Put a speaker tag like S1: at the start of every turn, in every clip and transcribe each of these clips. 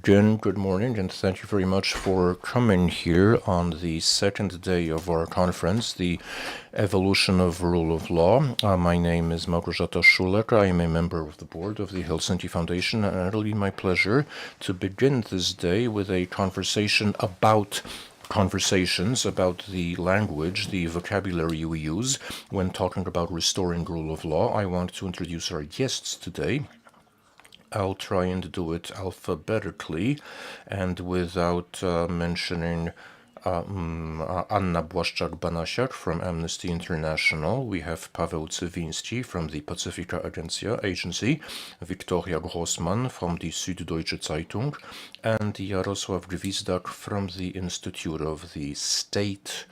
S1: Again, good morning, and thank you very much for coming here on the second day of our conference, the Evolution of Rule of Law. My name is Małgorzata Szulek. I am a member of the board of the Helsinki Foundation, and it'll be my pleasure to begin this day with a conversations about the language, the vocabulary we use when talking about restoring rule of law. I want to introduce our guests today. I'll try and do it alphabetically and without mentioning Anna Błaszczak-Banasiak from Amnesty International. We have Paweł Cywiński from the Pacyfika Agency, Wiktoria Grossman from the Süddeutsche Zeitung, and Jarosław Gwizdak from the Institute of the State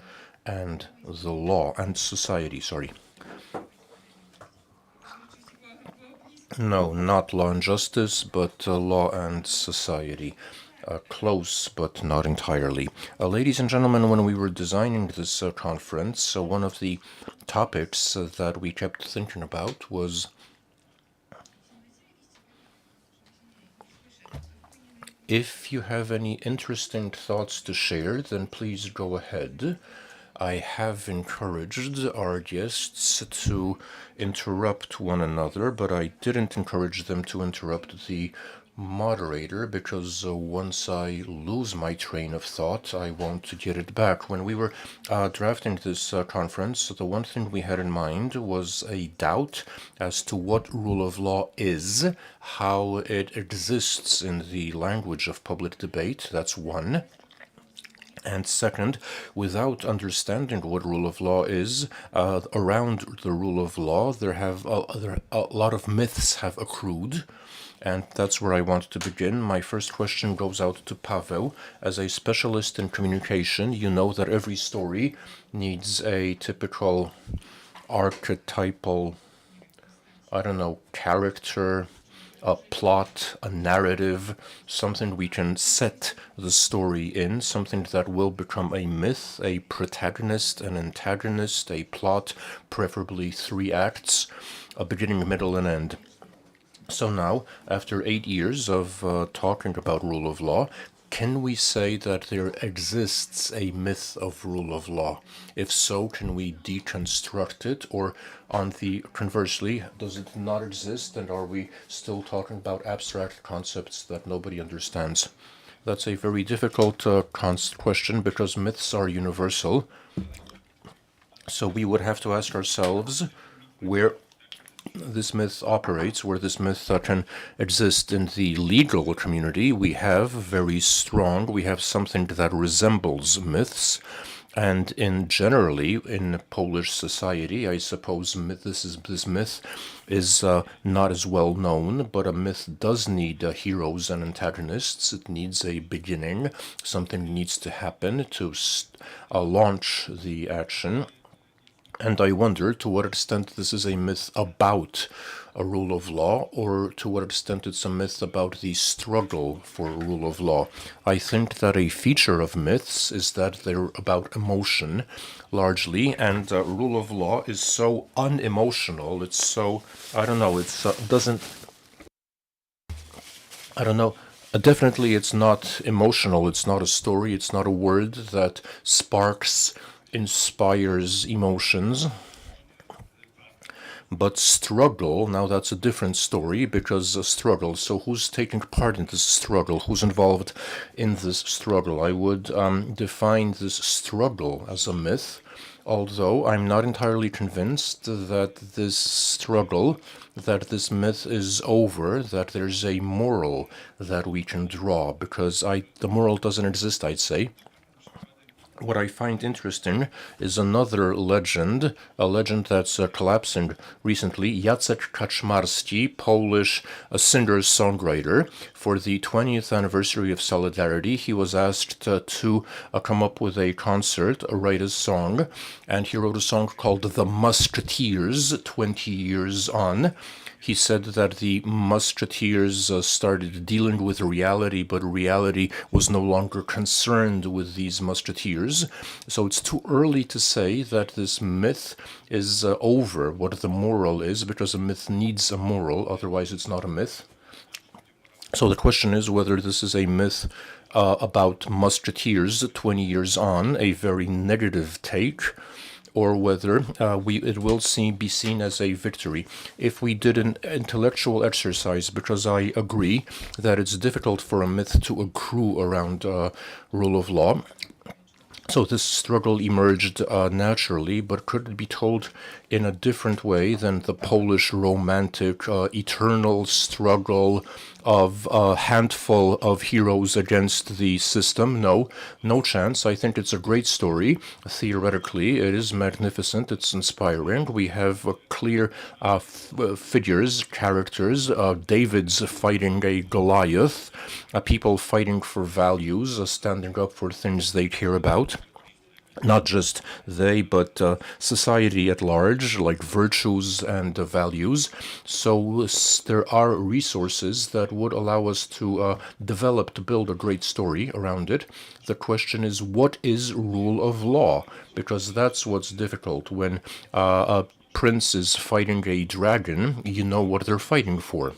S1: and the Law and Society, No, not Law and Justice, but Law and Society. Close, but not entirely. Ladies and gentlemen, when we were designing this conference, one of the topics that we kept thinking about was if you have any interesting thoughts to share, then please go ahead. I have encouraged our guests to interrupt one another, but I didn't encourage them to interrupt the moderator because once I lose my train of thought, I won't get it back. When we were drafting this conference, the one thing we had in mind was a doubt as to what rule of law is, how it exists in the language of public debate. That's one. And second, without understanding what rule of law is, around the rule of law, a lot of myths have accrued, and that's where I want to begin. My first question goes out to Paweł. As a specialist in communication, you know that every story needs a typical archetypal, character, a plot, a narrative, something we can set the story in, something that will become a myth, a protagonist, an antagonist, a plot, preferably 3 acts, a beginning, middle, and end. So now, after 8 years of talking about rule of law, can we say that there exists a myth of rule of law? If so, can we deconstruct it? Or conversely, does it not exist, and are we still talking about abstract concepts that nobody understands? That's a very difficult question because myths are universal. So we would have to ask ourselves where this myth operates, where this myth can exist. In the legal community. We have something that resembles myths, and generally in Polish society, I suppose this myth is not as well known, but a myth does need heroes and antagonists. It needs a beginning, something needs to happen to launch the action. And I wonder to what extent this is a myth about a rule of law, or to what extent it's a myth about the struggle for rule of law. I think that a feature of myths is that they're about emotion, largely, and rule of law is so unemotional. It's so, definitely it's not emotional. It's not a story. It's not a word that inspires emotions. But struggle, now that's a different story, because a struggle, so who's taking part in this struggle? Who's involved in this struggle? I would define this struggle as a myth, although I'm not entirely convinced that this myth is over, that there's a moral that we can draw, because the moral doesn't exist, I'd say. What I find interesting is another legend, a legend that's collapsing recently. Jacek Kaczmarski, Polish singer-songwriter. For the 20th anniversary of Solidarity, he was asked to come up with a concert, write a song, and he wrote a song called The Musketeers, 20 years on. He said that the Musketeers started dealing with reality, but reality was no longer concerned with these Musketeers. So it's too early to say that this myth is over, what the moral is, because a myth needs a moral, otherwise it's not a myth. So the question is whether this is a myth about musketeers 20 years on, a very negative take, or whether it will be seen as a victory. If we did an intellectual exercise, because I agree that it's difficult for a myth to accrue around rule of law, so this struggle emerged naturally, but could it be told in a different way than the Polish romantic eternal struggle of a handful of heroes against the system? No, no chance. I think it's a great story. Theoretically, it is magnificent. It's inspiring. We have clear figures, characters. David's fighting a Goliath, people fighting for values, standing up for things they care about. Not just they, but society at large, like virtues and values. So there are resources that would allow us to build a great story around it. The question is, what is rule of law? Because that's what's difficult. When a prince is fighting a dragon, you know what they're fighting for.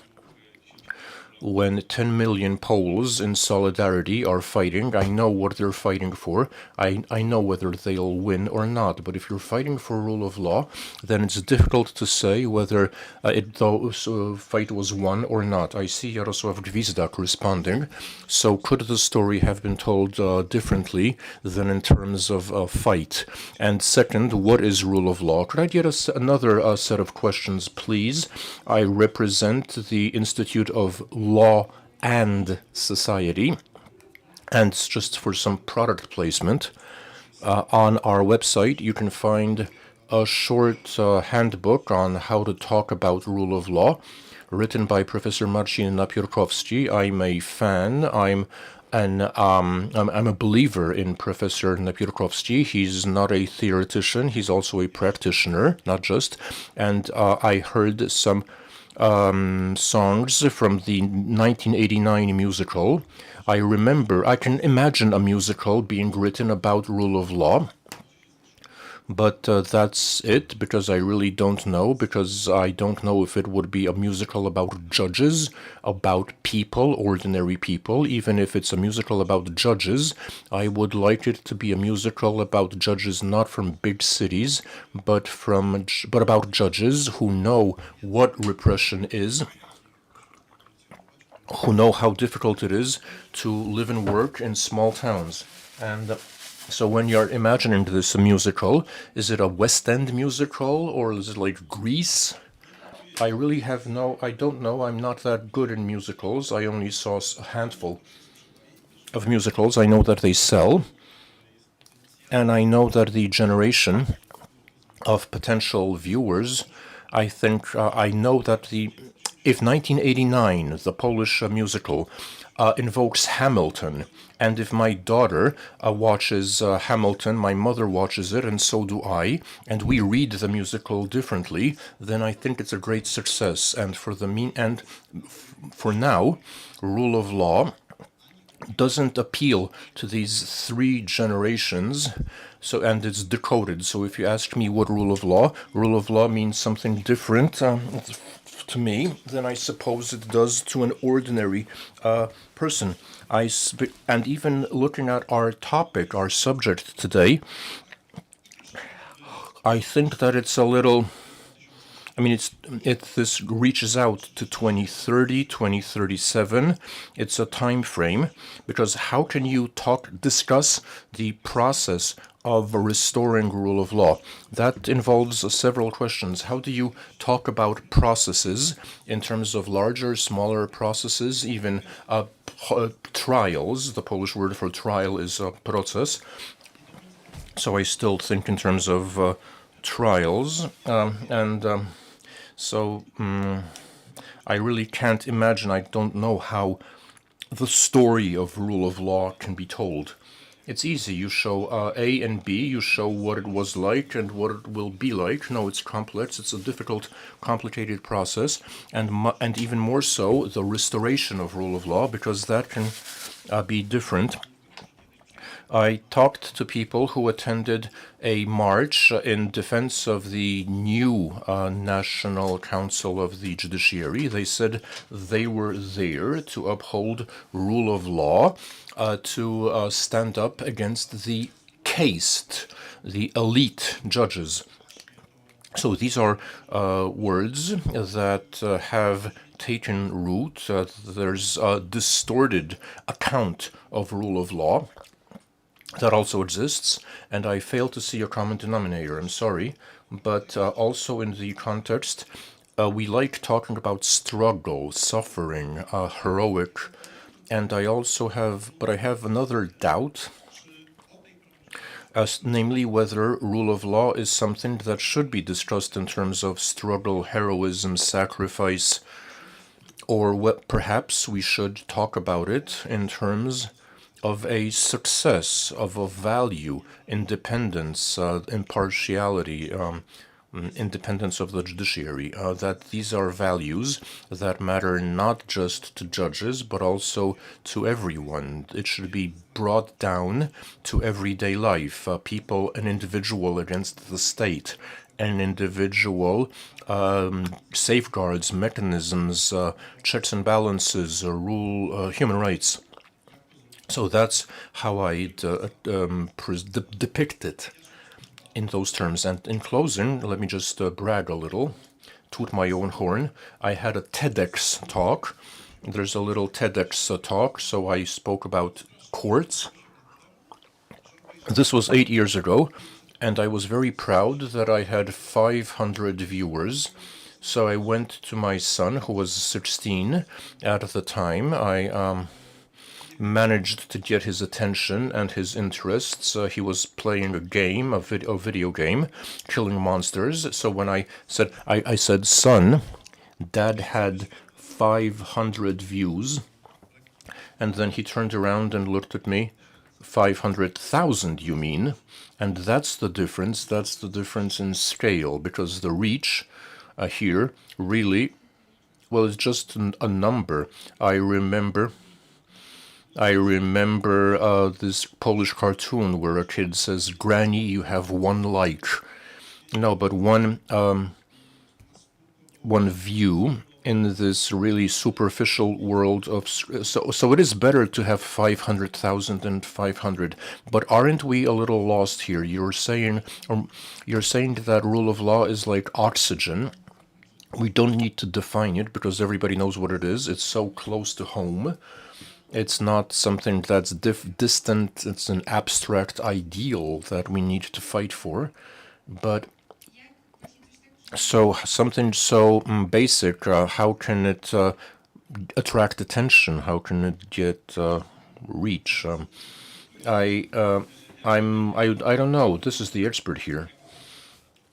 S1: When 10 million Poles in solidarity are fighting, I know what they're fighting for. I know whether they'll win or not. But if you're fighting for rule of law, then it's difficult to say whether the fight was won or not. I see Jarosław Gwizdak responding. So could the story have been told differently than in terms of a fight? And second, what is rule of law? Could I get another set of questions, please? I represent the Institute of Law and Society, and just for some product placement, on our website you can find a short handbook on how to talk about rule of law, written by Professor Marcin Napiórkowski. I'm a fan. I'm a believer in Professor Napiórkowski. He's not a theoretician. He's also a practitioner, not just. And I heard some songs from the 1989 musical. I can imagine a musical being written about rule of law, but that's it, because I really don't know, because I don't know if it would be a musical about judges, about people, ordinary people. Even if it's a musical about judges, I would like it to be a musical about judges not from big cities, but about judges who know what repression is, who know how difficult it is to live and work in small towns. And so when you're imagining this musical, is it a West End musical, or is it like Grease? I don't know. I'm not that good in musicals. I only saw a handful of musicals. I know that they sell, and I know that the generation of potential viewers, I know that if 1989, the Polish musical, invokes Hamilton, and if my daughter watches Hamilton, my mother watches it, and so do I, and we read the musical differently, then I think it's a great success. And for now, rule of law doesn't appeal to these three generations, and it's decoded. So if you ask me what rule of law means something different to me than I suppose it does to an ordinary person. And even looking at our topic, our subject today, I think that it's a little, this reaches out to 2030, 2037. It's a time frame, because how can you discuss the process of restoring rule of law? That involves several questions. How do you talk about processes in terms of larger, smaller processes, even trials? The Polish word for trial is proces. So I still think in terms of trials, I really can't imagine. I don't know how the story of rule of law can be told. It's easy. You show A and B, you show what it was like and what it will be like. No, it's complex. It's a difficult, complicated process, and even more so, the restoration of rule of law, because that can be different I talked to people who attended a march in defense of the new National Council of the Judiciary. They said they were there to uphold rule of law, to stand up against the caste, the elite judges. So these are words that have taken root. There's a distorted account of rule of law that also exists, and I fail to see a common denominator. I'm sorry, but also in the context, we like talking about struggle, suffering, heroic, and I have another doubt, namely whether rule of law is something that should be discussed in terms of struggle, heroism, sacrifice, or what perhaps we should talk about it in terms of a success, of a value, independence, impartiality, independence of the judiciary, that these are values that matter not just to judges, but also to everyone. It should be brought down to everyday life. People, an individual against the state, an individual, safeguards, mechanisms, checks and balances, human rights. So that's how I depict it in those terms. And in closing, let me just brag a little, toot my own horn. I had a TEDx talk. There's a little TEDx talk, so I spoke about courts. This was 8 years ago, and I was very proud that I had 500 viewers. So I went to my son, who was 16 at the time. I managed to get his attention and his interests. He was playing a game, a video game, killing monsters. So when I said, son, Dad had 500 views. And then he turned around and looked at me. 500,000, you mean? And that's the difference. That's the difference in scale, because the reach here really, well, it's just a number. I remember this Polish cartoon where a kid says, "Granny, you have one like." No, but one view in this really superficial world of... So it is better to have 500,000 than 500. But aren't we a little lost here? You're saying that rule of law is like oxygen. We don't need to define it because everybody knows what it is. It's so close to home. It's not something that's distant. It's an abstract ideal that we need to fight for. But so something so basic, how can it attract attention? How can it get reach? I don't know. This is the expert here.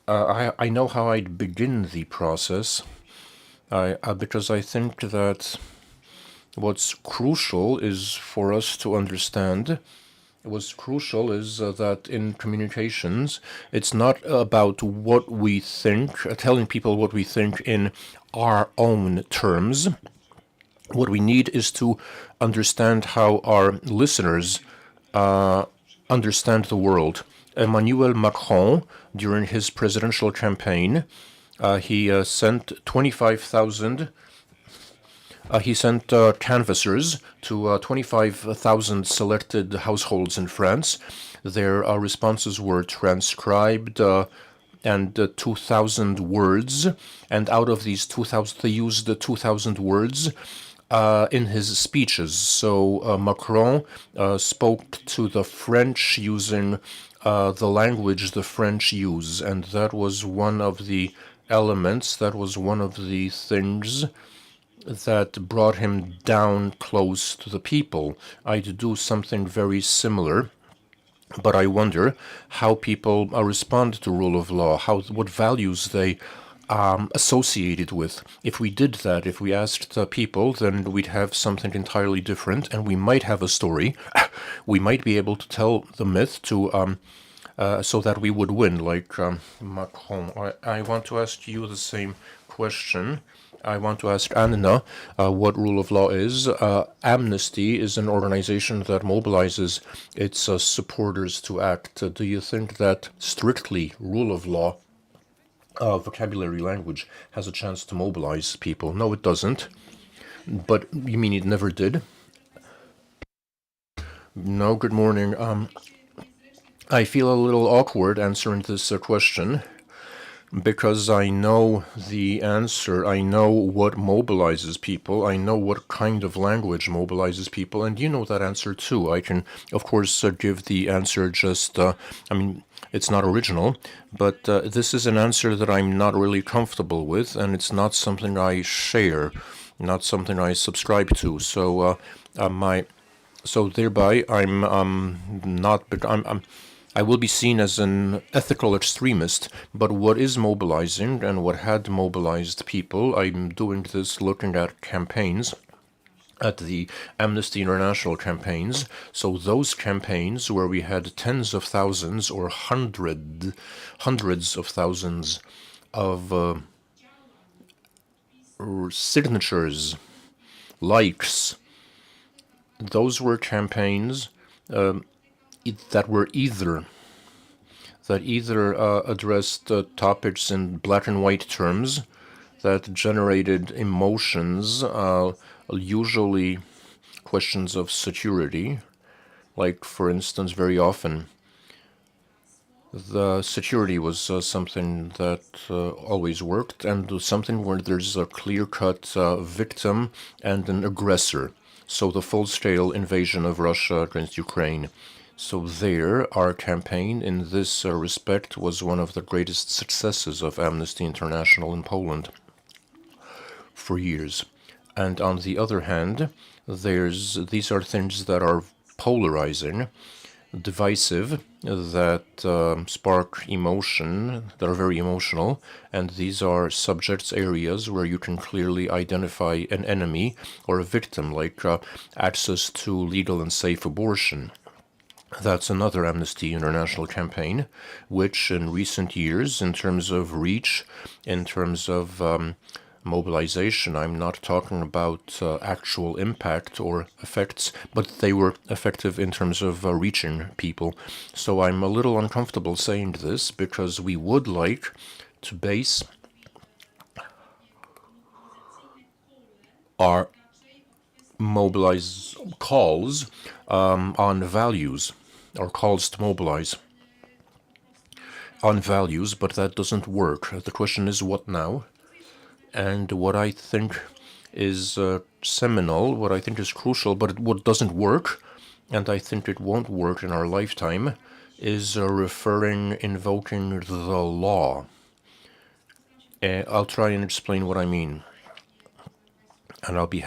S1: I know how I'd begin the process. Because I think that what's crucial is for us to understand. What's crucial is that in communications, it's not about what we think, telling people what we think in our own terms. What we need is to understand how our listeners understand the world. Emmanuel Macron, during his presidential campaign, he sent 25,000. He sent canvassers to 25,000 selected households in France. Their responses were transcribed and 2,000 words. And out of these 2,000, they used 2,000 words in his speeches. So Macron spoke to the French using the language the French use. And that was one of the elements, that was one of the things that brought him down close to the people. I'd do something very similar, but I wonder how people respond to rule of law, what values they associated with. If we did that, if we asked people, then we'd have something entirely different, and we might have a story. We might be able to tell the myth to so that we would win, like Macron. I want to ask you the same question. I want to ask Anna what rule of law is. Amnesty is an organization that mobilizes its supporters to act. Do you think that strictly rule of law, vocabulary language, has a chance to mobilize people? No, it doesn't. But you mean it never did? No, good morning. I feel a little awkward answering this question because I know the answer. I know what mobilizes people. I know what kind of language mobilizes people, and you know that answer too. I can, of course, give the answer just, it's not original, but this is an answer that I'm not really comfortable with, and it's not something I share, not something I subscribe to. So, thereby, I will be seen as an ethical extremist, but what is mobilizing and what had mobilized people, I'm doing this looking at campaigns, at the Amnesty International campaigns. So those campaigns where we had tens of thousands or hundreds of thousands of signatures, likes, those were campaigns that were either addressed topics in black and white terms, that generated emotions, usually questions of security, like, for instance, very often the security was something that always worked, and something where there's a clear-cut victim and an aggressor. So the full-scale invasion of Russia against Ukraine. So there, our campaign in this respect was one of the greatest successes of Amnesty International in Poland for years. And on the other hand, these are things that are polarizing, divisive, that spark emotion, that are very emotional, and these are subjects, areas where you can clearly identify an enemy or a victim, like access to legal and safe abortion. That's another Amnesty International campaign, which in recent years, in terms of reach, in terms of mobilization, I'm not talking about actual impact or effects, but they were effective in terms of reaching people. So I'm a little uncomfortable saying this because we would like to base our mobilize calls on values, or calls to mobilize on values, but that doesn't work. The question is, what now? And what I think is seminal, what I think is crucial, but what doesn't work, and I think it won't work in our lifetime, is invoking the law. I'll try and explain what I mean, and I'll be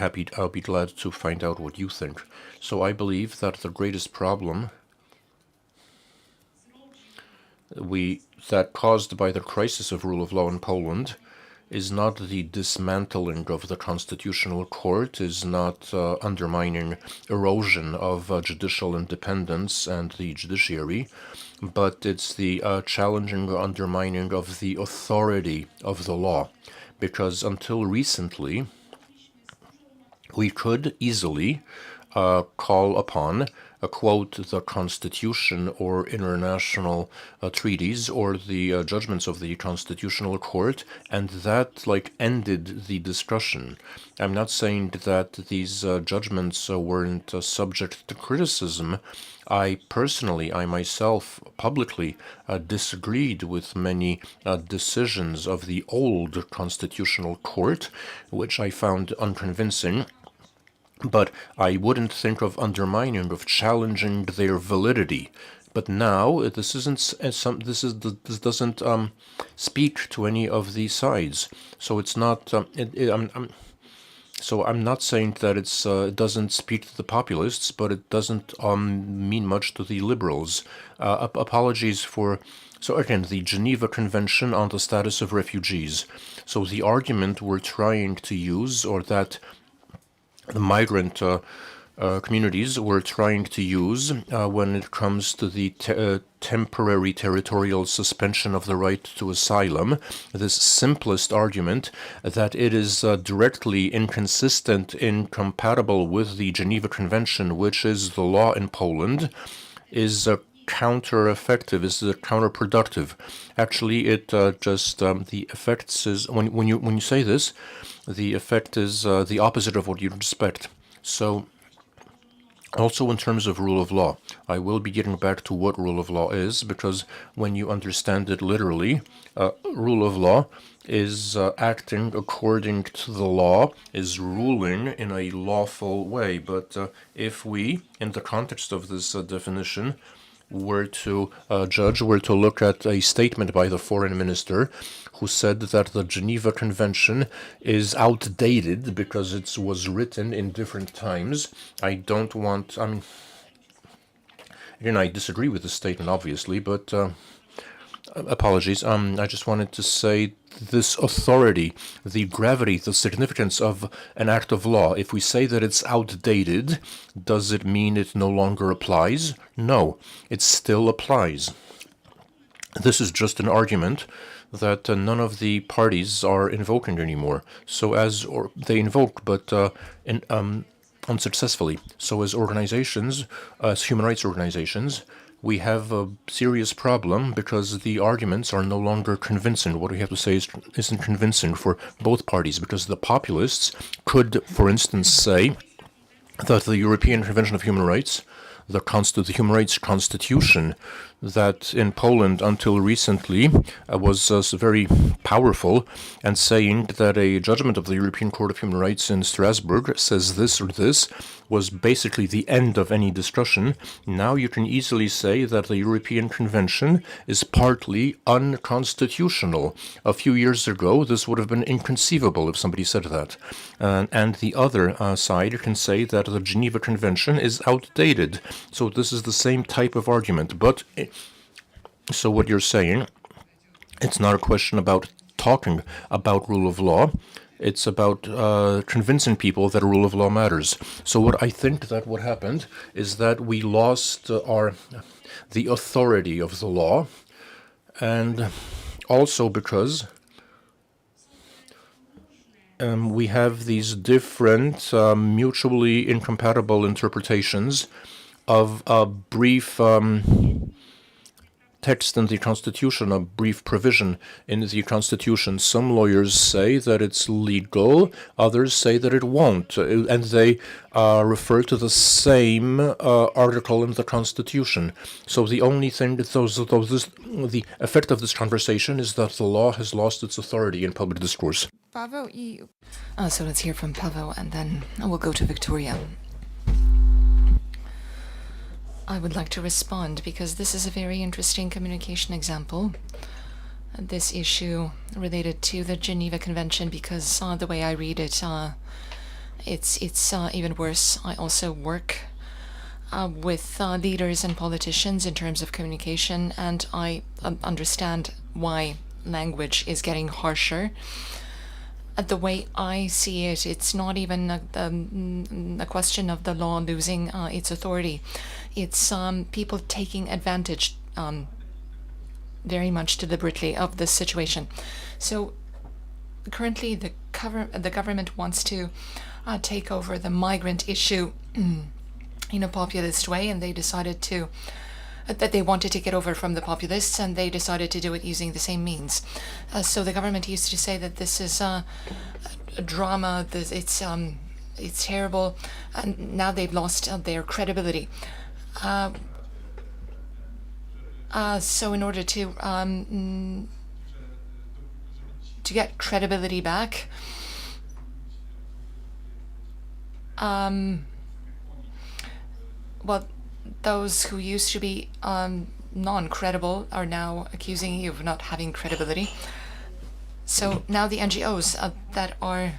S1: glad to find out what you think. So I believe that the greatest problem that caused by the crisis of rule of law in Poland is not the dismantling of the Constitutional Court, is not undermining erosion of judicial independence and the judiciary, but it's the challenging or undermining of the authority of the law. Because until recently, we could easily call upon, quote, the Constitution or international treaties or the judgments of the Constitutional Court, and that, ended the discussion. I'm not saying that these judgments weren't subject to criticism. I myself, publicly disagreed with many decisions of the old Constitutional Court, which I found unconvincing. But I wouldn't think of undermining, of challenging their validity. But now this doesn't speak to any of these sides. So it's not. I'm not saying that it doesn't speak to the populists, but it doesn't mean much to the liberals. Apologies for. So again, the Geneva Convention on the Status of Refugees. So the argument we're trying to use, or that the migrant communities were trying to use when it comes to the temporary territorial suspension of the right to asylum, this simplest argument that it is directly inconsistent, incompatible with the Geneva Convention, which is the law in Poland, is counter-effective, is counterproductive. Actually, it just the effects is when you say this, the effect is the opposite of what you'd expect. So, also in terms of rule of law, I will be getting back to what rule of law is, because when you understand it literally, rule of law is acting according to the law, is ruling in a lawful way. But if we, in the context of this definition, were to look at a statement by the foreign minister who said that the Geneva Convention is outdated because it was written in different times, I disagree with the statement, obviously, but apologies. I just wanted to say this authority, the gravity, the significance of an act of law. If we say that it's outdated, does it mean it no longer applies? No, it still applies. This is just an argument that none of the parties are invoking anymore. Or they invoke, but unsuccessfully. So as organizations, as human rights organizations, we have a serious problem because the arguments are no longer convincing. What we have to say isn't convincing for both parties, because the populists could, for instance, say that the European Convention of Human Rights, the Human Rights Constitution that in Poland until recently was very powerful, and saying that a judgment of the European Court of Human Rights in Strasbourg says this or this, was basically the end of any discussion. Now you can easily say that the European Convention is partly unconstitutional. A few years ago, this would have been inconceivable if somebody said that. And the other side can say that the Geneva Convention is outdated. So this is the same type of argument. But so what you're saying, it's not a question about talking about rule of law. It's about convincing people that a rule of law matters. So what I think that what happened is that we lost the authority of the law, and also because we have these different mutually incompatible interpretations of a brief text in the Constitution, a brief provision in the Constitution. Some lawyers say that it's legal, others say that it won't, and they refer to the same article in the Constitution. So the only thing that the effect of this conversation is that the law has lost its authority in public discourse.
S2: Pavel, so let's hear from Pavel, and then we'll go to Victoria. I would like to respond because this is a very interesting communication example. This issue related to the Geneva Convention, because the way I read it, it's even worse. I also work with leaders and politicians in terms of communication, and I understand why language is getting harsher. The way I see it, it's not even a question of the law losing its authority. It's people taking advantage very much deliberately of this situation. So currently the government wants to take over the migrant issue in a populist way, and they decided that they wanted to get over from the populists, and they decided to do it using the same means. So the government used to say that this is a drama, it's terrible, and now they've lost their credibility. So in order to get credibility back, well, those who used to be non-credible are now accusing you of not having credibility. So now the NGOs that are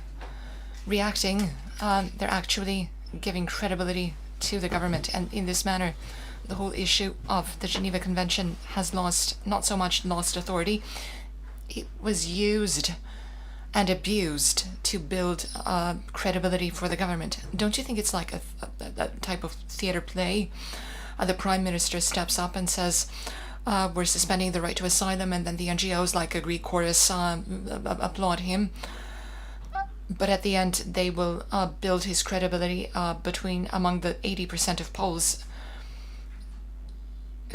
S2: reacting, they're actually giving credibility to the government. And in this manner, the whole issue of the Geneva Convention has not so much lost authority. It was used and abused to build credibility for the government. Don't you think it's like a type of theater play? The prime minister steps up and says, we're suspending the right to asylum, and then the NGOs, like a Greek chorus, applaud him. But at the end, they will build his credibility among the 80% of Poles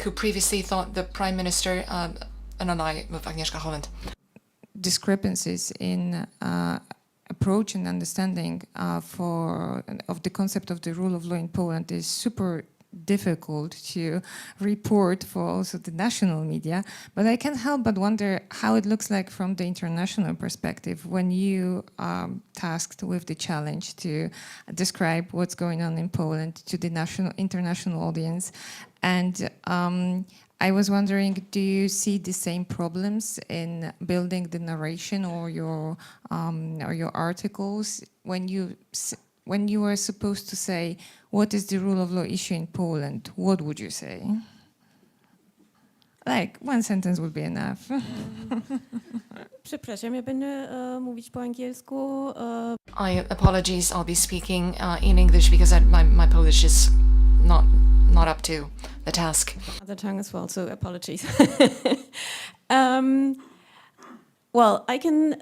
S2: who previously thought the prime minister, Agnieszka Holland.
S3: Discrepancies in approach and understanding of the concept of the rule of law in Poland is super difficult to report for also the national media, but I can't help but wonder how it looks like from the international perspective when you are tasked with the challenge to describe what's going on in Poland to the international audience. And I was wondering, do you see the same problems in building the narration or your articles when you are supposed to say what is the rule of law issue in Poland? What would you say? Like one sentence would be enough.
S4: Przepraszam, ja będę mówić po angielsku.
S2: Apologies, I'll be speaking in English because my Polish is not up to the task.
S4: Other tongue as well, so apologies. Well, I can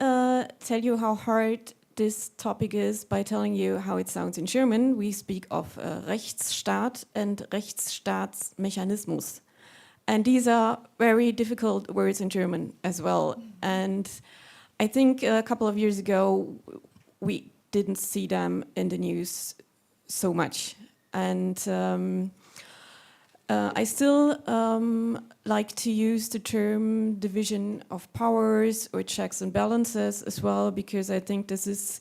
S4: tell you how hard this topic is by telling you how it sounds in German. We speak of Rechtsstaat and Rechtsstaatsmechanismus. And these are very difficult words in German as well. And I think a couple of years ago, we didn't see them in the news so much. And I still like to use the term division of powers or checks and balances as well, because I think this is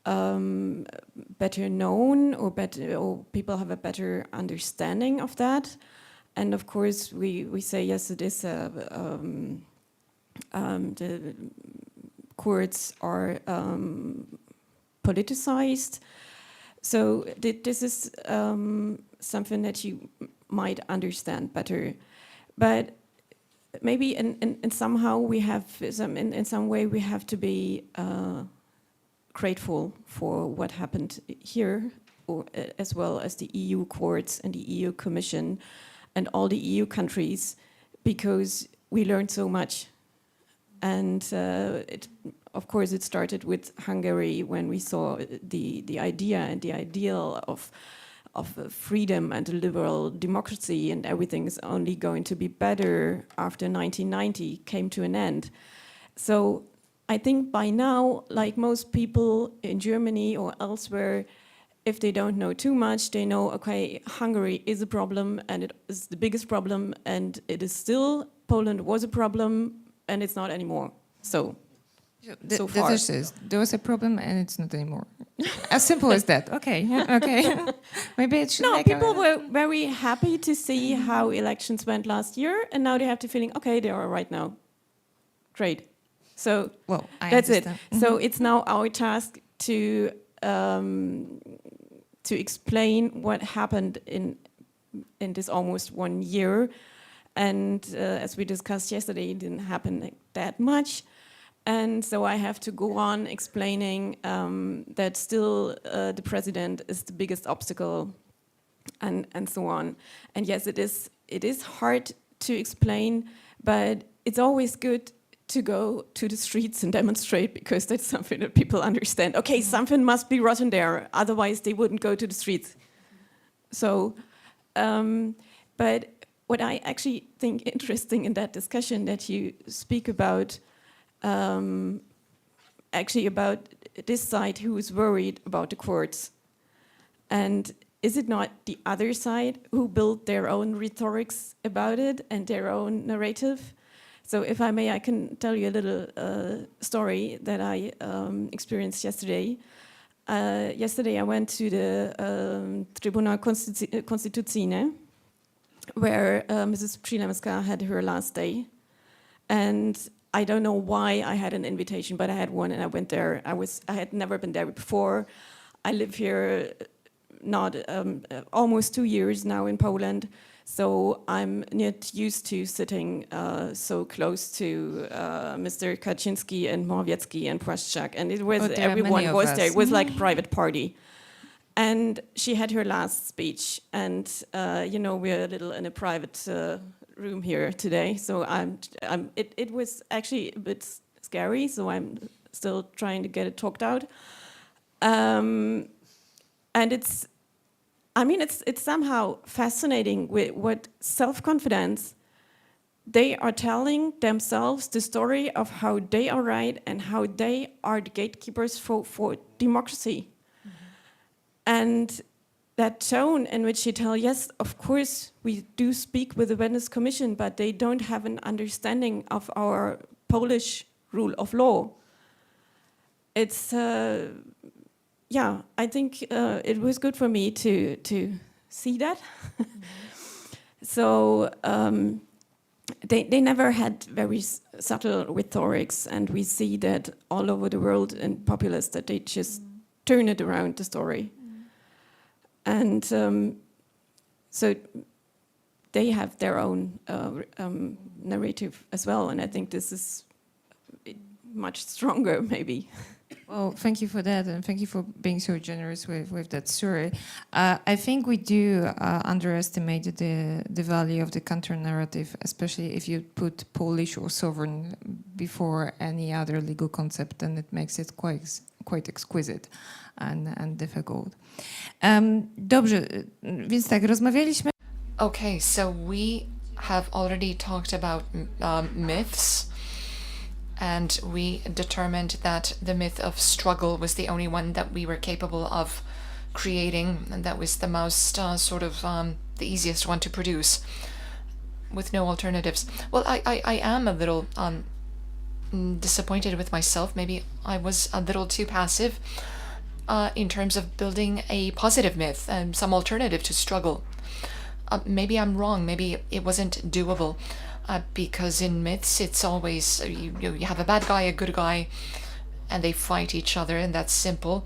S4: better known or people have a better understanding of that. And of course, we say, yes, it is the courts are politicized. So this is something that you might understand better, but maybe in somehow we have in some way we have to be grateful for what happened here, or as well as the EU courts and the EU Commission and all the EU countries, because we learned so much. And of course, it started with Hungary when we saw the idea and the ideal of freedom and a liberal democracy, and everything is only going to be better after 1990 came to an end. So I think by now, like most people in Germany or elsewhere, if they don't know too much, they know, okay, Hungary is a problem and it is the biggest problem, and it is still, Poland was a problem and it's not anymore. So far.
S3: There was a problem and it's not anymore. As simple as that. Okay, okay. Maybe it should.
S4: No, people were very happy to see how elections went last year, and now they have the feeling, okay, they are right now. Great. So that's it. Mm-hmm. So it's now our task to explain what happened in this almost 1 year, and as we discussed yesterday, it didn't happen that much. And so I have to go on explaining that still the president is the biggest obstacle, and so on. And yes, it is hard to explain, but it's always good to go to the streets and demonstrate, because that's something that people understand. Okay, something must be rotten there, otherwise they wouldn't go to the streets. So, but what I actually think interesting in that discussion that you speak about, actually about this side who is worried about the courts. And is it not the other side who built their own rhetorics about it and their own narrative? So if I may, I can tell you a little story that I experienced yesterday. Yesterday I went to the Tribunal Konstytucyjny, where Mrs. Przyłębska had her last day. And I don't know why I had an invitation, but I had one and I went there. I had never been there before. I live here almost 2 years now in Poland. So I'm not used to sitting so close to Mr. Kaczynski and Morawiecki and Płaszczak, and it was
S3: Oh, there are many
S4: everyone
S3: of
S4: was
S3: us.
S4: there. It was like a private party. And she had her last speech, and we're a little in a private room here today. So it was actually a bit scary. So I'm still trying to get it talked out. And it's somehow fascinating with what self-confidence they are telling themselves the story of how they are right and how they are the gatekeepers for democracy. And that tone in which they tell, yes, of course, we do speak with the Venice Commission, but they don't have an understanding of our Polish rule of law. It's, I think it was good for me to see that. So they never had very subtle rhetorics, and we see that all over the world in populists that they just turn it around, the story. And so they have their own narrative as well, and I think this is much stronger, maybe.
S3: Well, thank you for that, and thank you for being so generous with that story. I think we do underestimate the value of the counter-narrative, especially if you put Polish or sovereign before any other legal concept, then it makes it quite exquisite and difficult. Dobrze, więc tak, rozmawialiśmy.
S2: Okay, so we have already talked about myths, and we determined that the myth of struggle was the only one that we were capable of creating, and that was the most the easiest one to produce, with no alternatives. Well, I am a little disappointed with myself. Maybe I was a little too passive in terms of building a positive myth and some alternative to struggle. Maybe I'm wrong. Maybe it wasn't doable. Because in myths, it's always, you have a bad guy, a good guy, and they fight each other, and that's simple.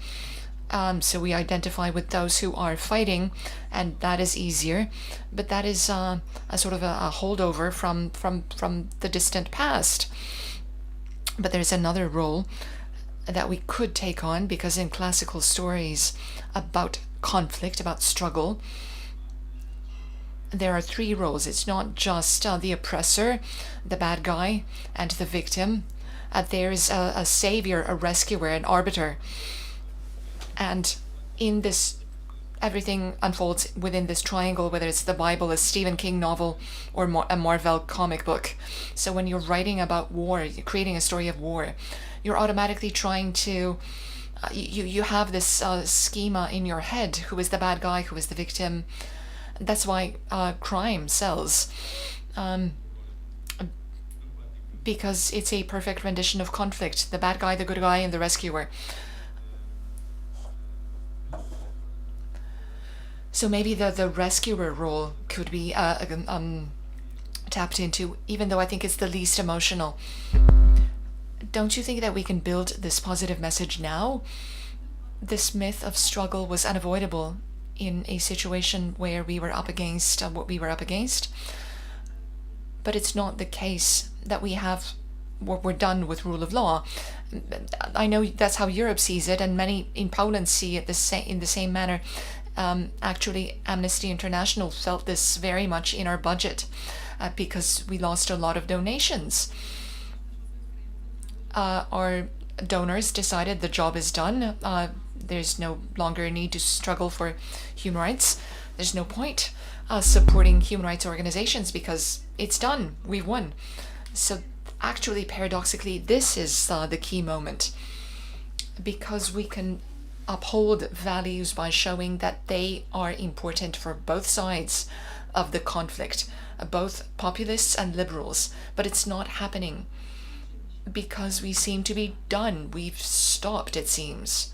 S2: So we identify with those who are fighting, and that is easier. But that is a sort of a holdover from the distant past. But there's another role that we could take on, because in classical stories about conflict, about struggle, there are three roles. It's not just the oppressor, the bad guy, and the victim. There's a savior, a rescuer, an arbiter. And in this, everything unfolds within this triangle, whether it's the Bible, a Stephen King novel, or a Marvel comic book. So when you're writing about war, you're creating a story of war, you're automatically trying to, you have this schema in your head. Who is the bad guy? Who is the victim? That's why crime sells, because it's a perfect rendition of conflict. The bad guy, the good guy, and the rescuer. So maybe the rescuer role could be tapped into, even though I think it's the least emotional. Don't you think that we can build this positive message now? This myth of struggle was unavoidable in a situation where we were up against what we were up against. But it's not the case that we're done with rule of law. I know that's how Europe sees it, and many in Poland see it in the same manner. Actually, Amnesty International felt this very much in our budget because we lost a lot of donations. Our donors decided the job is done. There's no longer a need to struggle for human rights. There's no point supporting human rights organizations because it's done. We've won. So actually, paradoxically, this is the key moment, because we can uphold values by showing that they are important for both sides of the conflict, both populists and liberals. But it's not happening because we seem to be done. We've stopped, it seems.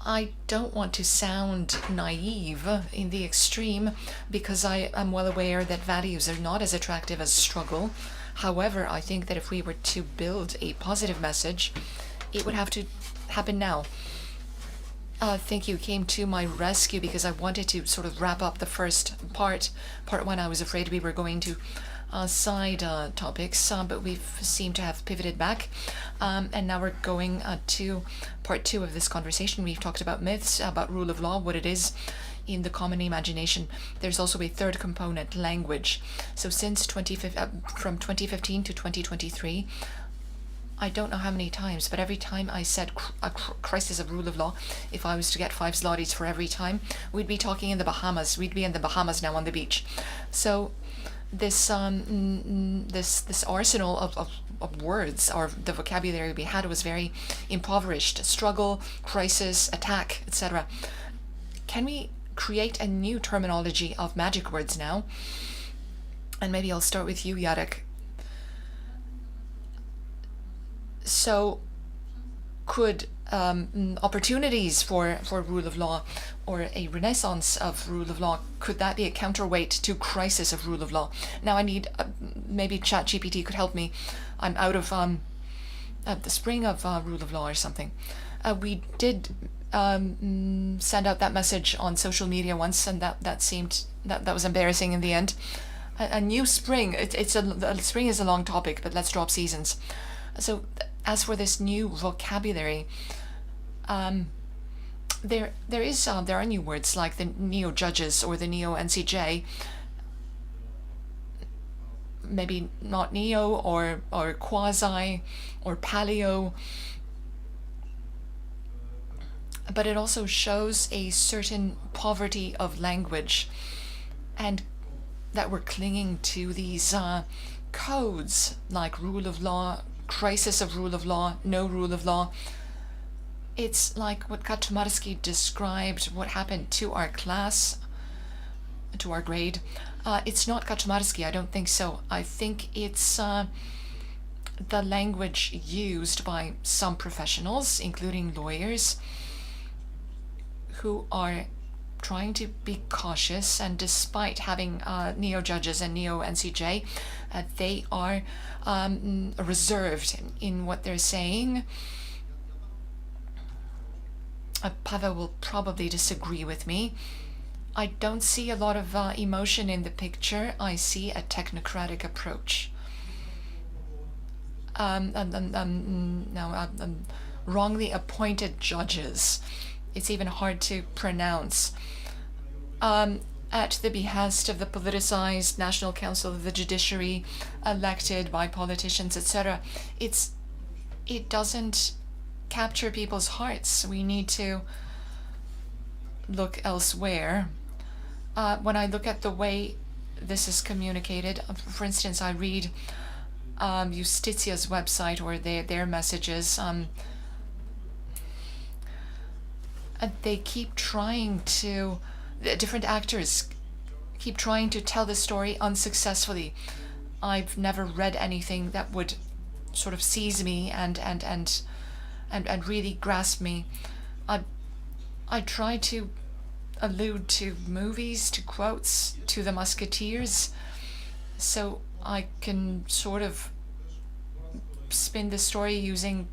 S2: I don't want to sound naive in the extreme, because I am well aware that values are not as attractive as struggle. However, I think that if we were to build a positive message, it would have to happen now. Thank you. Came to my rescue because I wanted to sort of wrap up the first part. Part one, I was afraid we were going to side topics, but we've seemed to have pivoted back. And now we're going to part two of this conversation. We've talked about myths, about rule of law, what it is in the common imagination. There's also a third component, language. So since from 2015 to 2023, I don't know how many times, but every time I said a crisis of rule of law, if I was to get 5 zlotys for every time, we'd be talking in the Bahamas. We'd be in the Bahamas now on the beach. So this this arsenal of words, or the vocabulary we had, was very impoverished. Struggle, crisis, attack, etc. Can we create a new terminology of magic words now? And maybe I'll start with you, Jarek. So could opportunities for rule of law, or a renaissance of rule of law, could that be a counterweight to crisis of rule of law? Now I need, maybe ChatGPT could help me. I'm out of the spring of rule of law or something. We did send out that message on social media once, and that seemed, that was embarrassing in the end. A new spring, spring is a long topic, but let's drop seasons. So as for this new vocabulary, there are new words like the neo-judges or the neo-NCJ. Maybe not neo, or quasi, or paleo. But it also shows a certain poverty of language, and that we're clinging to these codes like rule of law, crisis of rule of law, no rule of law. It's like what Kaczmarski described what happened to our class, to our grade. It's not Kaczmarski, I don't think so. I think it's the language used by some professionals, including lawyers, who are trying to be cautious, and despite having neo-judges and neo-NCJ, they are reserved in what they're saying. Pavel will probably disagree with me. I don't see a lot of emotion in the picture. I see a technocratic approach. Wrongly appointed judges. It's even hard to pronounce. At the behest of the politicized National Council of the Judiciary, elected by politicians, etc. It doesn't capture people's hearts. We need to look elsewhere. When I look at the way this is communicated, for instance, I read Justitia's website, or their messages. They keep trying to, different actors keep trying to tell the story unsuccessfully. I've never read anything that would sort of seize me and really grasp me. I try to allude to movies, to quotes, to the Musketeers, so I can sort of spin the story using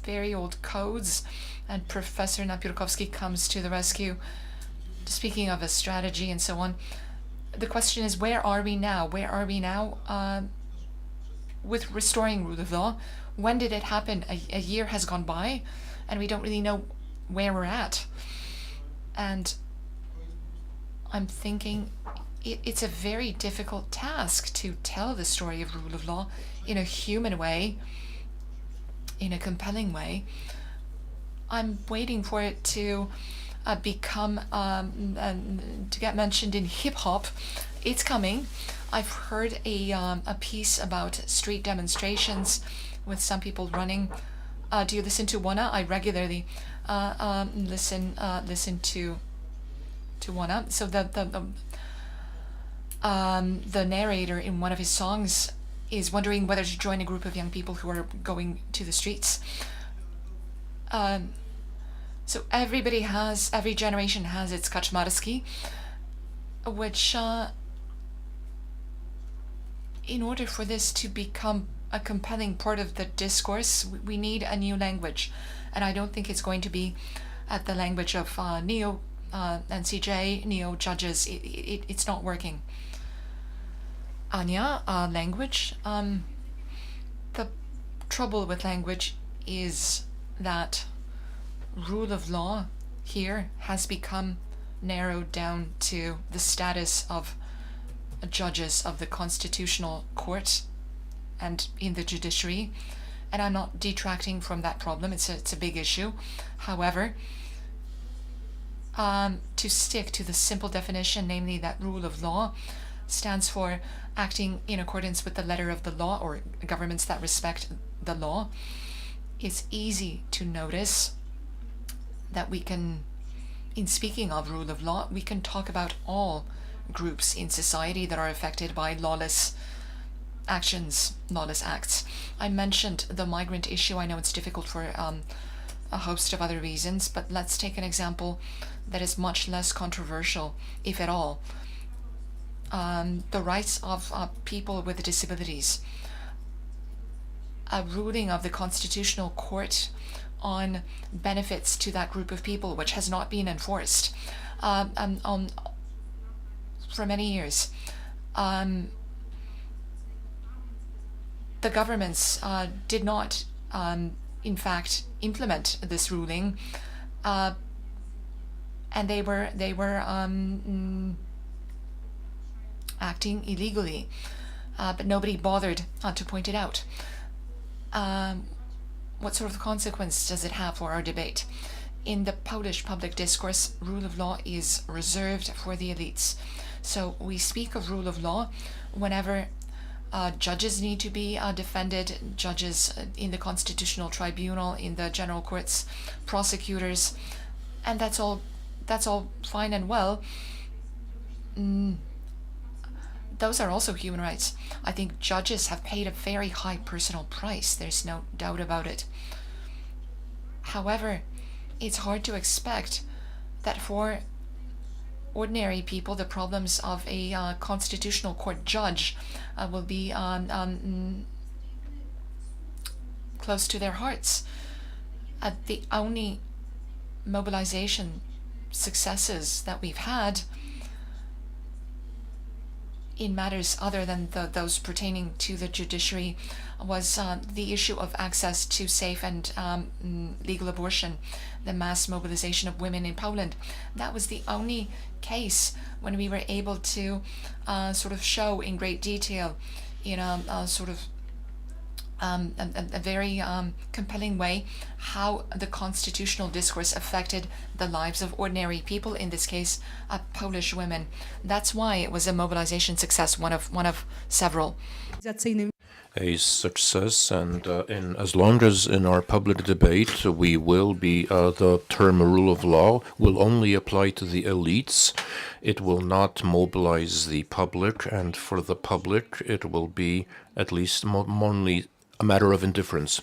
S2: very old codes, and Professor Napiórkowski comes to the rescue, speaking of a strategy and so on. The question is, where are we now? Where are we now with restoring rule of law? When did it happen? A year has gone by, and we don't really know where we're at. And I'm thinking it's a very difficult task to tell the story of rule of law in a human way, in a compelling way. I'm waiting for it to become, to get mentioned in hip-hop. It's coming. I've heard a piece about street demonstrations with some people running. Do you listen to Wanna? I regularly listen to Wanna. So the narrator in one of his songs is wondering whether to join a group of young people who are going to the streets. So every generation has its Kaczmarski, which in order for this to become a compelling part of the discourse, we need a new language. And I don't think it's going to be at the language of NCJ, neo judges. It's not working. Anya, language. The trouble with language is that rule of law here has become narrowed down to the status of judges of the Constitutional Court and in the judiciary. And I'm not detracting from that problem. It's a big issue. However, to stick to the simple definition, namely that rule of law stands for acting in accordance with the letter of the law, or governments that respect the law, it's easy to notice that we can, in speaking of rule of law, we can talk about all groups in society that are affected by lawless actions, lawless acts. I mentioned the migrant issue. I know it's difficult for a host of other reasons, but let's take an example that is much less controversial, if at all. The rights of people with disabilities. A ruling of the Constitutional Court on benefits to that group of people, which has not been enforced for many years. The governments did not, in fact, implement this ruling, and they were acting illegally, but nobody bothered to point it out. What sort of consequence does it have for our debate? In the Polish public discourse, rule of law is reserved for the elites. So we speak of rule of law whenever judges need to be defended, judges in the Constitutional Tribunal, in the general courts, prosecutors, and that's all fine and well. Those are also human rights. I think judges have paid a very high personal price. There's no doubt about it. However, it's hard to expect that for ordinary people, the problems of a constitutional court judge will be close to their hearts. The only mobilization successes that we've had in matters other than those pertaining to the judiciary was the issue of access to safe and legal abortion, the mass mobilization of women in Poland. That was the only case when we were able to sort of show in great detail, in a sort of a very compelling way, how the constitutional discourse affected the lives of ordinary people, in this case, Polish women. That's why it was a mobilization success, one of several.
S1: A success, and as long as in our public debate we will be the term rule of law will only apply to the elites. It will not mobilize the public, and for the public it will be at least only a matter of indifference.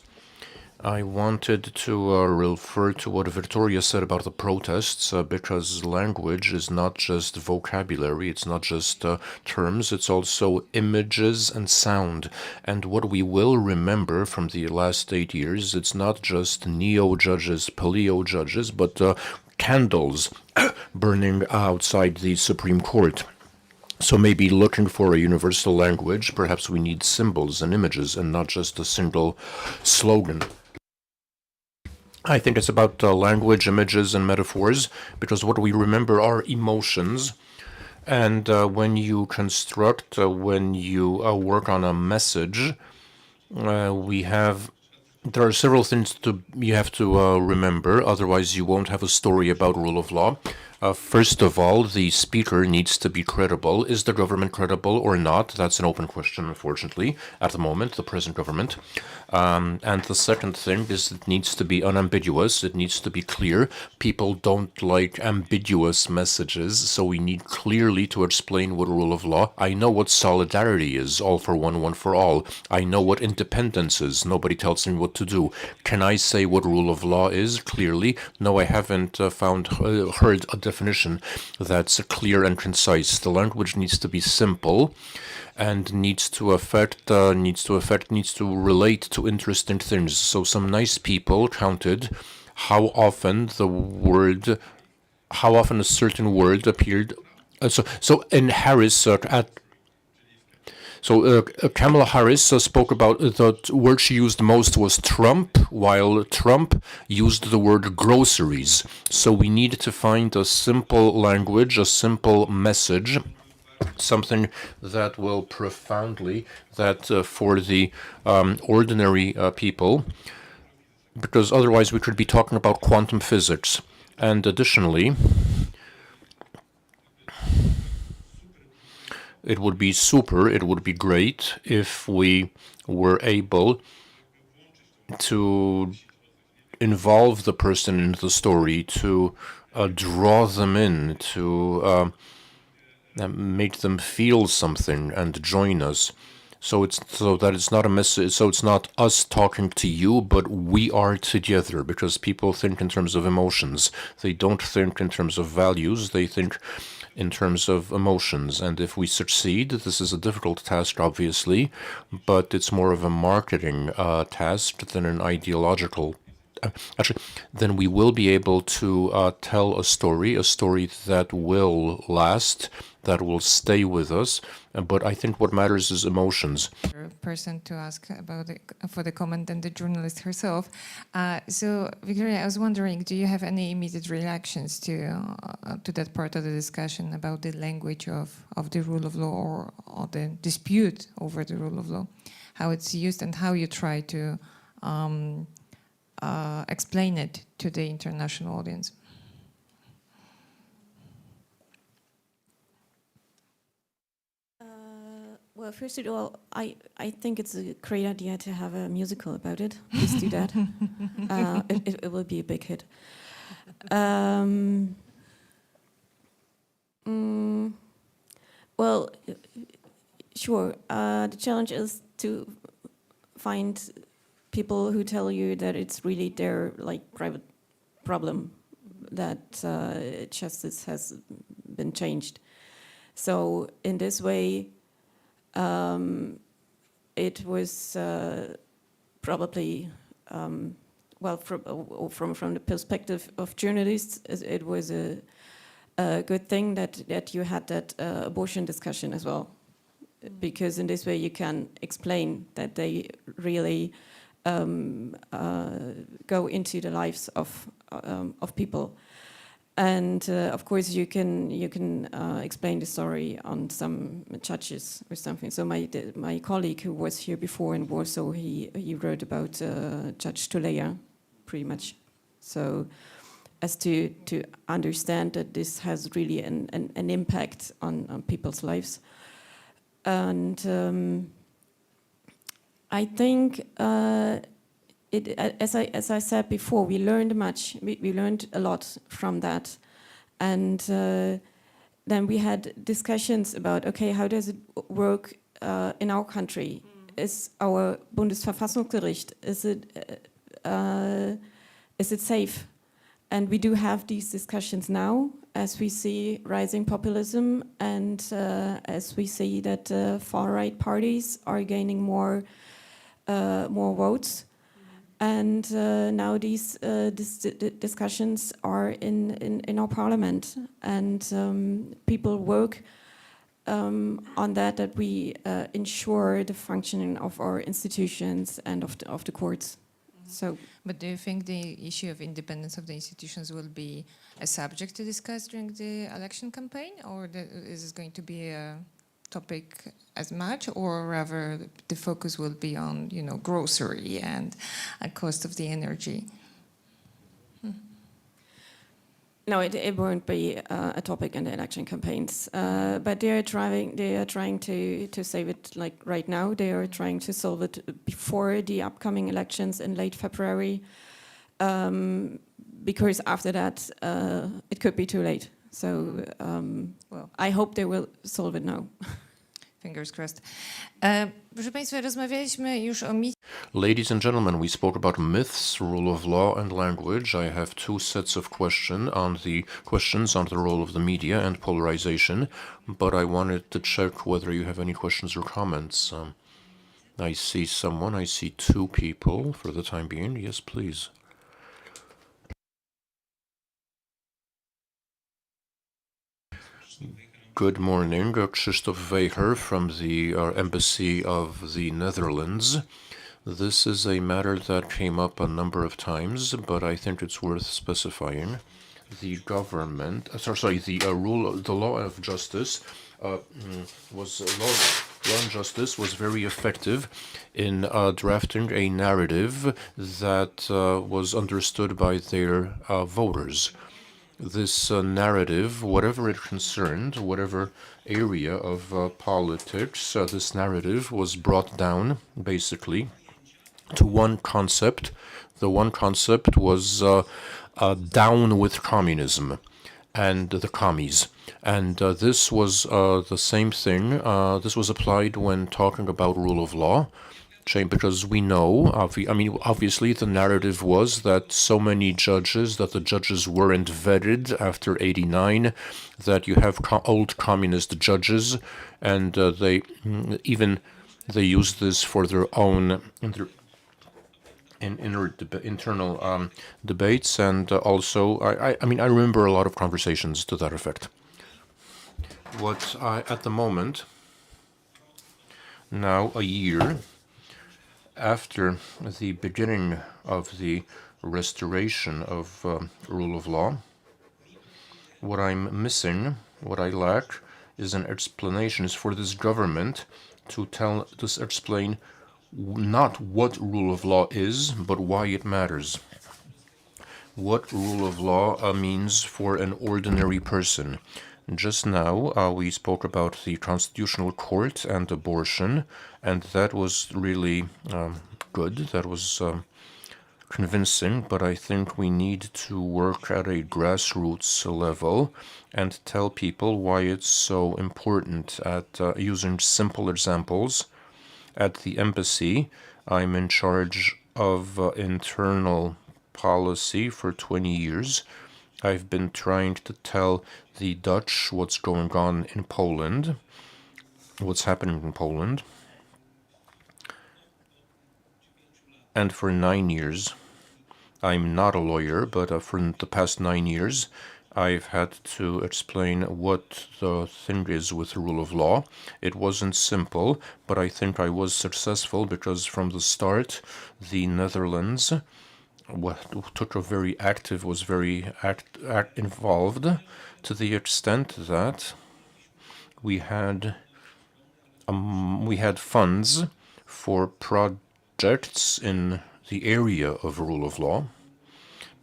S1: I wanted to refer to what Victoria said about the protests, because language is not just vocabulary, it's not just terms, it's also images and sound. And what we will remember from the last 8 years, it's not just neo-judges, paleo-judges, but candles burning outside the Supreme Court. So maybe looking for a universal language, perhaps we need symbols and images and not just a single slogan. I think it's about language, images, and metaphors, because what we remember are emotions. And when you construct, when you work on a message, there are several things you have to remember, otherwise you won't have a story about rule of law. First of all, the speaker needs to be credible. Is the government credible or not? That's an open question, unfortunately, at the moment, the present government. And the second thing is it needs to be unambiguous. It needs to be clear. People don't like ambiguous messages, so we need clearly to explain what rule of law. I know what solidarity is, all for one, one for all. I know what independence is. Nobody tells me what to do. Can I say what rule of law is clearly? No, I haven't heard a definition that's clear and concise. The language needs to be simple and needs to relate to interesting things. So some nice people counted how often a certain word appeared. So in Harris, Kamala Harris spoke about the word she used most was Trump, while Trump used the word groceries. So we need to find a simple language, a simple message, something that will profoundly, that for the ordinary people, because otherwise we could be talking about quantum physics. And additionally, it would be great if we were able to involve the person in the story, to draw them in, to make them feel something and join us. So that it's not a message. So it's not us talking to you, but we are together. Because people think in terms of emotions. They don't think in terms of values. They think in terms of emotions. And if we succeed, this is a difficult task, obviously, but it's more of a marketing task than an ideological. Actually, then we will be able to tell a story that will last, that will stay with us. But I think what matters is emotions.
S3: Person to ask about for the comment than the journalist herself. So, Victoria, I was wondering, do you have any immediate reactions to that part of the discussion about the language of the rule of law or the dispute over the rule of law, how it's used and how you try to explain it to the international audience?
S4: Well, first of all, I think it's a great idea to have a musical about it. Please do that. It will be a big hit. Well, sure. The challenge is to find people who tell you that it's really their private problem, that justice has been changed. So in this way, it was probably, well, from the perspective of journalists, it was a good thing that you had that abortion discussion as well, because in this way you can explain that they really go into the lives of people. And of course, you can explain the story on some judges or something. So my colleague who was here before in Warsaw, he wrote about Judge Tuleya, pretty much. So as to understand that this has really an impact on people's lives. And I think as I said before, we learned much. We learned a lot from that, and then we had discussions about, okay, how does it work in our country? Is our Bundesverfassungsgericht, is it safe? And we do have these discussions now, as we see rising populism and as we see that far-right parties are gaining more votes. And now these discussions are in our parliament, and people work on that we ensure the functioning of our institutions and of the courts. So,
S3: but do you think the issue of independence of the institutions will be a subject to discuss during the election campaign, or is it going to be a topic as much, or rather the focus will be on, grocery and a cost of the energy?
S4: No, it won't be a topic in the election campaigns. But they are trying to save it right now. They are trying to solve it before the upcoming elections in late February, because after that it could be too late. So, well, I hope they will solve it now.
S3: Fingers crossed. Proszę Państwa, rozmawialiśmy już o
S1: Ladies and gentlemen, we spoke about myths, rule of law, and language. I have two sets of questions on the role of the media and polarization, but I wanted to check whether you have any questions or comments. I see two people for the time being. Yes, please. Good morning, Krzysztof Weiher from the Embassy of the Netherlands. This is a matter that came up a number of times, but I think it's worth specifying. The government, the law of justice law and justice was very effective in drafting a narrative that was understood by their voters. This narrative, whatever it concerned, whatever area of politics, this narrative was brought down basically to one concept. The one concept was down with communism and the commies. And this was the same thing. This was applied when talking about rule of law. Because we know, obviously the narrative was that so many judges, that the judges weren't vetted after 89, that you have old communist judges, and they used this for their own internal debates, and also, I remember a lot of conversations to that effect. At the moment, now a year after the beginning of the restoration of rule of law, what I'm missing, what I lack, is an explanation, is for this government to explain not what rule of law is, but why it matters. What rule of law means for an ordinary person. Just now, we spoke about the Constitutional Court and abortion, and that was really good. That was convincing, but I think we need to work at a grassroots level and tell people why it's so important at using simple examples. At the embassy, I'm in charge of internal policy for 20 years. I've been trying to tell the Dutch what's going on in Poland, what's happening in Poland. And for 9 years, I'm not a lawyer, but for the past 9 years, I've had to explain what the thing is with the rule of law. It wasn't simple, but I think I was successful because from the start, the Netherlands was very involved, to the extent that we had funds for projects in the area of rule of law.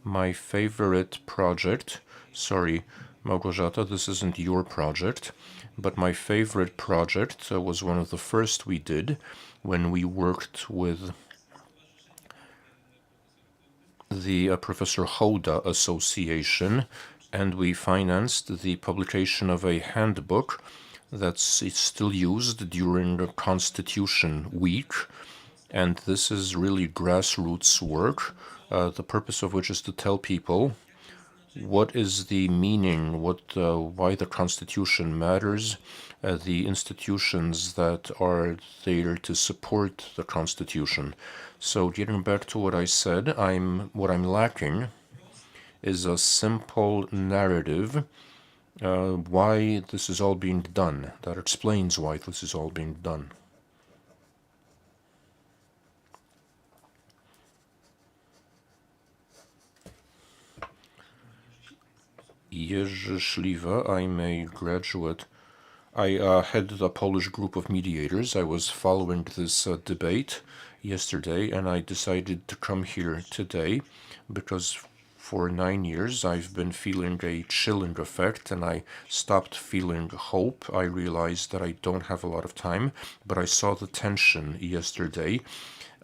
S1: My favorite project, sorry, Małgorzata, this isn't your project, but my favorite project was one of the first we did when we worked with the Professor Hoda Association, and we financed the publication of a handbook that's still used during the Constitution Week, and this is really grassroots work, the purpose of which is to tell people what is the meaning, why the Constitution matters, the institutions that are there to support the Constitution. So getting back to what I said, what I'm lacking is a simple narrative why this is all being done, that explains why this is all being done. Jerzy Śliwa, I'm a graduate. I head the Polish group of mediators. I was following this debate yesterday, and I decided to come here today because for 9 years I've been feeling a chilling effect, and I stopped feeling hope. I realized that I don't have a lot of time, but I saw the tension yesterday.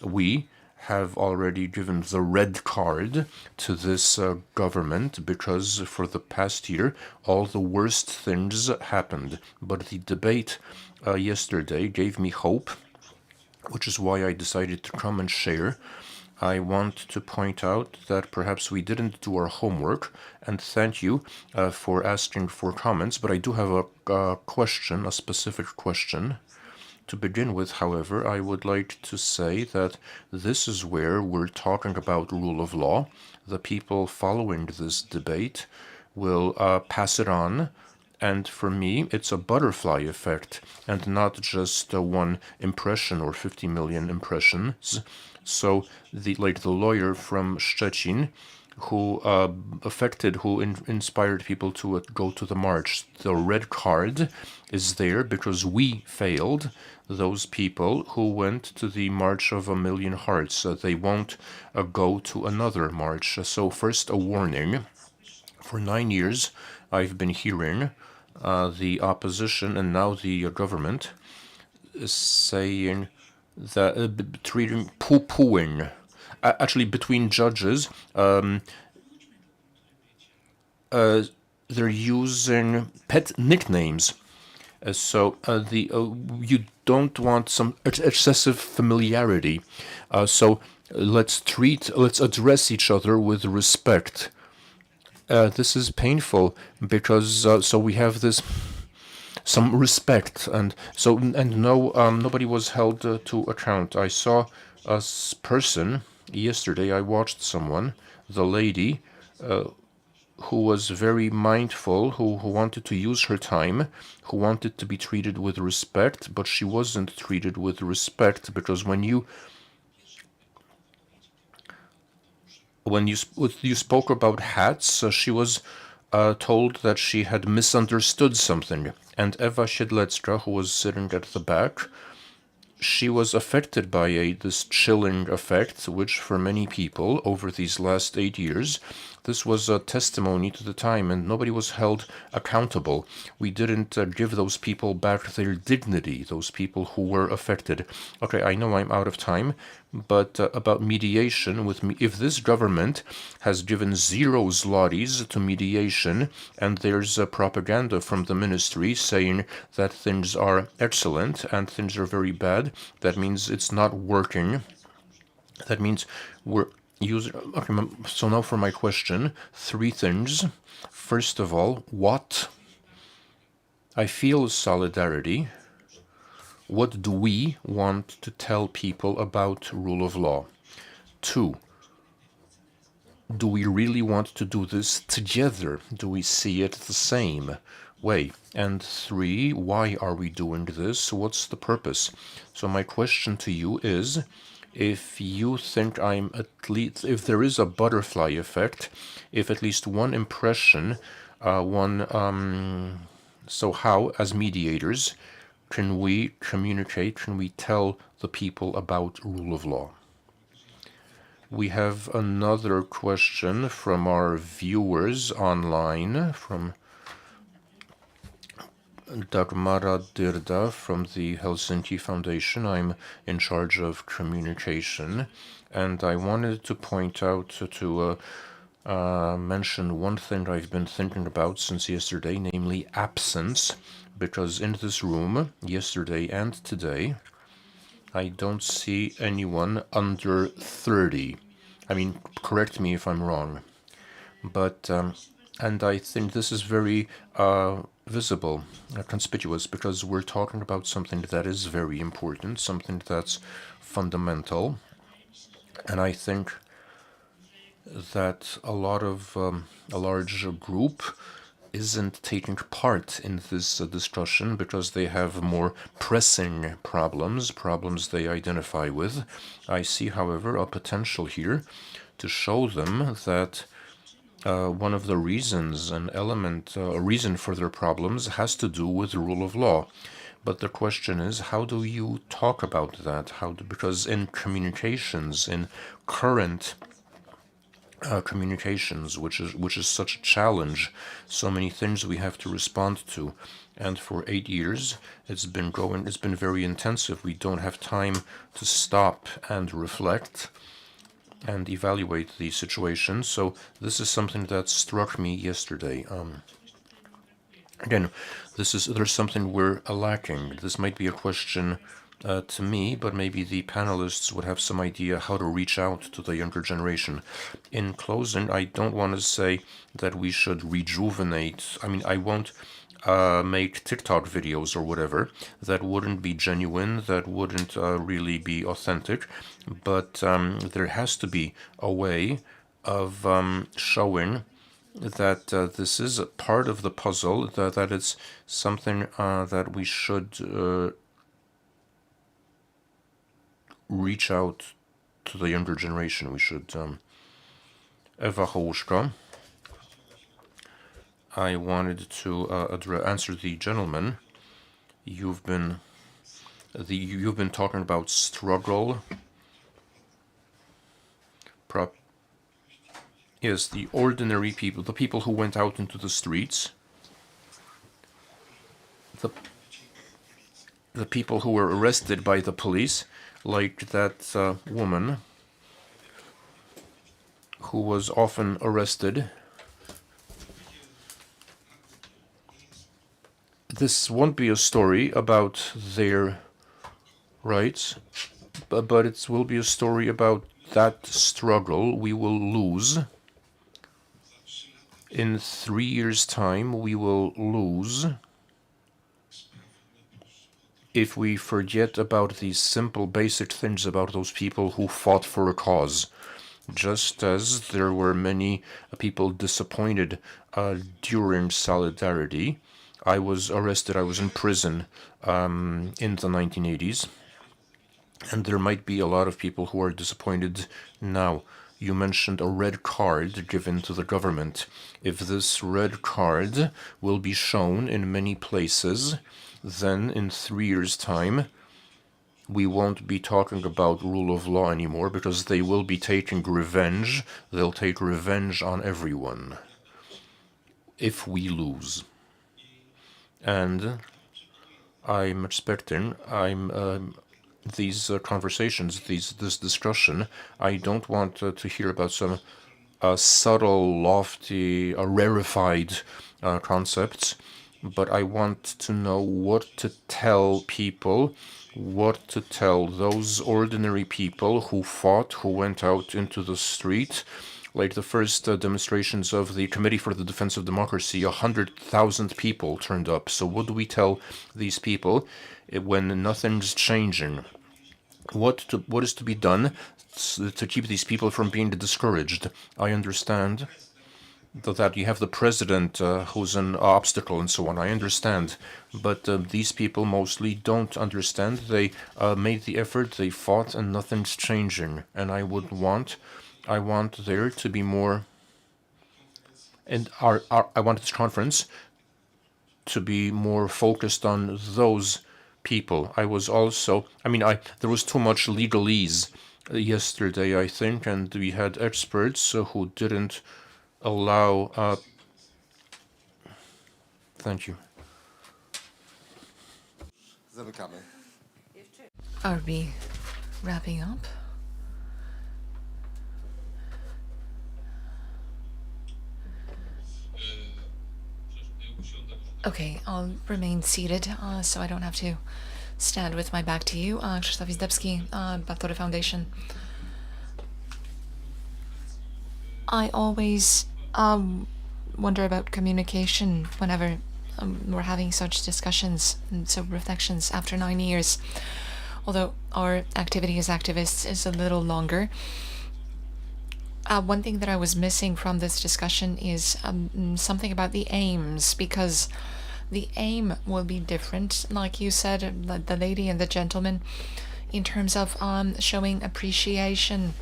S1: We have already given the red card to this government because for the past year all the worst things happened. But the debate yesterday gave me hope, which is why I decided to come and share. I want to point out that perhaps we didn't do our homework, and thank you for asking for comments, but I do have a question, a specific question. To begin with, however, I would like to say that this is where we're talking about rule of law. The people following this debate will pass it on And for me, it's a butterfly effect and not just one impression or 50 million impressions. So the lawyer from Szczecin who inspired people to go to the march. The red card is there because we failed those people who went to the March of a Million Hearts. They won't go to another march. So first, a warning. For 9 years, I've been hearing the opposition and now the government saying that treating poo-pooing. Actually, between judges, they're using pet nicknames. You don't want some excessive familiarity. So let's address each other with respect. This is painful because so we have this some respect, and nobody was held to account. I saw a person yesterday. I watched someone, the lady, who was very mindful, who wanted to use her time, who wanted to be treated with respect, but she wasn't treated with respect because when you spoke about hats, she was told that she had misunderstood something. And Eva Siedlecka, who was sitting at the back, she was affected by this chilling effect, which for many people over these last 8 years, this was a testimony to the time, and nobody was held accountable. We didn't give those people back their dignity, those people who were affected. Okay, I know I'm out of time, but about mediation, if this government has given 0 zlotys to mediation, and there's propaganda from the ministry saying that things are excellent and things are very bad, that means it's not working. That means we're using. Okay, so now for my question, 3 things. First of all, what? I feel solidarity. What do we want to tell people about rule of law? 2, do we really want to do this together? Do we see it the same way? And 3, why are we doing this? What's the purpose? So my question to you is, if you think if there is a butterfly effect, if at least one impression, so how, as mediators, can we communicate, can we tell the people about rule of law? We have another question from our viewers online, from Dagmara Dirda from the Helsinki Foundation. I'm in charge of communication, and I wanted to point out to mention one thing I've been thinking about since yesterday, namely absence, because in this room, yesterday and today, I don't see anyone under 30. I mean, correct me if I'm wrong, but and I think this is very visible, conspicuous, because we're talking about something that is very important, something that's fundamental, and I think that a large group isn't taking part in this discussion because they have more pressing problems they identify with. I see, however, a potential here to show them that one of the reasons, a reason for their problems has to do with the rule of law. But the question is, how do you talk about that? Because in communications, in current communications, which is such a challenge, so many things we have to respond to, and for 8 years it's been very intensive. We don't have time to stop and reflect and evaluate the situation. So this is something that struck me yesterday. Again, there's something we're lacking. This might be a question to me, but maybe the panelists would have some idea how to reach out to the younger generation. In closing, I don't want to say that we should rejuvenate. I mean, I won't make TikTok videos or whatever. That wouldn't be genuine. That wouldn't really be authentic. But there has to be a way of showing that this is a part of the puzzle, that it's something that we should reach out to the younger generation. We should. Eva Hołuszka, I wanted to answer the gentleman. You've been talking about struggle. Yes, the ordinary people, the people who went out into the streets, the people who were arrested by the police, like that woman who was often arrested. This won't be a story about their rights, but it will be a story about that struggle we will lose. In 3 years' time, we will lose if we forget about these simple, basic things about those people who fought for a cause. Just as there were many people disappointed during Solidarity. I was arrested, I was in prison in the 1980s, and there might be a lot of people who are disappointed now. You mentioned a red card given to the government. If this red card will be shown in many places, then in 3 years' time, we won't be talking about rule of law anymore, because they will be taking revenge. They'll take revenge on everyone if we lose. And I'm expecting, these conversations, this discussion, I don't want to hear about some subtle, lofty, rarefied concepts, but I want to know what to tell people, what to tell those ordinary people who fought, who went out into the street, like the first demonstrations of the Committee for the Defense of Democracy. 100,000 people turned up. So what do we tell these people when nothing's changing? What is to be done to keep these people from being discouraged? I understand that you have the president who's an obstacle and so on. I understand. But these people mostly don't understand. They made the effort, they fought, and nothing's changing. And I want there to be more, and I want this conference to be more focused on those people. I was also, there was too much legalese yesterday, I think, and we had experts who didn't allow. Thank you.
S2: Are we wrapping up? Okay, I'll remain seated so I don't have to stand with my back to you. Krzysztof Izdebski, Batory Foundation. I always wonder about communication whenever we're having such discussions and so reflections after 9 years. Although our activity as activists is a little longer. One thing that I was missing from this discussion is something about the aims, because the aim will be different, like you said, the lady and the gentleman, in terms of showing appreciation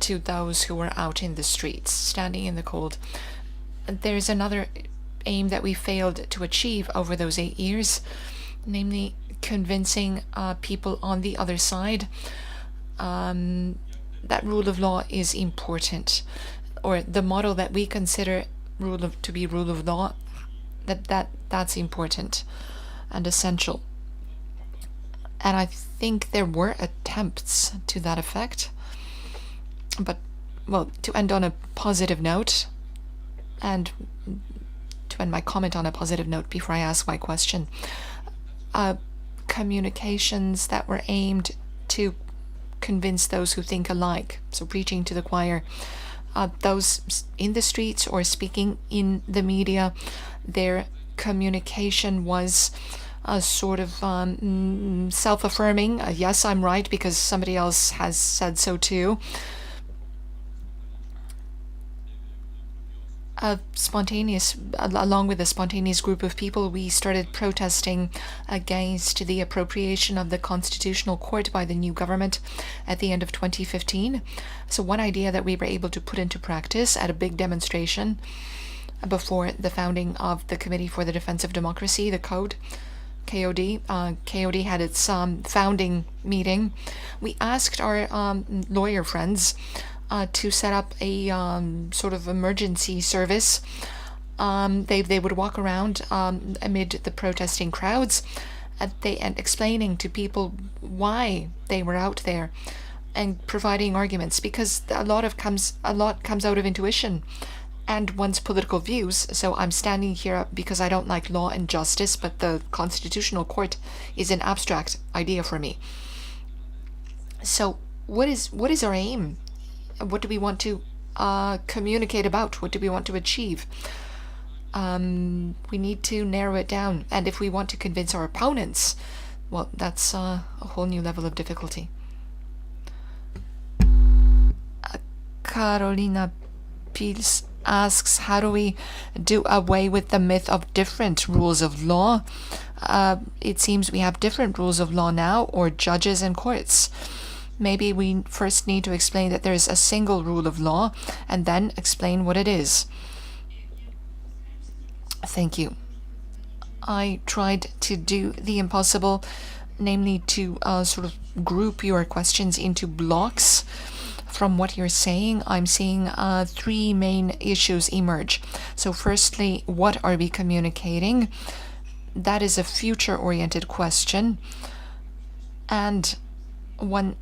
S2: to those who were out in the streets, standing in the cold. There's another aim that we failed to achieve over those 8 years, namely convincing people on the other side that rule of law is important, or the model that we consider to be rule of law, that's important and essential. And I think there were attempts to that effect. But, well, to end on a positive note, and to end my comment on a positive note before I ask my question, communications that were aimed to convince those who think alike, so preaching to the choir, those in the streets or speaking in the media, their communication was sort of self-affirming. Yes, I'm right because somebody else has said so too. along with a spontaneous group of people, we started protesting against the appropriation of the Constitutional Court by the new government at the end of 2015. So one idea that we were able to put into practice at a big demonstration before the founding of the Committee for the Defense of Democracy, the KOD. KOD had its founding meeting. We asked our lawyer friends to set up a sort of emergency service. They would walk around amid the protesting crowds and explaining to people why they were out there and providing arguments, because a lot comes out of intuition and one's political views. So I'm standing here because I don't like law and justice, but the Constitutional Court is an abstract idea for me. So what is our aim? What do we want to communicate about? What do we want to achieve? We need to narrow it down. And if we want to convince our opponents, well, that's a whole new level of difficulty. Carolina Pils asks, how do we do away with the myth of different rules of law? It seems we have different rules of law now, or judges and courts. Maybe we first need to explain that there is a single rule of law and then explain what it is. Thank you. I tried to do the impossible, namely to sort of group your questions into blocks. From what you're saying, I'm seeing three main issues emerge. So firstly, what are we communicating? That is a future-oriented question. And one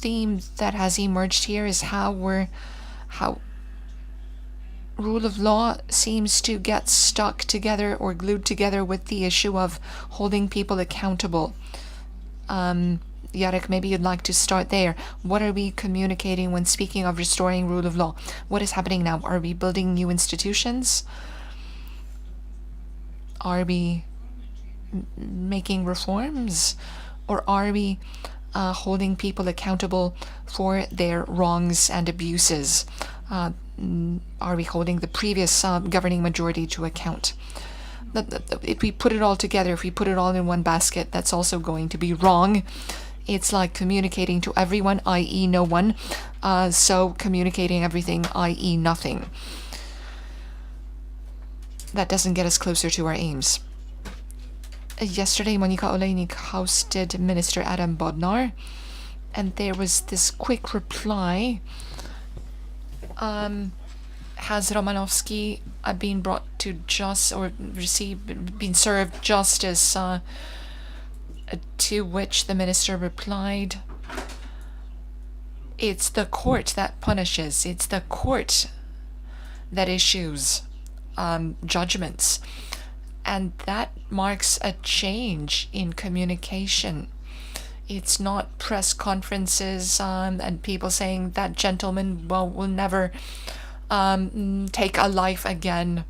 S2: theme that has emerged here is how rule of law seems to get stuck together or glued together with the issue of holding people accountable. Jarek, maybe you'd like to start there. What are we communicating when speaking of restoring rule of law? What is happening now? Are we building new institutions? Are we making reforms? Or are we holding people accountable for their wrongs and abuses? Are we holding the previous governing majority to account? If we put it all together, if we put it all in one basket, that's also going to be wrong. It's like communicating to everyone, i.e. no one, so communicating everything, i.e. nothing. That doesn't get us closer to our aims. Yesterday, Monika Olejnik hosted Minister Adam Bodnar, and there was this quick reply. Has Romanowski been brought to been served justice? To which the minister replied, it's the court that punishes. It's the court that issues judgments. And that marks a change in communication. It's not press conferences and people saying that gentleman will never take a life again,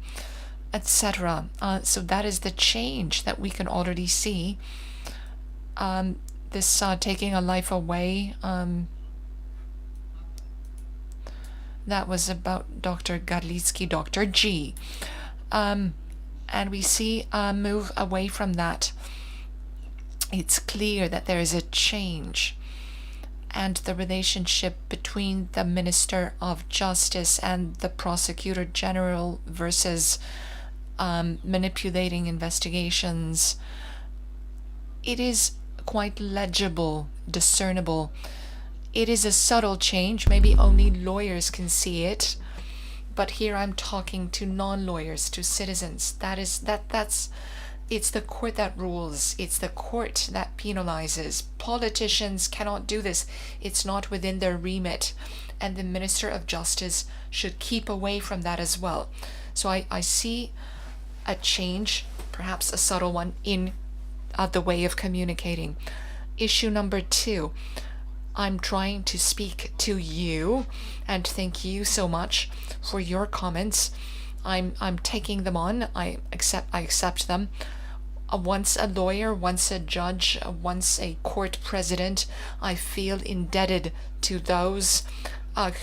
S2: etc. So that is the change that we can already see. This taking a life away, that was about Dr. Garlicki, Dr. G. And we see a move away from that. It's clear that there is a change, and the relationship between the Minister of Justice and the Prosecutor General versus manipulating investigations, it is quite legible, discernible. It is a subtle change. Maybe only lawyers can see it, but here I'm talking to non-lawyers, to citizens. It's the court that rules. It's the court that penalizes. Politicians cannot do this. It's not within their remit, and the Minister of Justice should keep away from that as well. So I see a change, perhaps a subtle one, in the way of communicating. Issue number 2, I'm trying to speak to you, and thank you so much for your comments. I'm taking them on. I accept them. Once a lawyer, once a judge, once a court president, I feel indebted to those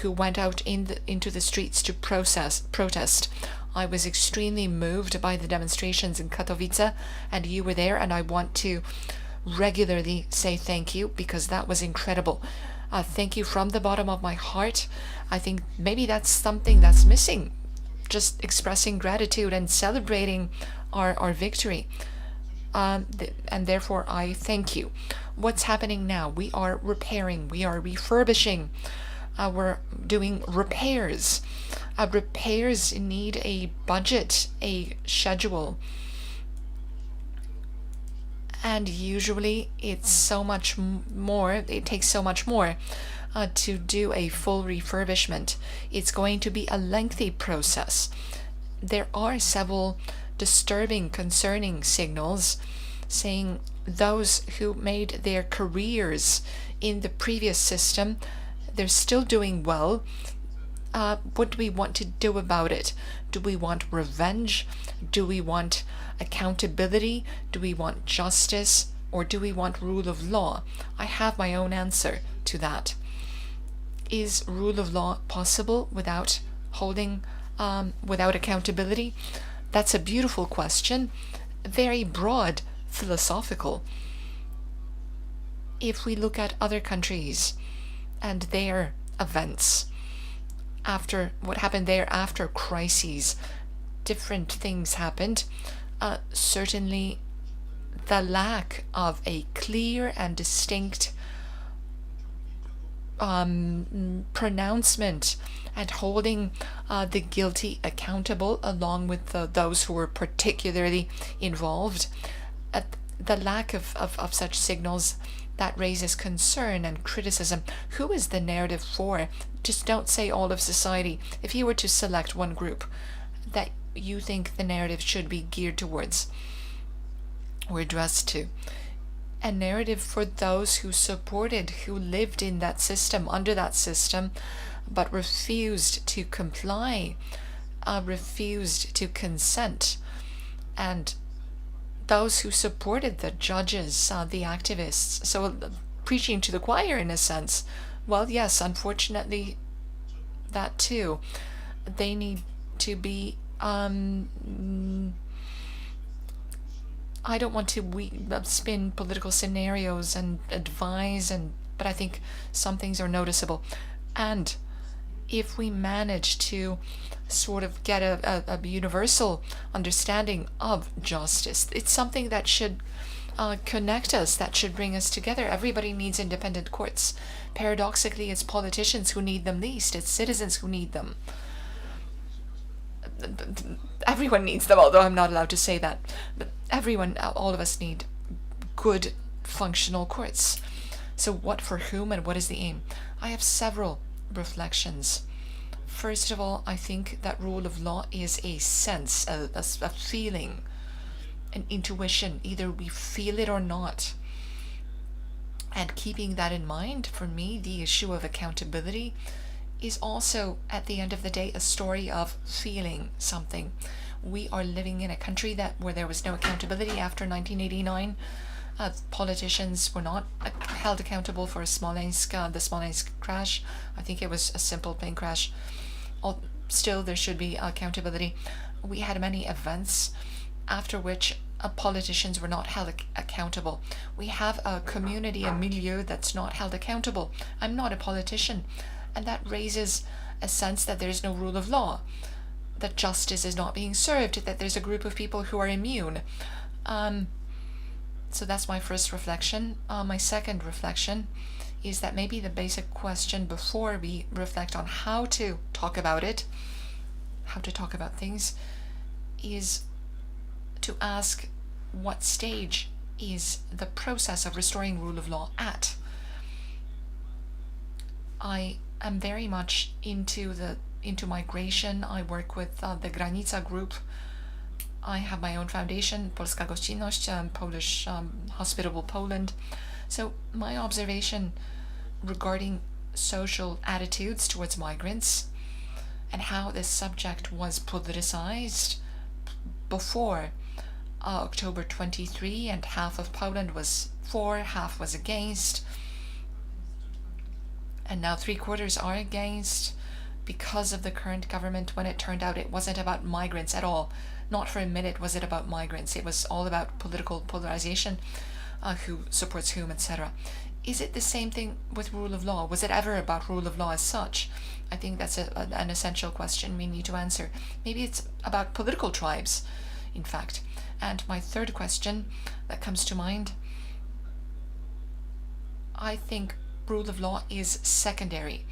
S2: who went out into the streets to protest. I was extremely moved by the demonstrations in Katowice, and you were there, and I want to regularly say thank you because that was incredible. Thank you from the bottom of my heart. I think maybe that's something that's missing, just expressing gratitude and celebrating our victory. And therefore, I thank you. What's happening now? We are repairing, we are refurbishing, we're doing repairs. Repairs need a budget, a schedule. And usually it's so much more, it takes so much more to do a full refurbishment. It's going to be a lengthy process. There are several disturbing, concerning signals saying those who made their careers in the previous system, they're still doing well. What do we want to do about it? Do we want revenge? Do we want accountability? Do we want justice? Or do we want rule of law? I have my own answer to that. Is rule of law possible without without accountability? That's a beautiful question, very broad, philosophical. If we look at other countries and their events, after what happened there, after crises, different things happened. Certainly the lack of a clear and distinct pronouncement and holding the guilty accountable along with those who were particularly involved, the lack of such signals, that raises concern and criticism. Who is the narrative for? Just don't say all of society. If you were to select one group that you think the narrative should be geared towards or addressed to, a narrative for those who supported, who lived in that system, under that system, but refused to comply, refused to consent, and those who supported the judges, the activists. So preaching to the choir in a sense. Well, yes, unfortunately, that too. They need to be, I don't want to spin political scenarios and advise, but I think some things are noticeable. And if we manage to sort of get a universal understanding of justice, it's something that should connect us, that should bring us together. Everybody needs independent courts. Paradoxically, it's politicians who need them least. It's citizens who need them. Everyone needs them, although I'm not allowed to say that. But everyone, all of us need good, functional courts. So what for whom and what is the aim? I have several reflections. First of all, I think that rule of law is a sense, a feeling, an intuition. Either we feel it or not. And keeping that in mind, for me, the issue of accountability is also, at the end of the day, a story of feeling something. We are living in a country where there was no accountability after 1989. Politicians were not held accountable for the Smolensk crash. I think it was a simple plane crash. Still, there should be accountability. We had many events after which politicians were not held accountable. We have a community, a milieu that's not held accountable. I'm not a politician. And that raises a sense that there's no rule of law, that justice is not being served, that there's a group of people who are immune. So that's my first reflection. My second reflection is that maybe the basic question before we reflect on how to talk about it, how to talk about things, is to ask what stage is the process of restoring rule of law at. I am very much into migration. I work with the Granica group. I have my own foundation, Polska Gościnność, Polish Hospitable Poland. So my observation regarding social attitudes towards migrants and how this subject was politicized before October 23, and half of Poland was for, half was against. and now 3/4 are against because of the current government, when it turned out it wasn't about migrants at all. Not for a minute was it about migrants. It was all about political polarization, who supports whom, etc. Is it the same thing with rule of law? Was it ever about rule of law as such? I think that's an essential question we need to answer. Maybe it's about political tribes, in fact. And my third question that comes to mind, I think rule of law is secondary.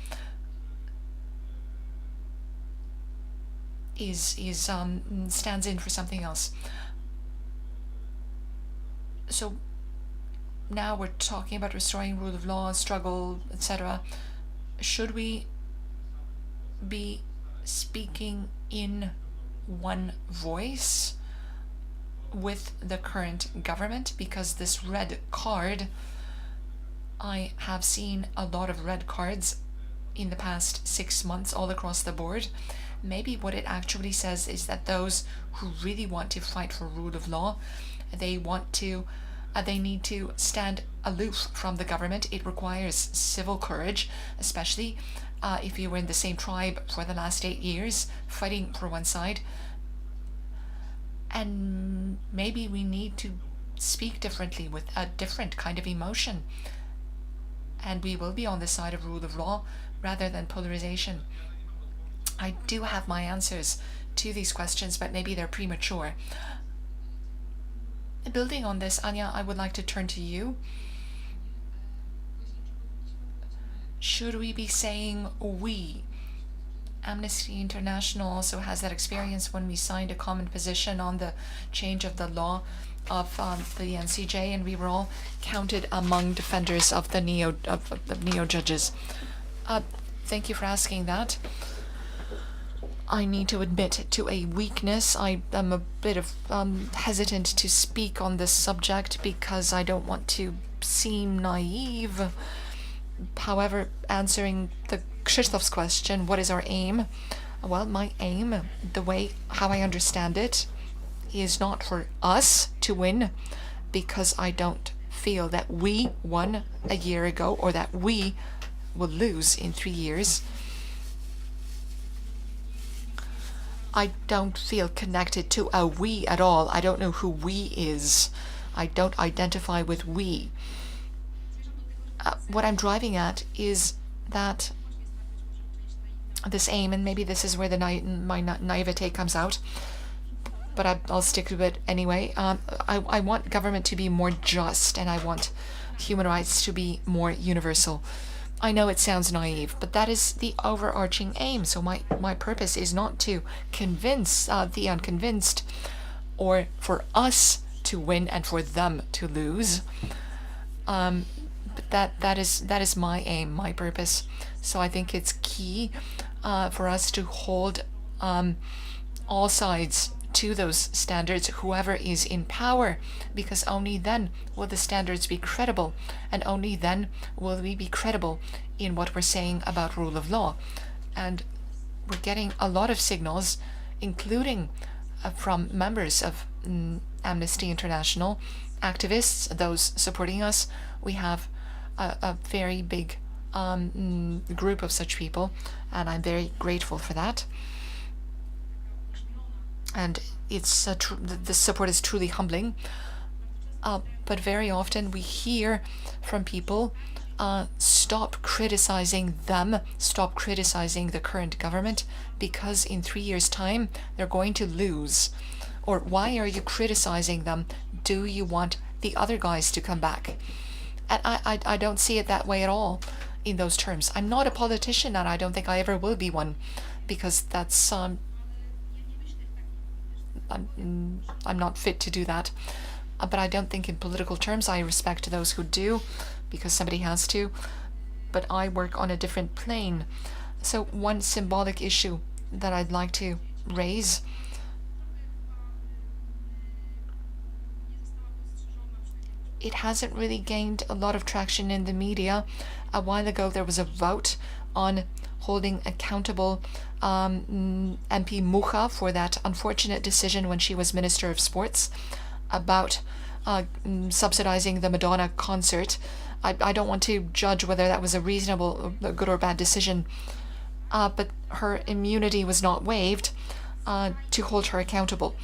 S2: Stands in for something else. So now we're talking about restoring rule of law, struggle, etc. Should we be speaking in one voice with the current government? Because this red card, I have seen a lot of red cards in the past 6 months all across the board. Maybe what it actually says is that those who really want to fight for rule of law, they need to stand aloof from the government. It requires civil courage, especially if you were in the same tribe for the last 8 years, fighting for one side. And maybe we need to speak differently, with a different kind of emotion. And we will be on the side of rule of law rather than polarization. I do have my answers to these questions, but maybe they're premature. Building on this, Anya, I would like to turn to you. Should we be saying we? Amnesty International also has that experience when we signed a common position on the change of the law of the NCJ, and we were all counted among defenders of the neo judges. Thank you for asking that. I need to admit to a weakness. I am a bit of hesitant to speak on this subject because I don't want to seem naive. However, answering the Krzysztof's question, what is our aim? Well, my aim, how I understand it, is not for us to win, because I don't feel that we won a year ago or that we will lose in 3 years. I don't feel connected to a we at all. I don't know who we is. I don't identify with we. What I'm driving at is that this aim, and maybe this is where my naivete comes out, but I'll stick to it anyway. I want government to be more just, and I want human rights to be more universal. I know it sounds naive, but that is the overarching aim. So my purpose is not to convince the unconvinced, or for us to win and for them to lose. But that is my aim, my purpose. So I think it's key for us to hold all sides to those standards, whoever is in power, because only then will the standards be credible, and only then will we be credible in what we're saying about rule of law. And we're getting a lot of signals, including from members of Amnesty International, activists, those supporting us. We have a very big group of such people, and I'm very grateful for that. And it's the support is truly humbling. But very often we hear from people, stop criticizing them, stop criticizing the current government, because in 3 years' time they're going to lose. Or why are you criticizing them? Do you want the other guys to come back? And I don't see it that way at all in those terms. I'm not a politician, and I don't think I ever will be one, because that's I'm not fit to do that. But I don't think in political terms. I respect those who do, because somebody has to. But I work on a different plane. So one symbolic issue that I'd like to raise, it hasn't really gained a lot of traction in the media. A while ago there was a vote on holding accountable MP Mucha for that unfortunate decision when she was Minister of Sports about subsidizing the Madonna concert I don't want to judge whether that was a reasonable, a good or bad decision, but her immunity was not waived to hold her accountable.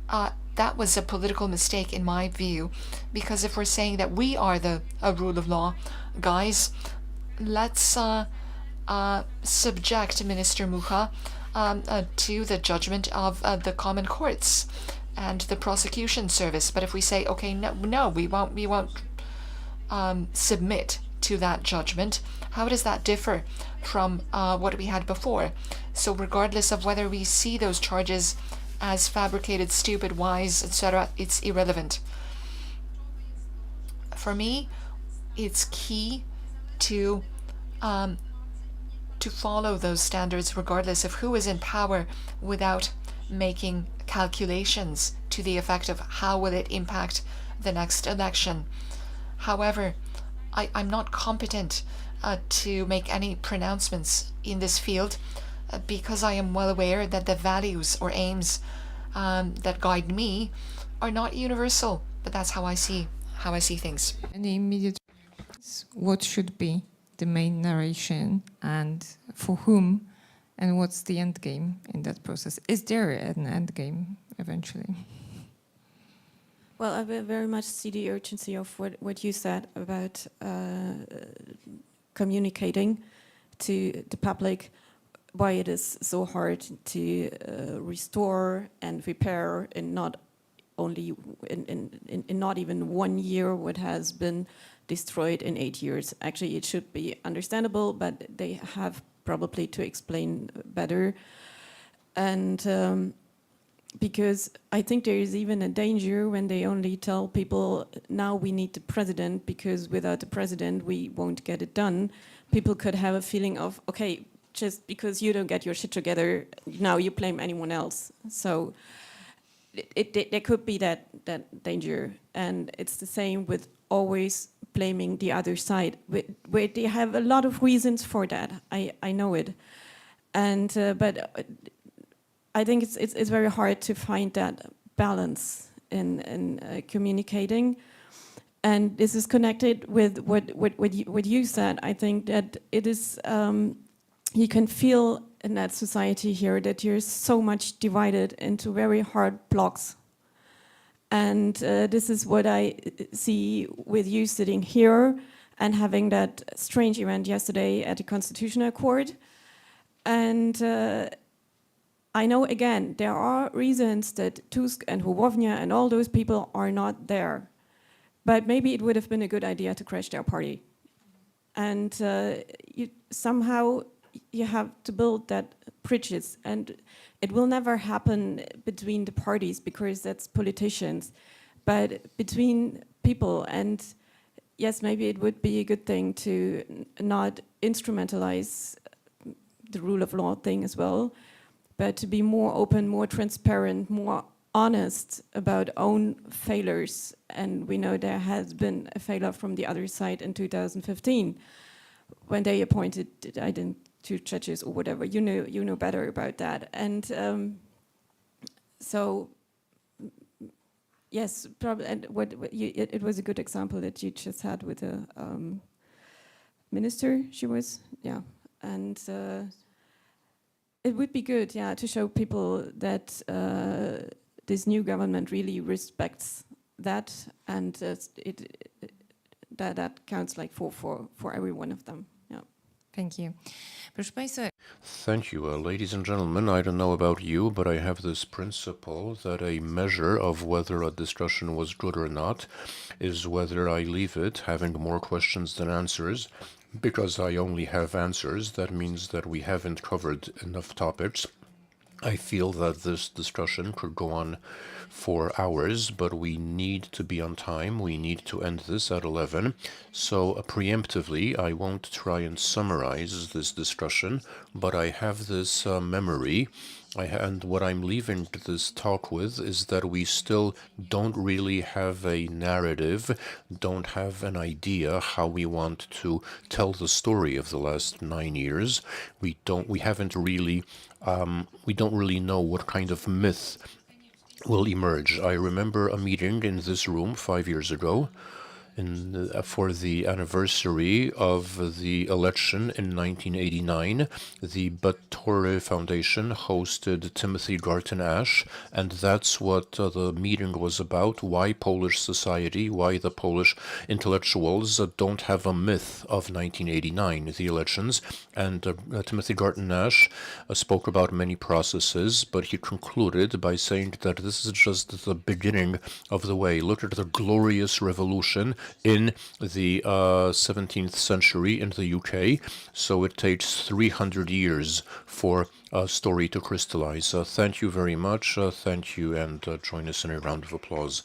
S2: That was a political mistake in my view, because if we're saying that we are the rule of law, guys, let's subject Minister Mucha to the judgment of the common courts and the prosecution service. But if we say, okay, no, we won't submit to that judgment, how does that differ from what we had before? So regardless of whether we see those charges as fabricated, stupid, wise, etc., it's irrelevant. For me, it's key to follow those standards regardless of who is in power, without making calculations to the effect of how will it impact the next election. However, I'm not competent to make any pronouncements in this field because I am well aware that the values or aims that guide me are not universal, but that's how I see things.
S3: Any immediate what should be the main narration and for whom, and what's the end game in that process? Is there an end game eventually?
S4: Well, I very much see the urgency of what you said about communicating to the public why it is so hard to restore and repair in not only in not even 1 year what has been destroyed in 8 years. Actually, it should be understandable, but they have probably to explain better. And because I think there is even a danger when they only tell people, now we need the president, because without the president we won't get it done. People could have a feeling of, okay, just because you don't get your shit together, now you blame anyone else. So there could be that danger. And it's the same with always blaming the other side, where they have a lot of reasons for that. I know it. And but I think it's very hard to find that balance in communicating. And this is connected with what you said. I think that it is, you can feel in that society here that you're so much divided into very hard blocks. And this is what I see with you sitting here and having that strange event yesterday at the Constitutional Court. And I know, again, there are reasons that Tusk and Hołownia and all those people are not there. But maybe it would have been a good idea to crash their party. And somehow you have to build that bridges. And it will never happen between the parties because that's politicians. But between people, and yes, maybe it would be a good thing to not instrumentalize the rule of law thing as well, but to be more open, more transparent, more honest about own failures. And we know there has been a failure from the other side in 2015 when they appointed, I didn't, 2 judges or whatever. You know better about that. And so, yes, probably. And it was a good example that you just had with the minister. She was, yeah, and. It would be good, yeah, to show people that this new government really respects that, and that counts like for every one of them. Yeah.
S3: Thank you. Proszę Państwa,
S1: Thank you. Ladies and gentlemen, I don't know about you, but I have this principle that a measure of whether a discussion was good or not is whether I leave it having more questions than answers. Because I only have answers, that means that we haven't covered enough topics. I feel that this discussion could go on for hours, but we need to be on time. We need to end this at 11. So preemptively, I won't try and summarize this discussion, but I have this memory. And what I'm leaving this talk with is that we still don't really have a narrative, don't have an idea how we want to tell the story of the last 9 years. We don't really know what kind of myth will emerge. I remember a meeting in this room 5 years ago, for the anniversary of the election in 1989, the Batory Foundation hosted Timothy Garton Ash, and that's what the meeting was about, why Polish society, why the Polish intellectuals don't have a myth of 1989, the elections. And Timothy Garton Ash spoke about many processes, but he concluded by saying that this is just the beginning of the way. Look at the glorious revolution in the 17th century in the UK. So it takes 300 years for a story to crystallize. Thank you very much. Thank you, and join us in a round of applause.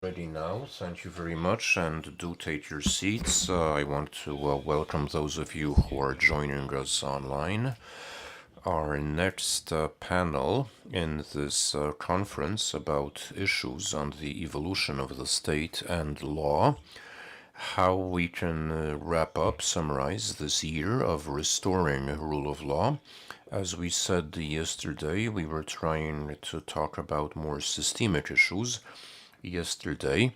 S1: Ready now. Thank you very much, and do take your seats. I want to welcome those of you who are joining us online. Our next panel in this conference about issues on the evolution of the state and law, how we can wrap up, summarize this year of restoring rule of law. As we said yesterday, we were trying to talk about more systemic issues yesterday,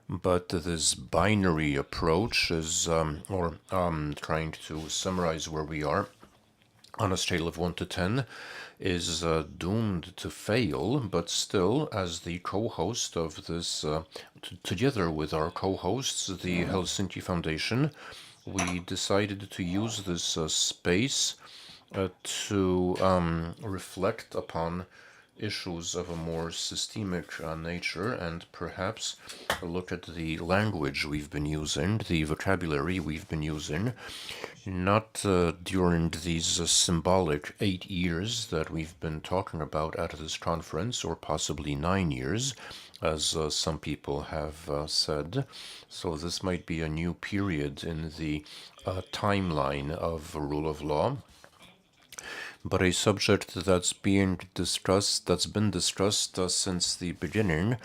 S1: but this binary approach is, trying to summarize where we are on a scale of 1 to 10, is doomed to fail, but still, as the co-host of this, together with our co-hosts, the Helsinki Foundation, we decided to use this space to reflect upon issues of a more systemic nature and perhaps look at the language we've been using, the vocabulary we've been using, not during these symbolic 8 years that we've been talking about at this conference, or possibly 9 years, as some people have said. So this might be a new period in the timeline of rule of law, but a subject that's been discussed since the beginning,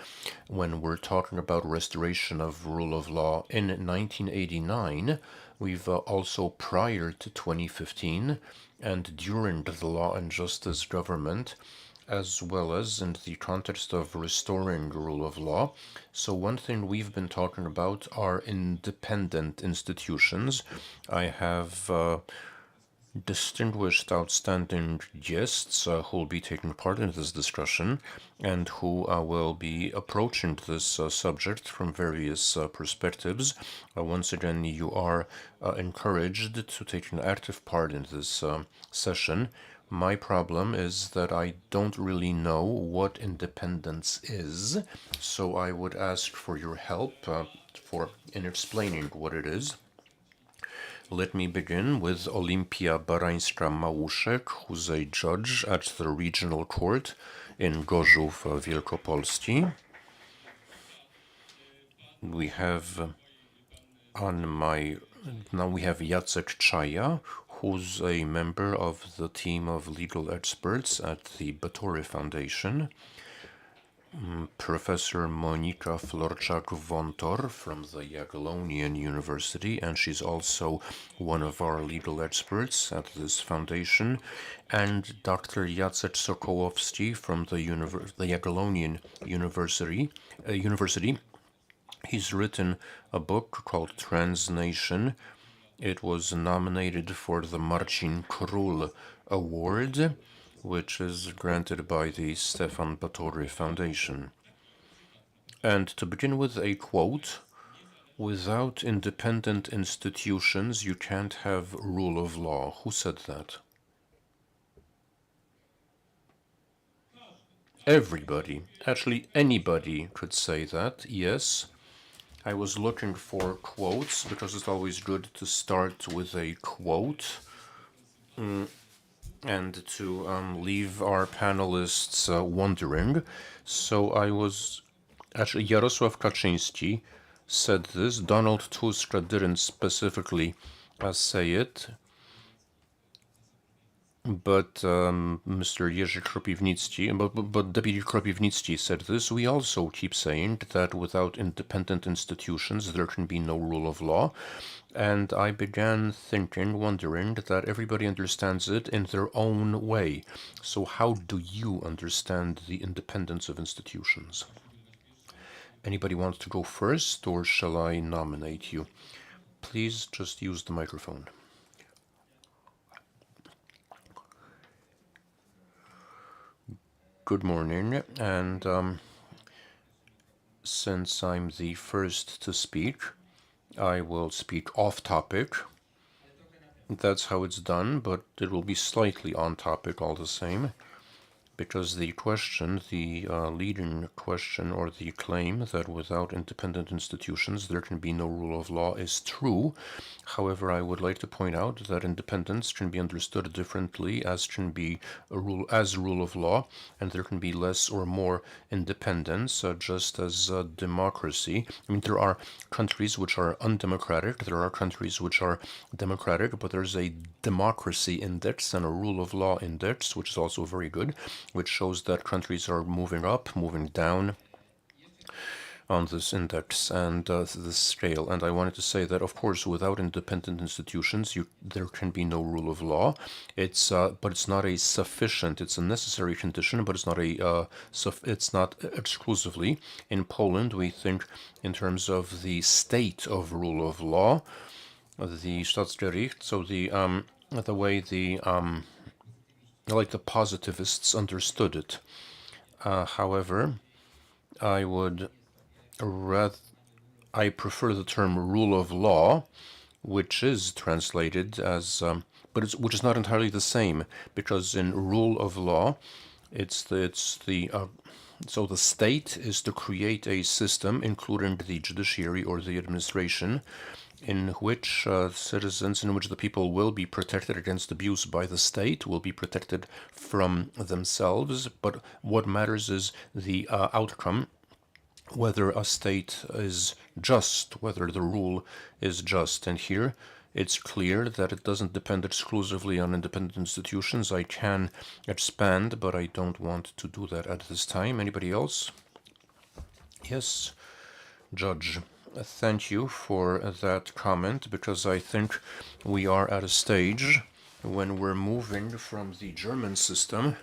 S1: when we're talking about restoration of rule of law in 1989. We've also, prior to 2015 and during the Law and Justice government, as well as in the context of restoring rule of law. So one thing we've been talking about are independent institutions. I have distinguished, outstanding guests who will be taking part in this discussion and who will be approaching this subject from various perspectives. Once again, you are encouraged to take an active part in this session. My problem is that I don't really know what independence is, so I would ask for your help in explaining what it is. Let me begin with Olimpia Barańska-Małuszek, who's a judge at the Regional Court in Gorzów Wielkopolski. We have now we have Jacek Czaja, who's a member of the team of legal experts at the Batory Foundation. Professor Monika Florczak-Wontor from the Jagiellonian University, and she's also one of our legal experts at this foundation, and Dr. Jacek Sokołowski from the Jagiellonian University. He's written a book called Transnation. It was nominated for the Marcin Król Award, which is granted by the Stefan Batory Foundation. And to begin with a quote, "Without independent institutions, you can't have rule of law." Who said that? Everybody. Actually, anybody could say that, yes. I was looking for quotes because it's always good to start with a quote. And to leave our panelists wondering. So I was, actually, Jarosław Kaczyński said this. Donald Tusk didn't specifically say it, but Mr. Jerzy Kropiwnicki, but Deputy Kropiwnicki said this. We also keep saying that without independent institutions, there can be no rule of law. And I began wondering that everybody understands it in their own way. So how do you understand the independence of institutions? Anybody wants to go first, or shall I nominate you? Please just use the microphone. Good morning, and since I'm the first to speak, I will speak off topic. That's how it's done, but it will be slightly on topic all the same. because the question, the leading question or the claim that without independent institutions there can be no rule of law is true. However, I would like to point out that independence can be understood differently as can be a rule of law, and there can be less or more independence, just as democracy. I mean, there are countries which are undemocratic, there are countries which are democratic, but there's a democracy index and a rule of law index, which is also very good, which shows that countries are moving up, moving down on this index and this scale. And I wanted to say that, of course, without independent institutions, there can be no rule of law. But it's not a sufficient. It's a necessary condition, but it's not a. It's not exclusively. In Poland, we think in terms of the state of rule of law, the Staatsgericht. So the way like the positivists understood it. However, I prefer the term rule of law, which is translated as, which is not entirely the same, because in rule of law, so the state is to create a system, including the judiciary or the administration, in which citizens, in which the people will be protected against abuse by the state, will be protected from themselves. But what matters is the outcome, whether a state is just, whether the rule is just. And here it's clear that it doesn't depend exclusively on independent institutions. I can expand, but I don't want to do that at this time. Anybody else? Yes, Judge. Thank you for that comment, because I think we are at a stage when we're moving from the German system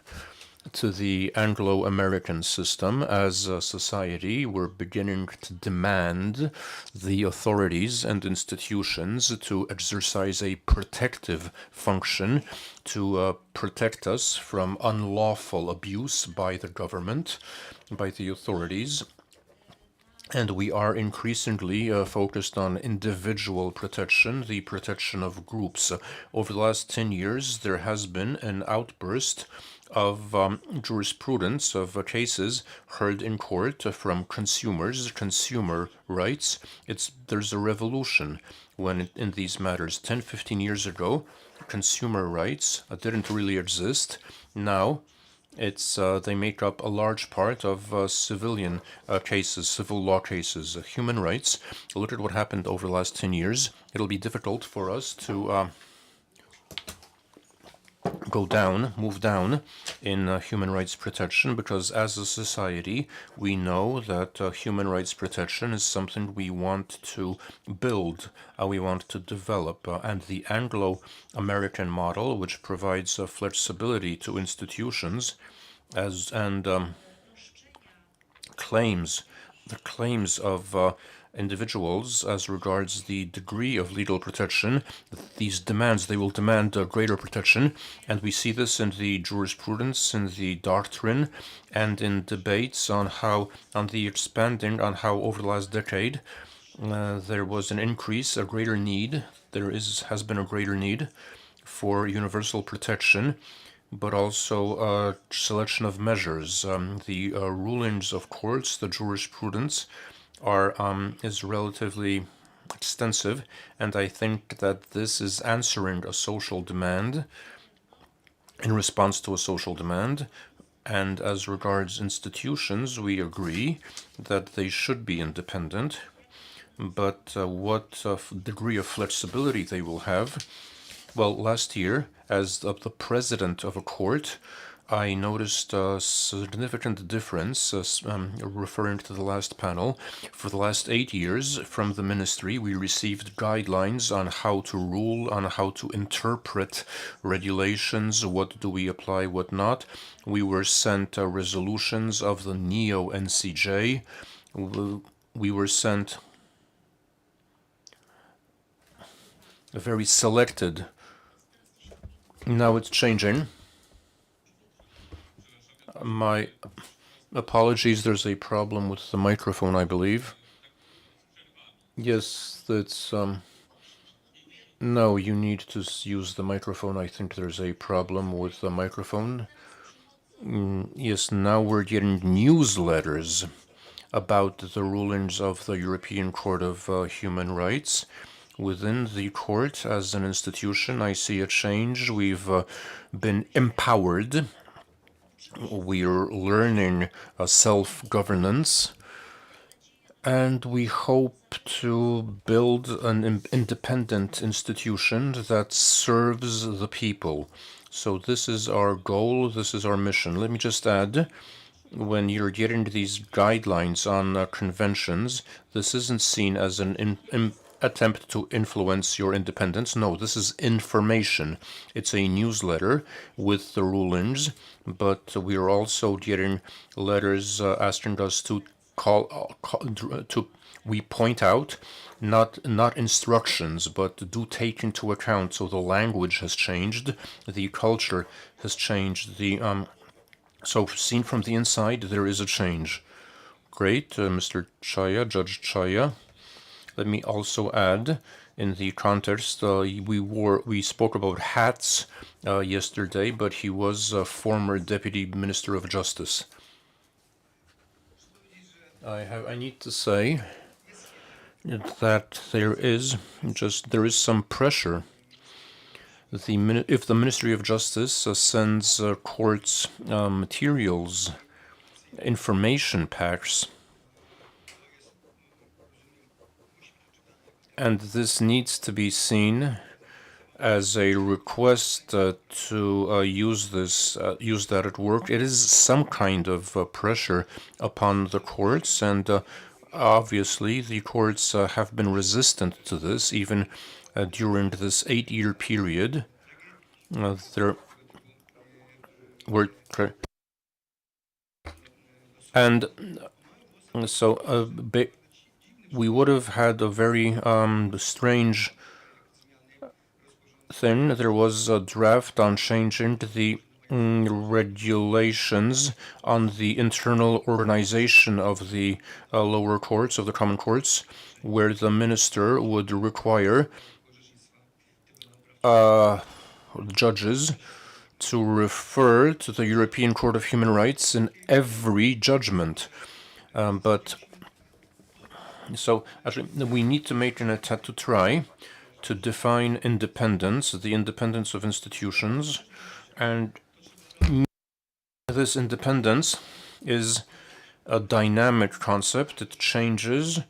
S1: to the Anglo-American system. As a society, we're beginning to demand the authorities and institutions to exercise a protective function to protect us from unlawful abuse by the government, by the authorities. And we are increasingly focused on individual protection, the protection of groups. Over the last 10 years, there has been an outburst of jurisprudence, of cases heard in court from consumers, consumer rights. There's a revolution when in these matters. 10, 15 years ago, consumer rights didn't really exist. Now, they make up a large part of civilian cases, civil law cases, human rights. Look at what happened over the last 10 years. It'll be difficult for us to move down in human rights protection, because as a society, we know that human rights protection is something we want to build, we want to develop. And the Anglo-American model, which provides flexibility to institutions claims of individuals as regards the degree of legal protection, these demands, they will demand greater protection. And we see this in the jurisprudence, in the doctrine, and in debates on how over the last decade, there was an increase, a greater need. Has been a greater need for universal protection, but also selection of measures. The rulings of courts, the jurisprudence, is relatively extensive, and I think that this is answering a social demand, in response to a social demand. And as regards institutions, we agree that they should be independent, but what degree of flexibility they will have. Well, last year, as the president of a court, I noticed a significant difference, referring to the last panel. For the last 8 years, from the ministry, we received guidelines on how to rule, on how to interpret regulations, what do we apply, what not. We were sent resolutions of the neo-NCJ. We were sent a very selected. Now it's changing. My apologies, there's a problem with the microphone, I believe. Yes, that's, no, you need to use the microphone. I think there's a problem with the microphone. Yes, now we're getting newsletters about the rulings of the European Court of Human Rights. Within the court as an institution, I see a change. We've been empowered. We're learning self-governance, and we hope to build an independent institution that serves the people. So this is our goal, this is our mission. Let me just add, when you're getting these guidelines on conventions, this isn't seen as an attempt to influence your independence. No, this is information. It's a newsletter with the rulings, but we are also getting letters asking us to we point out not instructions, but do take into account. So the language has changed, the culture has changed, so seen from the inside, there is a change. Great, Mr. Chaya, Judge Chaya. Let me also add, in the context, we spoke about hats yesterday, but he was a former Deputy Minister of Justice. I need to say that there is some pressure. If the Ministry of Justice sends courts materials, information packs, and this needs to be seen as a request to use that at work. It is some kind of pressure upon the courts, and obviously the courts have been resistant to this, even during this 8-year period. There were and so we would have had a very strange thing. There was a draft on changing the regulations on the internal organization of the lower courts, of the common courts, where the minister would require judges to refer to the European Court of Human Rights in every judgment. So actually, we need to make an attempt to try to define independence, the independence of institutions, and this independence is a dynamic concept. It changes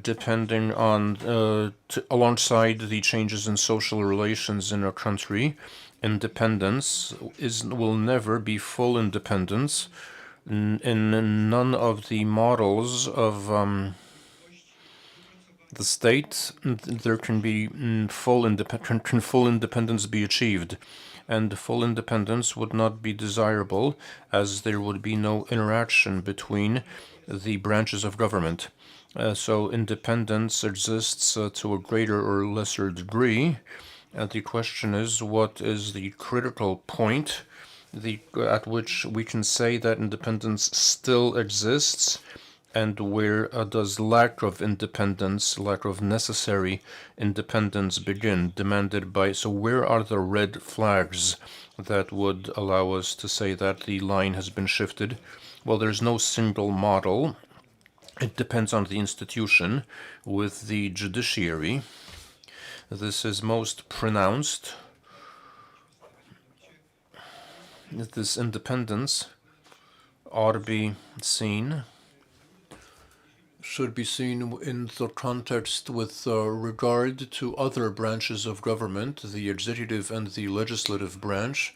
S1: depending on, alongside the changes in social relations in a country. Independence will never be full independence. In none of the models of the state, there can be full independence be achieved, and full independence would not be desirable, as there would be no interaction between the branches of government. So independence exists to a greater or lesser degree. The question is, what is the critical point at which we can say that independence still exists, and where does lack of independence, lack of necessary independence begin, demanded by, so where are the red flags that would allow us to say that the line has been shifted? Well, there's no single model. It depends on the institution. With the judiciary, this is most pronounced. This independence ought to be seen, should be seen in the context with regard to other branches of government, the executive and the legislative branch.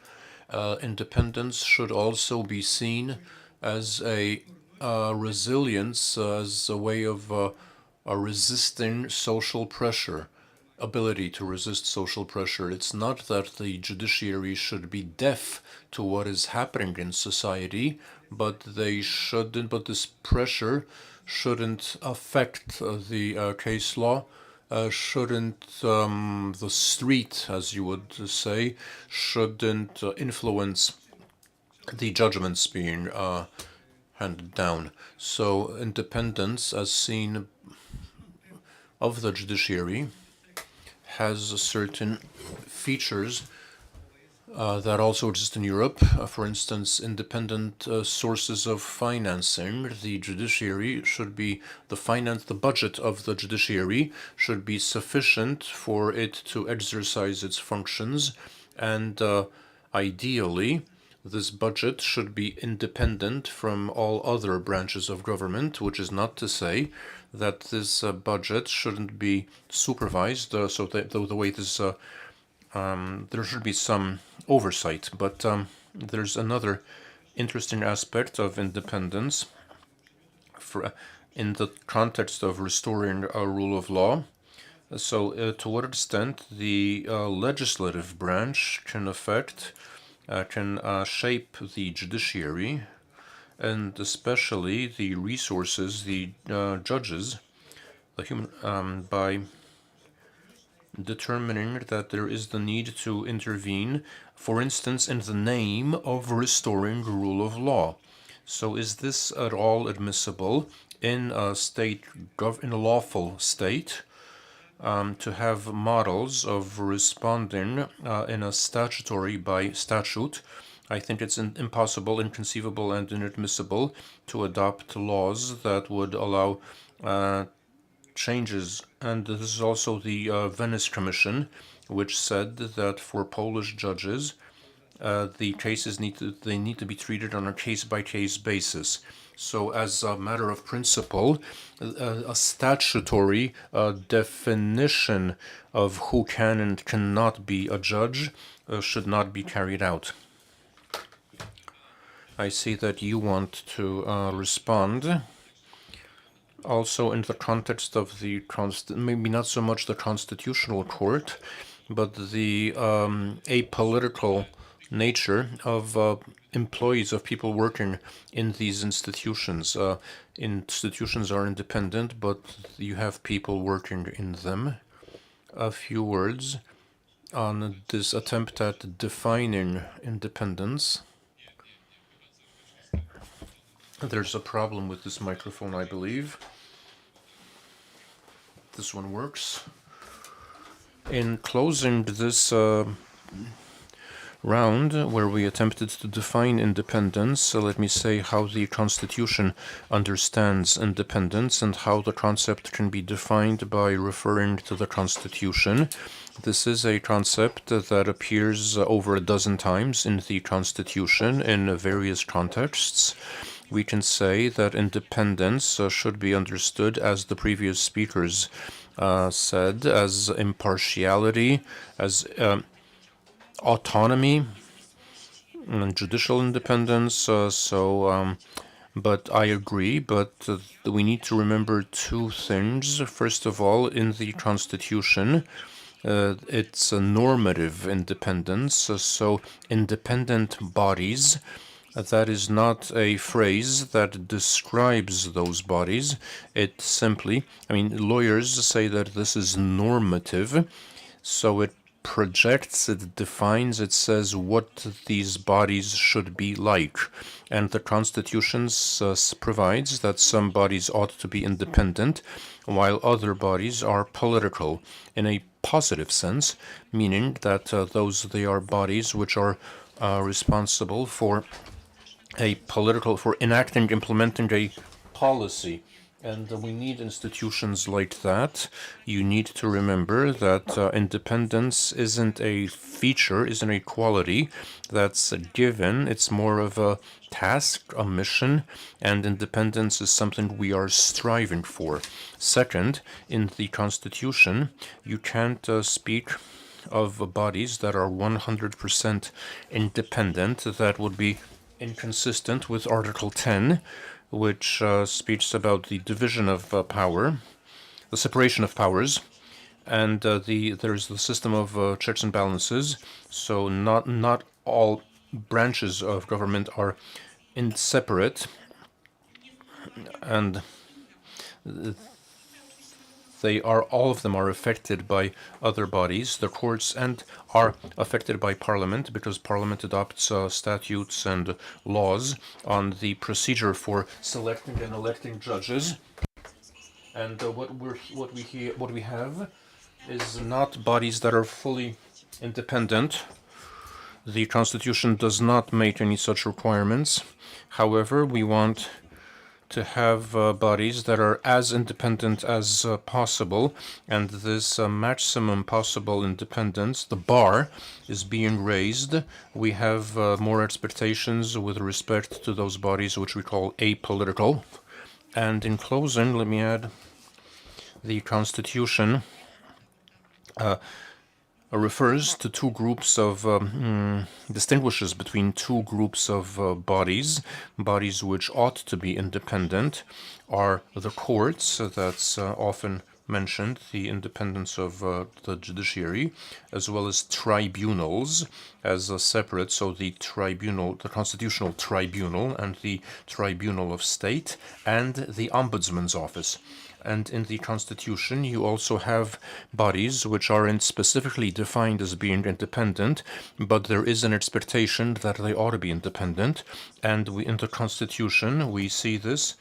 S1: Independence should also be seen as a resilience, as a way of resisting social pressure, ability to resist social pressure. It's not that the judiciary should be deaf to what is happening in society, but they shouldn't, but this pressure shouldn't affect the case law, shouldn't the street, as you would say, shouldn't influence the judgments being handed down. So independence, as seen of the judiciary, has certain features that also exist in Europe. For instance, independent sources of financing. The judiciary should be the budget of the judiciary should be sufficient for it to exercise its functions, and ideally, this budget should be independent from all other branches of government, which is not to say that this budget shouldn't be supervised. So the way this there should be some oversight, but there's another interesting aspect of independence in the context of restoring a rule of law. So to what extent the legislative branch can shape the judiciary, and especially the resources, the judges, by determining that there is the need to intervene, for instance, in the name of restoring the rule of law. So is this at all admissible in a lawful state, to have models of responding in a statutory by statute? I think it's impossible, inconceivable, and inadmissible to adopt laws that would allow changes. And this is also the Venice Commission, which said that for Polish judges, the cases need to be treated on a case-by-case basis. So, as a matter of principle, a statutory definition of who can and cannot be a judge should not be carried out. I see that you want to respond. Also, in the context of the maybe not so much the Constitutional Court, but the apolitical nature of employees, of people working in these institutions. Institutions are independent, but you have people working in them. A few words on this attempt at defining independence. There's a problem with this microphone, I believe. This one works. In closing this round, where we attempted to define independence, let me say how the Constitution understands independence and how the concept can be defined by referring to the Constitution. This is a concept that appears over a dozen times in the Constitution in various contexts. We can say that independence should be understood, as the previous speakers said, as impartiality, as autonomy, and judicial independence. But I agree, but we need to remember two things. First of all, in the Constitution, it's a normative independence, so independent bodies. That is not a phrase that describes those bodies. It simply, lawyers say that this is normative, so it projects, it defines, it says what these bodies should be like. And the Constitution provides that some bodies ought to be independent, while other bodies are political, in a positive sense, meaning that they are bodies which are responsible for implementing a policy. And we need institutions like that. You need to remember that independence isn't a feature, isn't a quality that's given. It's more of a task, a mission, and independence is something we are striving for. Second, in the Constitution, you can't speak of bodies that are 100% independent. That would be inconsistent with Article 10, which speaks about the division of power, the separation of powers, and there's the system of checks and balances. So not all branches of government are separate, and all of them are affected by other bodies, the courts, and are affected by Parliament, because Parliament adopts statutes and laws on the procedure for selecting and electing judges. And what we have is not bodies that are fully independent. The Constitution does not make any such requirements. However, we want to have bodies that are as independent as possible, and this maximum possible independence, the bar, is being raised. We have more expectations with respect to those bodies which we call apolitical. And in closing, let me add, the Constitution refers to two groups of, distinguishes between two groups of bodies. Bodies which ought to be independent are the courts, that's often mentioned, the independence of the judiciary, as well as tribunals as a separate, so the tribunal, the constitutional tribunal and the tribunal of state, and the ombudsman's office. And in the Constitution, you also have bodies which aren't specifically defined as being independent, but there is an expectation that they ought to be independent. And in the Constitution, we see this.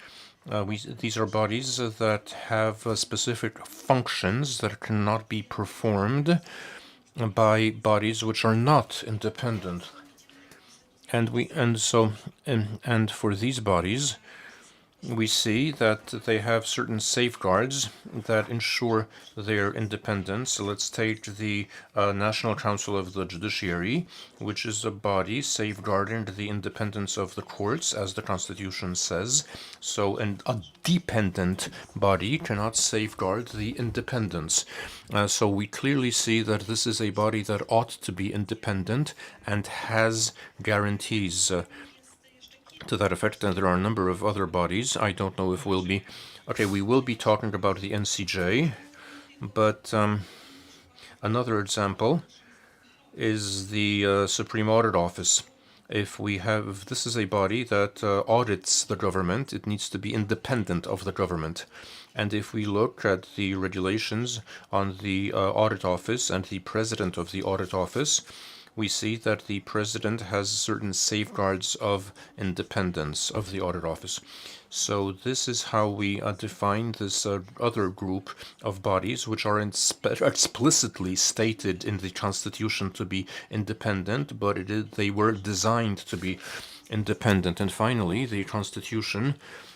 S1: These are bodies that have specific functions that cannot be performed by bodies which are not independent. And for these bodies, we see that they have certain safeguards that ensure their independence. So let's take the National Council of the Judiciary, which is a body safeguarding the independence of the courts, as the Constitution says. So a dependent body cannot safeguard the independence. So we clearly see that this is a body that ought to be independent and has guarantees to that effect, and there are a number of other bodies. I don't know if we'll be... Okay, we will be talking about the NCJ, but another example is the Supreme Audit Office. If this is a body that audits the government, it needs to be independent of the government. And if we look at the regulations on the Audit Office and the President of the Audit Office, we see that the president has certain safeguards of independence of the audit office. So this is how we define this other group of bodies which are explicitly stated in the Constitution to be independent, but they were designed to be independent. And finally, the Constitution,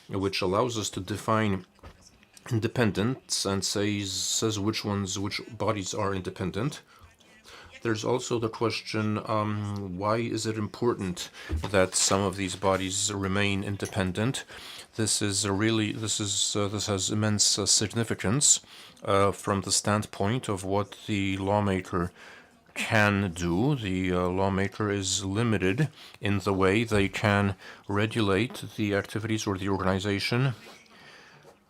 S1: which allows us to define independence and says which bodies are independent. There's also the question, why is it important that some of these bodies remain independent? This has immense significance from the standpoint of what the lawmaker can do. The lawmaker is limited in the way they can regulate the activities or the organization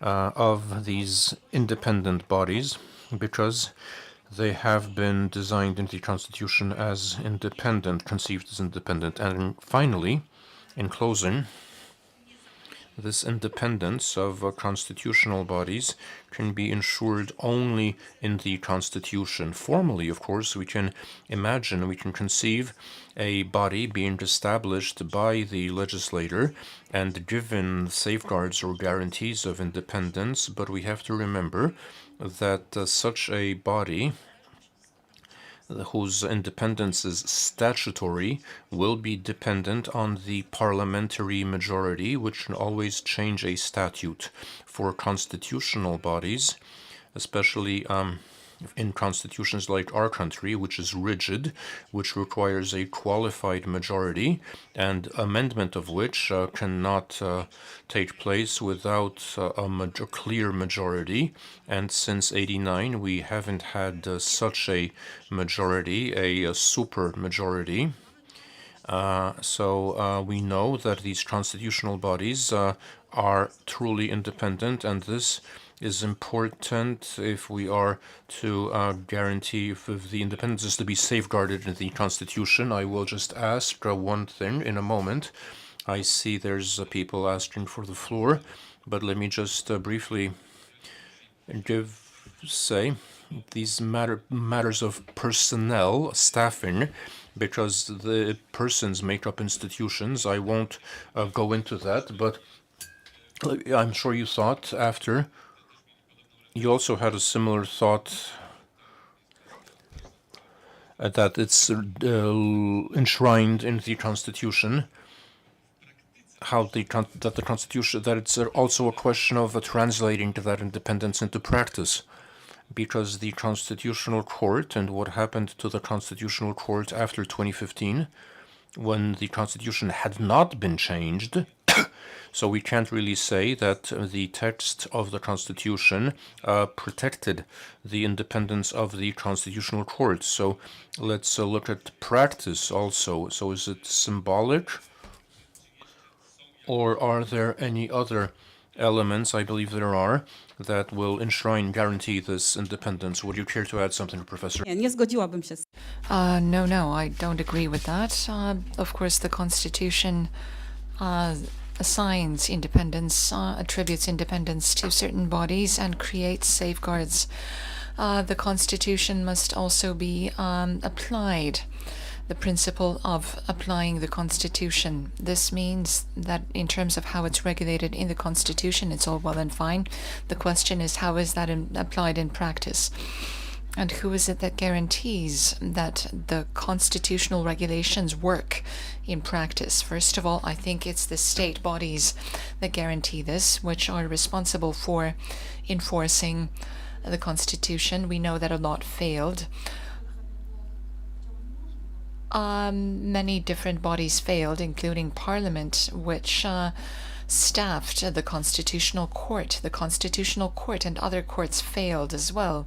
S1: of these independent bodies, because they have been designed in the Constitution as independent, conceived as independent. And finally, in closing, this independence of constitutional bodies can be ensured only in the Constitution. Formally, of course, we can conceive a body being established by the legislator and given safeguards or guarantees of independence, but we have to remember that such a body whose independence is statutory will be dependent on the parliamentary majority, which can always change a statute. For constitutional bodies, especially in constitutions like our country, which is rigid, which requires a qualified majority, and amendment of which cannot take place without a clear majority. And since '89, we haven't had such a majority, a super majority. So we know that these constitutional bodies are truly independent, and this is important if we are to guarantee if the independence is to be safeguarded in the Constitution. I will just ask one thing in a moment. I see there's people asking for the floor, but let me just briefly say these matters of personnel, staffing, because the persons make up institutions. I won't go into that, but I'm sure you thought after. You also had a similar thought that it's enshrined in the Constitution. That it's also a question of translating that independence into practice, because the Constitutional Court and what happened to the Constitutional Court after 2015, when the Constitution had not been changed. So we can't really say that the text of the Constitution protected the independence of the Constitutional Court. So let's look at practice also. So is it symbolic? Or are there any other elements, I believe there are, that will enshrine, guarantee this independence? Would you care to add something, Professor?
S5: Nie zgodziłabym się.
S2: No, I don't agree with that. Of course, the Constitution assigns independence, attributes independence to certain bodies and creates safeguards. The Constitution must also be applied. The principle of applying the Constitution. This means that in terms of how it's regulated in the Constitution, it's all well and fine. The question is, how is that applied in practice? And who is it that guarantees that the constitutional regulations work in practice? First of all, I think it's the state bodies that guarantee this, which are responsible for enforcing the Constitution. We know that a lot failed. Many different bodies failed, including Parliament, which staffed the Constitutional Court. The Constitutional Court and other courts failed as well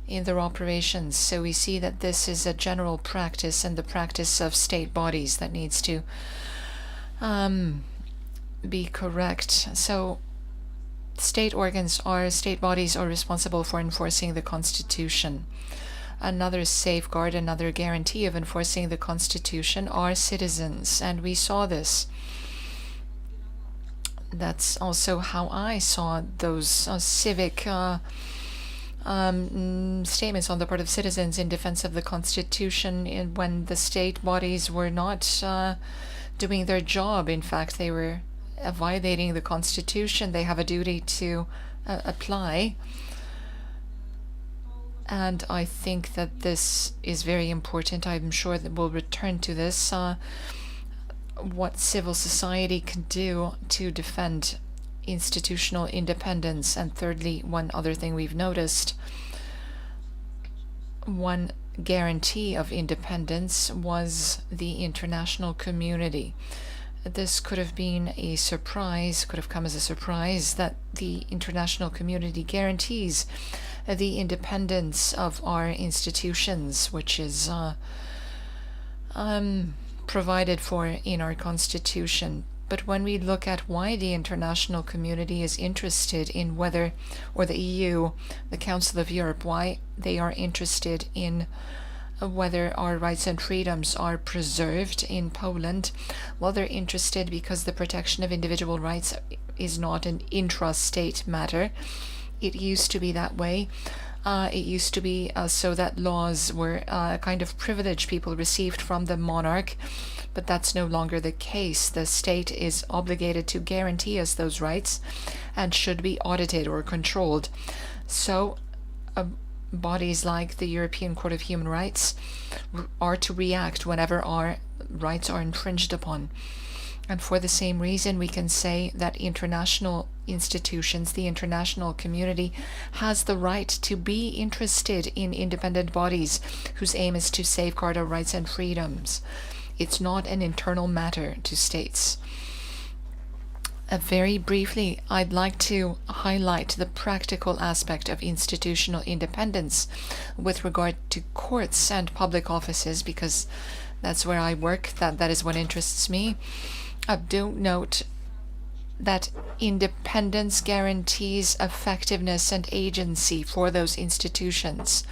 S2: in their operations. So we see that this is a general practice and the practice of state bodies that needs to be correct. So state bodies are responsible for enforcing the Constitution. Another safeguard, another guarantee of enforcing the Constitution are citizens, and we saw this. That's also how I saw those civic statements on the part of citizens in defense of the Constitution when the state bodies were not doing their job. In fact, they were violating the Constitution. They have a duty to apply. And I think that this is very important. I'm sure that we'll return to this. What civil society can do to defend institutional independence. And thirdly, one other thing we've noticed, one guarantee of independence was the international community. This could have been a surprise, could have come as a surprise, that the international community guarantees the independence of our institutions, which is provided for in our Constitution. But when we look at why the international community is interested in whether, or the EU, the Council of Europe, why they are interested in whether our rights and freedoms are preserved in Poland, well, they're interested because the protection of individual rights is not an intra-state matter. It used to be that way. It used to be so that laws were a kind of privilege people received from the monarch, but that's no longer the case. The state is obligated to guarantee us those rights and should be audited or controlled. So bodies like the European Court of Human Rights are to react whenever our rights are infringed upon. And for the same reason, we can say that international institutions, the international community, has the right to be interested in independent bodies whose aim is to safeguard our rights and freedoms. It's not an internal matter to states. Very briefly, I'd like to highlight the practical aspect of institutional independence with regard to courts and public offices, because that's where I work. That is what interests me. Do note that independence guarantees effectiveness and agency for those institutions.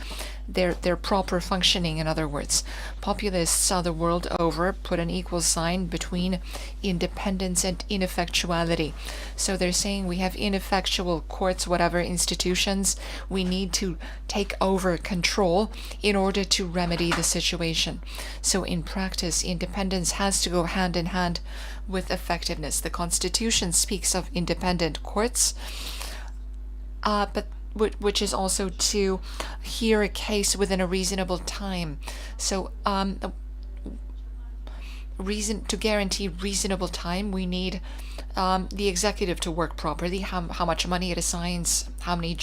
S2: Their proper functioning, in other words. Populists the world over put an equal sign between independence and ineffectuality. So they're saying we have ineffectual courts, whatever institutions, we need to take over control in order to remedy the situation. So in practice, independence has to go hand in hand with effectiveness. The Constitution speaks of independent courts, but which is also to hear a case within a reasonable time. So to guarantee reasonable time, we need the executive to work properly, how much money it assigns, how many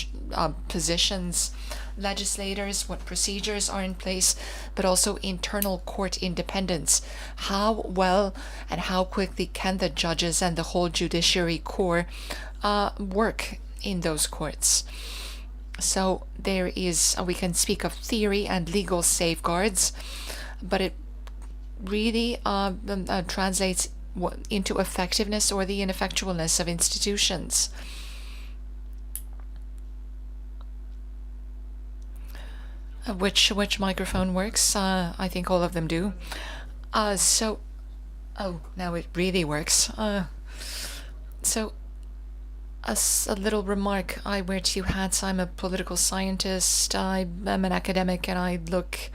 S2: positions, legislators, what procedures are in place, but also internal court independence. How well and how quickly can the judges and the whole judiciary corps work in those courts? So there is, we can speak of theory and legal safeguards, but it really translates into effectiveness or the ineffectualness of institutions. Which microphone works? I think all of them do. So, oh, now it really works. So, a little remark. I wear two hats. I'm a political scientist. I'm an academic, and I look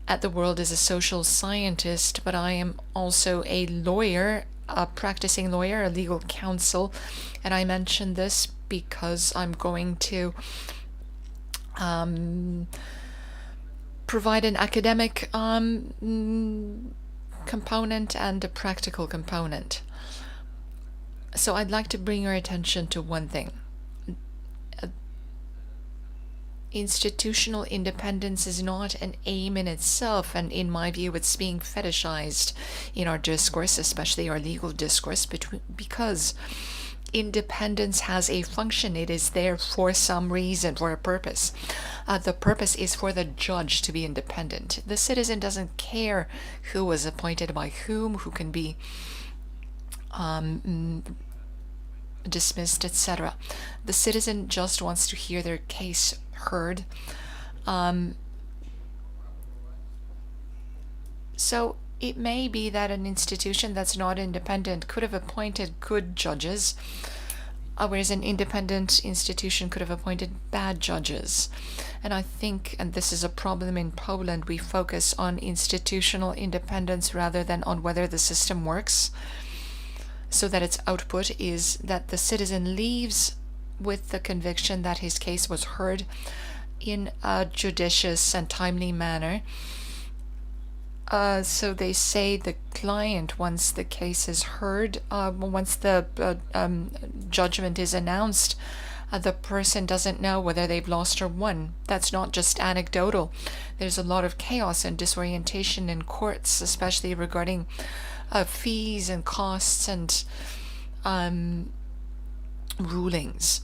S2: at the world as a social scientist, but I am also a lawyer, a practicing lawyer, a legal counsel, and I mention this because I'm going to provide an academic component and a practical component. So I'd like to bring your attention to one thing. Institutional independence is not an aim in itself, and in my view it's being fetishized in our discourse, especially our legal discourse, because independence has a function. It is there for some reason, for a purpose. The purpose is for the judge to be independent. The citizen doesn't care who was appointed by whom, who can be dismissed, etc. The citizen just wants to hear their case heard. So it may be that an institution that's not independent could have appointed good judges, whereas an independent institution could have appointed bad judges. And I think, and this is a problem in Poland, we focus on institutional independence rather than on whether the system works, so that its output is that the citizen leaves with the conviction that his case was heard in a judicious and timely manner. So they say the client, once the case is heard, once the judgment is announced, the person doesn't know whether they've lost or won. That's not just anecdotal. There's a lot of chaos and disorientation in courts, especially regarding fees and costs and rulings.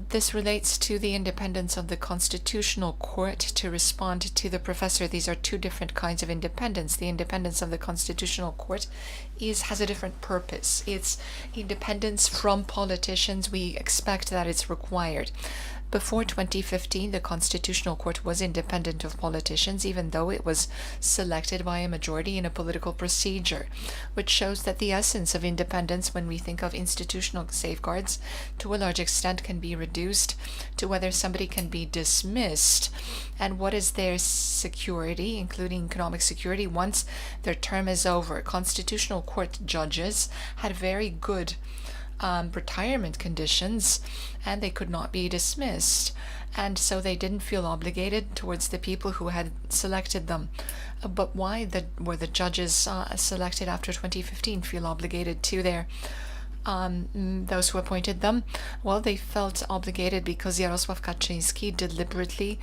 S2: This relates to the independence of the Constitutional Court. To respond to the professor, these are two different kinds of independence. The independence of the Constitutional Court has a different purpose. It's independence from politicians. We expect that it's required. Before 2015, the Constitutional Court was independent of politicians, even though it was selected by a majority in a political procedure, which shows that the essence of independence, when we think of institutional safeguards, to a large extent can be reduced to whether somebody can be dismissed and what is their security, including economic security, once their term is over. Constitutional Court judges had very good retirement conditions, and they could not be dismissed, and so they didn't feel obligated towards the people who had selected them. But why were the judges selected after 2015 feel obligated to their those who appointed them? Well, they felt obligated because Jarosław Kaczyński deliberately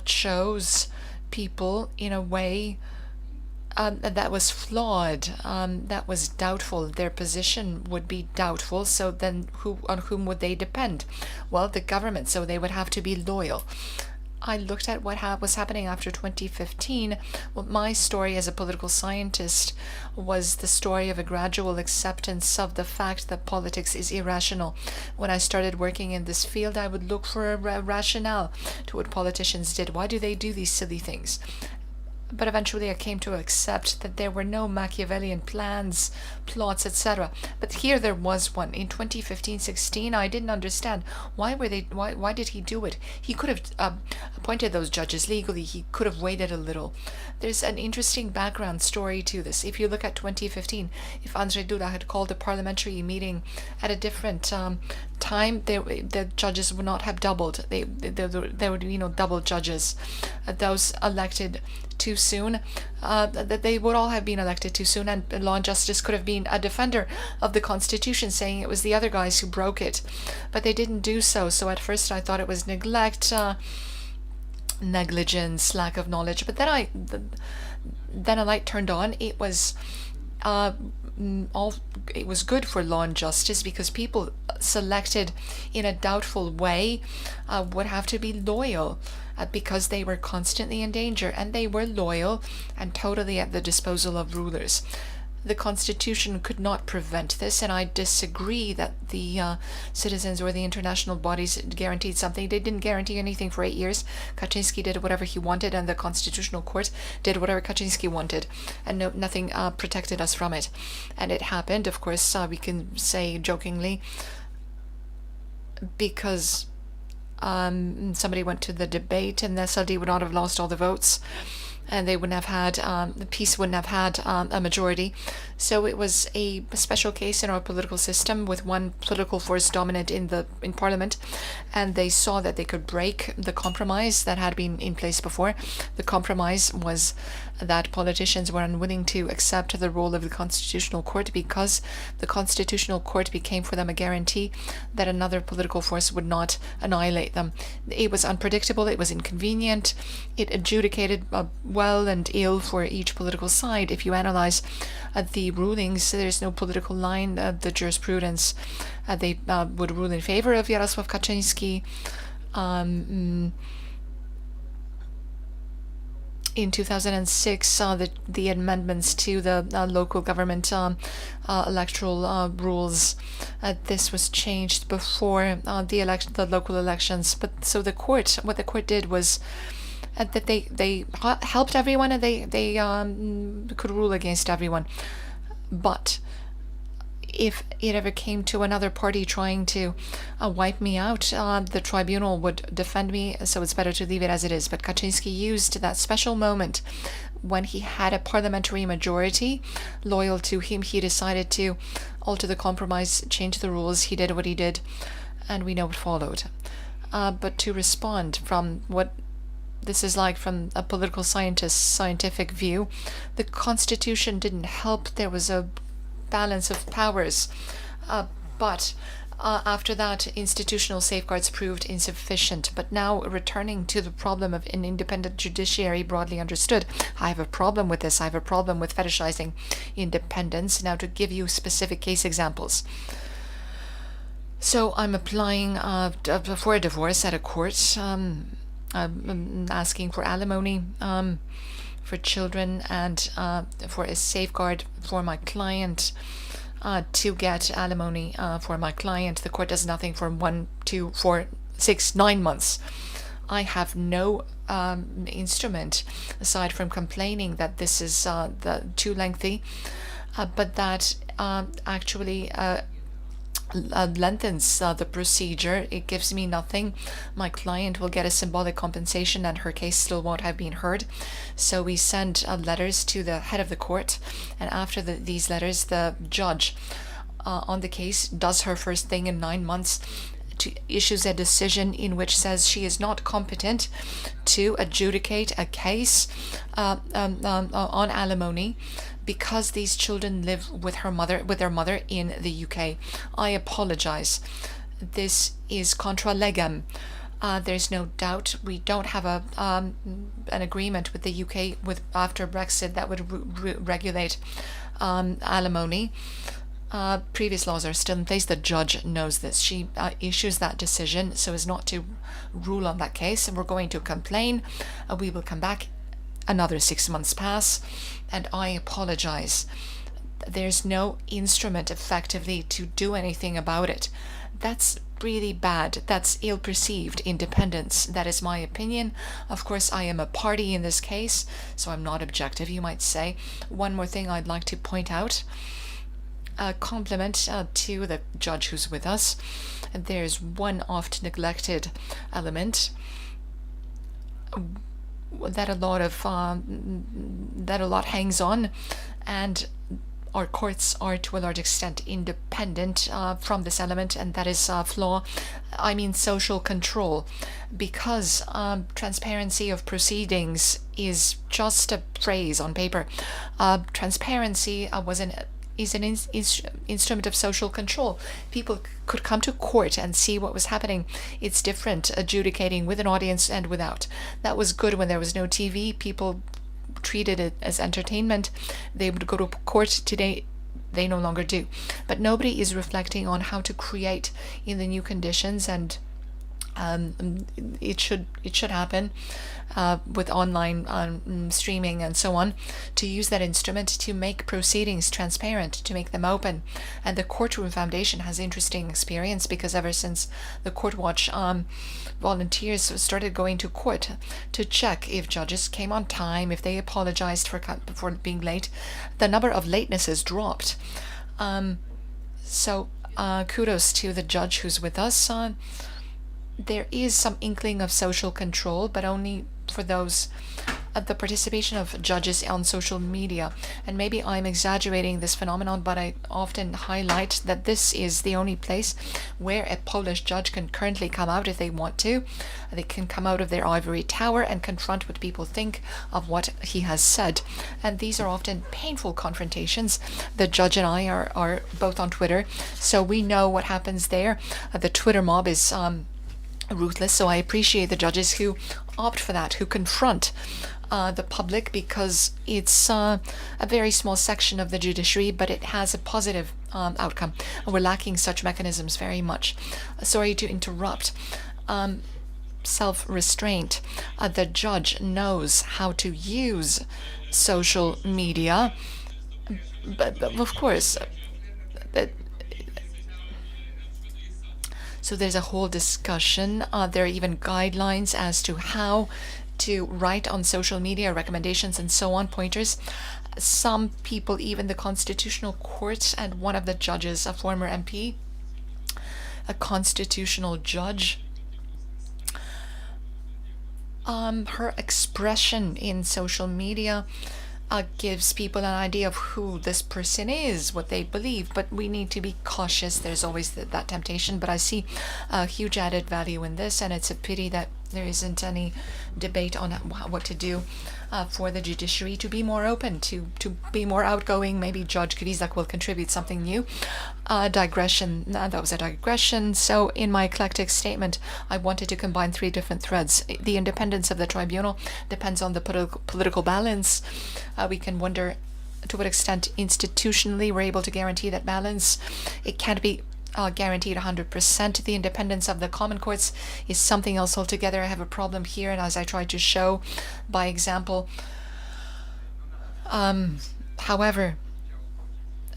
S2: chose people in a way that was flawed, that was doubtful. Their position would be doubtful, so then on whom would they depend? Well, the government, so they would have to be loyal. I looked at what was happening after 2015. Well, my story as a political scientist was the story of a gradual acceptance of the fact that politics is irrational. When I started working in this field, I would look for a rationale to what politicians did. Why do they do these silly things? But eventually I came to accept that there were no Machiavellian plans, plots, etc. But here there was one. In 2015-16, I didn't understand why did he do it? He could have appointed those judges legally. He could have waited a little. There's an interesting background story to this. If you look at 2015, if Andrzej Duda had called a parliamentary meeting at a different time, the judges would not have doubled. There would be double judges. Those elected too soon, that they would all have been elected too soon, and Law and Justice could have been a defender of the Constitution, saying it was the other guys who broke it. But they didn't do so. So at first I thought it was neglect, negligence, lack of knowledge. But then a light turned on. It was good for Law and Justice, because people selected in a doubtful way would have to be loyal, because they were constantly in danger, and they were loyal and totally at the disposal of rulers. The Constitution could not prevent this, and I disagree that the citizens or the international bodies guaranteed something. They didn't guarantee anything for 8 years. Kaczynski did whatever he wanted, and the Constitutional Court did whatever Kaczynski wanted, and nothing protected us from it. And it happened, of course, we can say jokingly, because somebody went to the debate, and the SLD would not have lost all the votes, and they wouldn't have had, the peace wouldn't have had a majority. So it was a special case in our political system, with one political force dominant in Parliament, and they saw that they could break the compromise that had been in place before. The compromise was that politicians were unwilling to accept the role of the Constitutional Court, because the Constitutional Court became for them a guarantee that another political force would not annihilate them. It was unpredictable, it was inconvenient, it adjudicated well and ill for each political side. If you analyze the rulings, there's no political line. The jurisprudence, they would rule in favor of Jarosław Kaczyński. In 2006, the amendments to the local government electoral rules, this was changed before the local elections. But so what the court did was that they helped everyone, and they could rule against everyone. But if it ever came to another party trying to wipe me out, the tribunal would defend me, so it's better to leave it as it is. But Kaczynski used that special moment when he had a parliamentary majority loyal to him. He decided to alter the compromise, change the rules. He did what he did, and we know what followed. But to respond from what this is like from a political scientist's scientific view, the Constitution didn't help. There was a balance of powers, but after that, institutional safeguards proved insufficient. But now, returning to the problem of an independent judiciary broadly understood, I have a problem with this. I have a problem with fetishizing independence. Now, to give you specific case examples. So I'm applying for a divorce at a court, asking for alimony for children, and for a safeguard for my client, to get alimony for my client. The court does nothing for 1, 2, 4, 6, 9 months. I have no instrument aside from complaining that this is too lengthy, but that actually lengthens the procedure. It gives me nothing. My client will get a symbolic compensation, and her case still won't have been heard. So we send letters to the head of the court, and after these letters, the judge on the case does her first thing in 9 months, issues a decision in which says she is not competent to adjudicate a case on alimony, because these children live with their mother in the UK. I apologize. This is contra legem. There's no doubt we don't have an agreement with the UK after Brexit that would regulate alimony. Previous laws are still in place. The judge knows this. She issues that decision so as not to rule on that case, and we're going to complain. We will come back. Another 6 months pass, and I apologize. There's no instrument effectively to do anything about it. That's really bad. That's ill-perceived independence. That is my opinion. Of course, I am a party in this case, so I'm not objective, you might say. One more thing I'd like to point out. A compliment to the judge who's with us. There's one oft neglected element that a lot hangs on, and our courts are to a large extent independent from this element, and that is flaw. I mean social control, because transparency of proceedings is just a phrase on paper. Transparency is an instrument of social control. People could come to court and see what was happening. It's different adjudicating with an audience and without. That was good when there was no TV. People treated it as entertainment. They would go to court. Today they no longer do. But nobody is reflecting on how to create in the new conditions, and it should happen with online streaming and so on, to use that instrument to make proceedings transparent, to make them open. And the Courtroom Foundation has interesting experience, because ever since the Court Watch volunteers started going to court to check if judges came on time, if they apologized for being late, the number of latenesses dropped. So kudos to the judge who's with us. There is some inkling of social control, but only for those the participation of judges on social media. And maybe I'm exaggerating this phenomenon, but I often highlight that this is the only place where a Polish judge can currently come out if they want to. They can come out of their ivory tower and confront what people think of what he has said. And these are often painful confrontations. The judge and I are both on Twitter, so we know what happens there. The Twitter mob is ruthless, so I appreciate the judges who opt for that, who confront the public, because it's a very small section of the judiciary, but it has a positive outcome. And we're lacking such mechanisms very much. Sorry to interrupt. Self-restraint. The judge knows how to use social media, but of course, so there's a whole discussion. There are even guidelines as to how to write on social media, recommendations and so on, pointers. Some people, even the Constitutional Court, and one of the judges, a former MP, a constitutional judge, her expression in social media gives people an idea of who this person is, what they believe, but we need to be cautious. There's always that temptation, but I see a huge added value in this, and it's a pity that there isn't any debate on what to do for the judiciary to be more open, to be more outgoing. Maybe Judge Grizak will contribute something new. Digression. That was a digression. So in my eclectic statement, I wanted to combine three different threads. The independence of the tribunal depends on the political balance. We can wonder to what extent institutionally we're able to guarantee that balance. It can't be guaranteed 100%. The independence of the common courts is something else altogether. I have a problem here, and as I tried to show by example, however,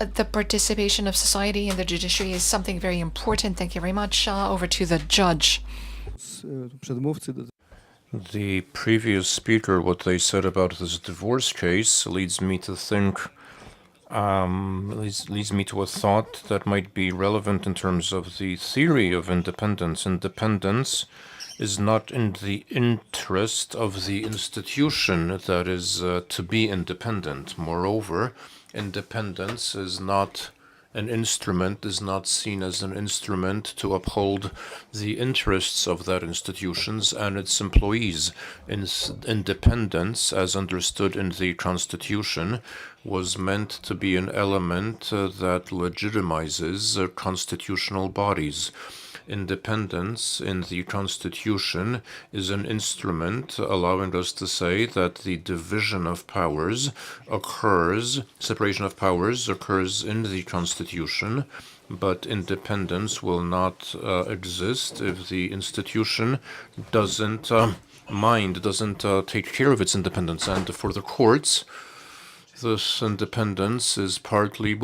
S2: the participation of society in the judiciary is something very important. Thank you very much. Over to the judge.
S1: The previous speaker, what they said about this divorce case leads me to think, leads me to a thought that might be relevant in terms of the theory of independence. Independence is not in the interest of the institution that is to be independent. Moreover, independence is not seen as an instrument to uphold the interests of that institutions and its employees. Independence, as understood in the Constitution, was meant to be an element that legitimizes constitutional bodies. Independence in the Constitution is an instrument allowing us to say that the division of powers occurs, separation of powers occurs in the Constitution, but independence will not exist if the institution doesn't take care of its independence. And for the courts, this independence is partly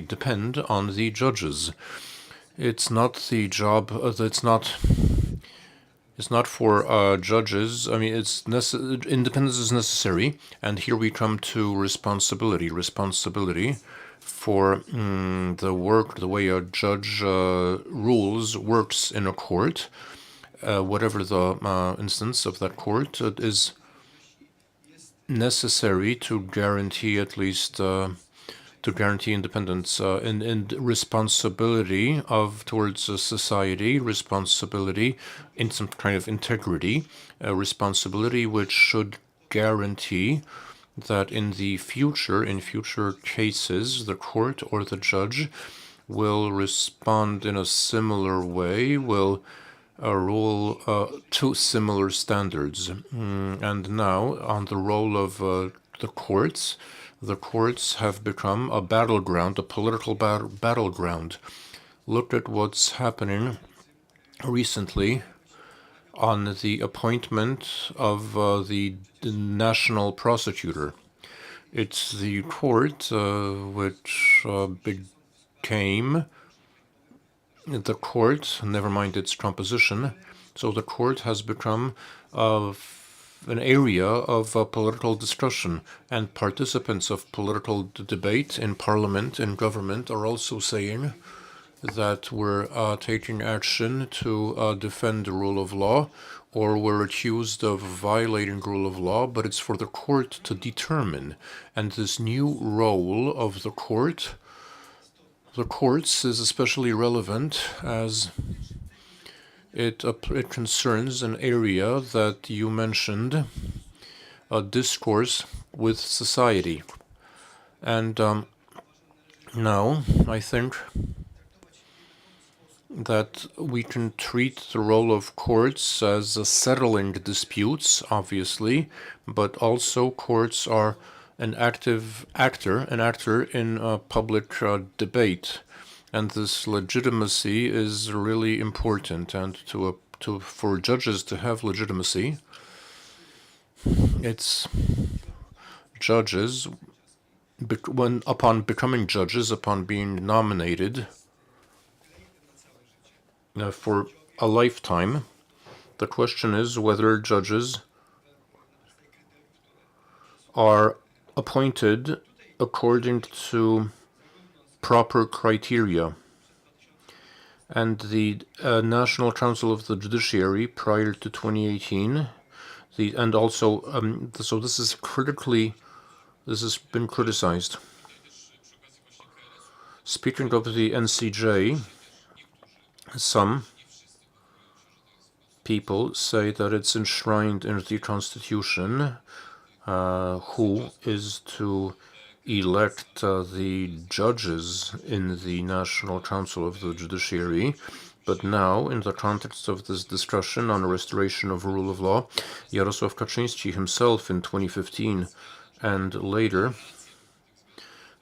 S1: depend on the judges. It's not the job. It's not for judges. I mean, independence is necessary, and here we come to responsibility. Responsibility for the way a judge rules works in a court, whatever the instance of that court, it is necessary to guarantee at least to guarantee independence and responsibility towards a society, responsibility in some kind of integrity, a responsibility which should guarantee that in future cases, the court or the judge will respond in a similar way, will rule to similar standards. And now, on the role of the courts have become a battleground, a political battleground. Look at what's happening recently on the appointment of the national prosecutor. It's the court which became the court, never mind its composition. So the court has become an area of political discussion, and participants of political debate in parliament and government are also saying that we're taking action to defend the rule of law, or we're accused of violating rule of law, but it's for the court to determine. And this new role of the courts is especially relevant as it concerns an area that you mentioned, a discourse with society. And now I think that we can treat the role of courts as settling disputes, obviously, but also courts are an actor in public debate. And this legitimacy is really important. And for judges to have legitimacy, it's judges, upon becoming judges, upon being nominated for a lifetime, the question is whether judges are appointed according to proper criteria. And the National Council of the Judiciary prior to 2018, so this has been criticized. Speaking of the NCJ, some people say that it's enshrined in the Constitution who is to elect the judges in the National Council of the Judiciary. But now, in the context of this discussion on restoration of rule of law, Jarosław Kaczyński himself in 2015 and later,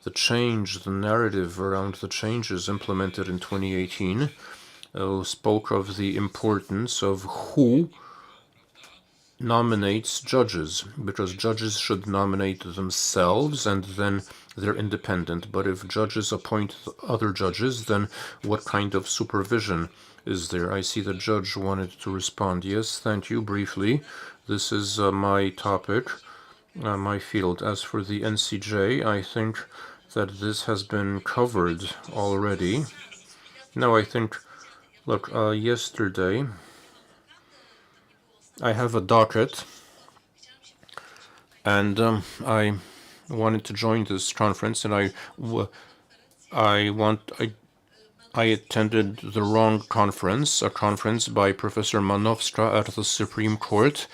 S1: the narrative around the changes implemented in 2018 spoke of the importance of who nominates judges, because judges should nominate themselves and then they're independent. But if judges appoint other judges, then what kind of supervision is there? I see the judge wanted to respond. Yes, thank you. Briefly, this is my topic, my field. As for the NCJ, I think that this has been covered already. No, I think, look, yesterday, I have a docket, and I wanted to join this conference, and I attended the wrong conference, a conference by Professor Manowska at the Supreme Court,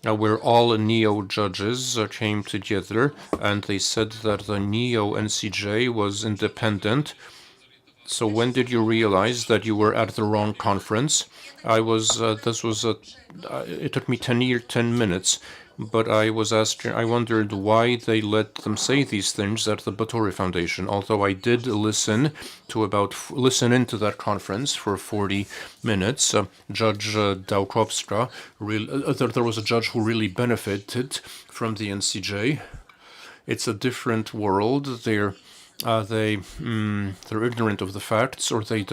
S1: where all neo-judges came together, and they said that the neo-NCJ was independent. So when did you realize that you were at the wrong conference? It took me 10 minutes, but I wondered why they let them say these things at the Batory Foundation, although I did listen into that conference for 40 minutes. Judge Dałkowska, there was a judge who really benefited from the NCJ. It's a different world. They're they're ignorant of the facts, or they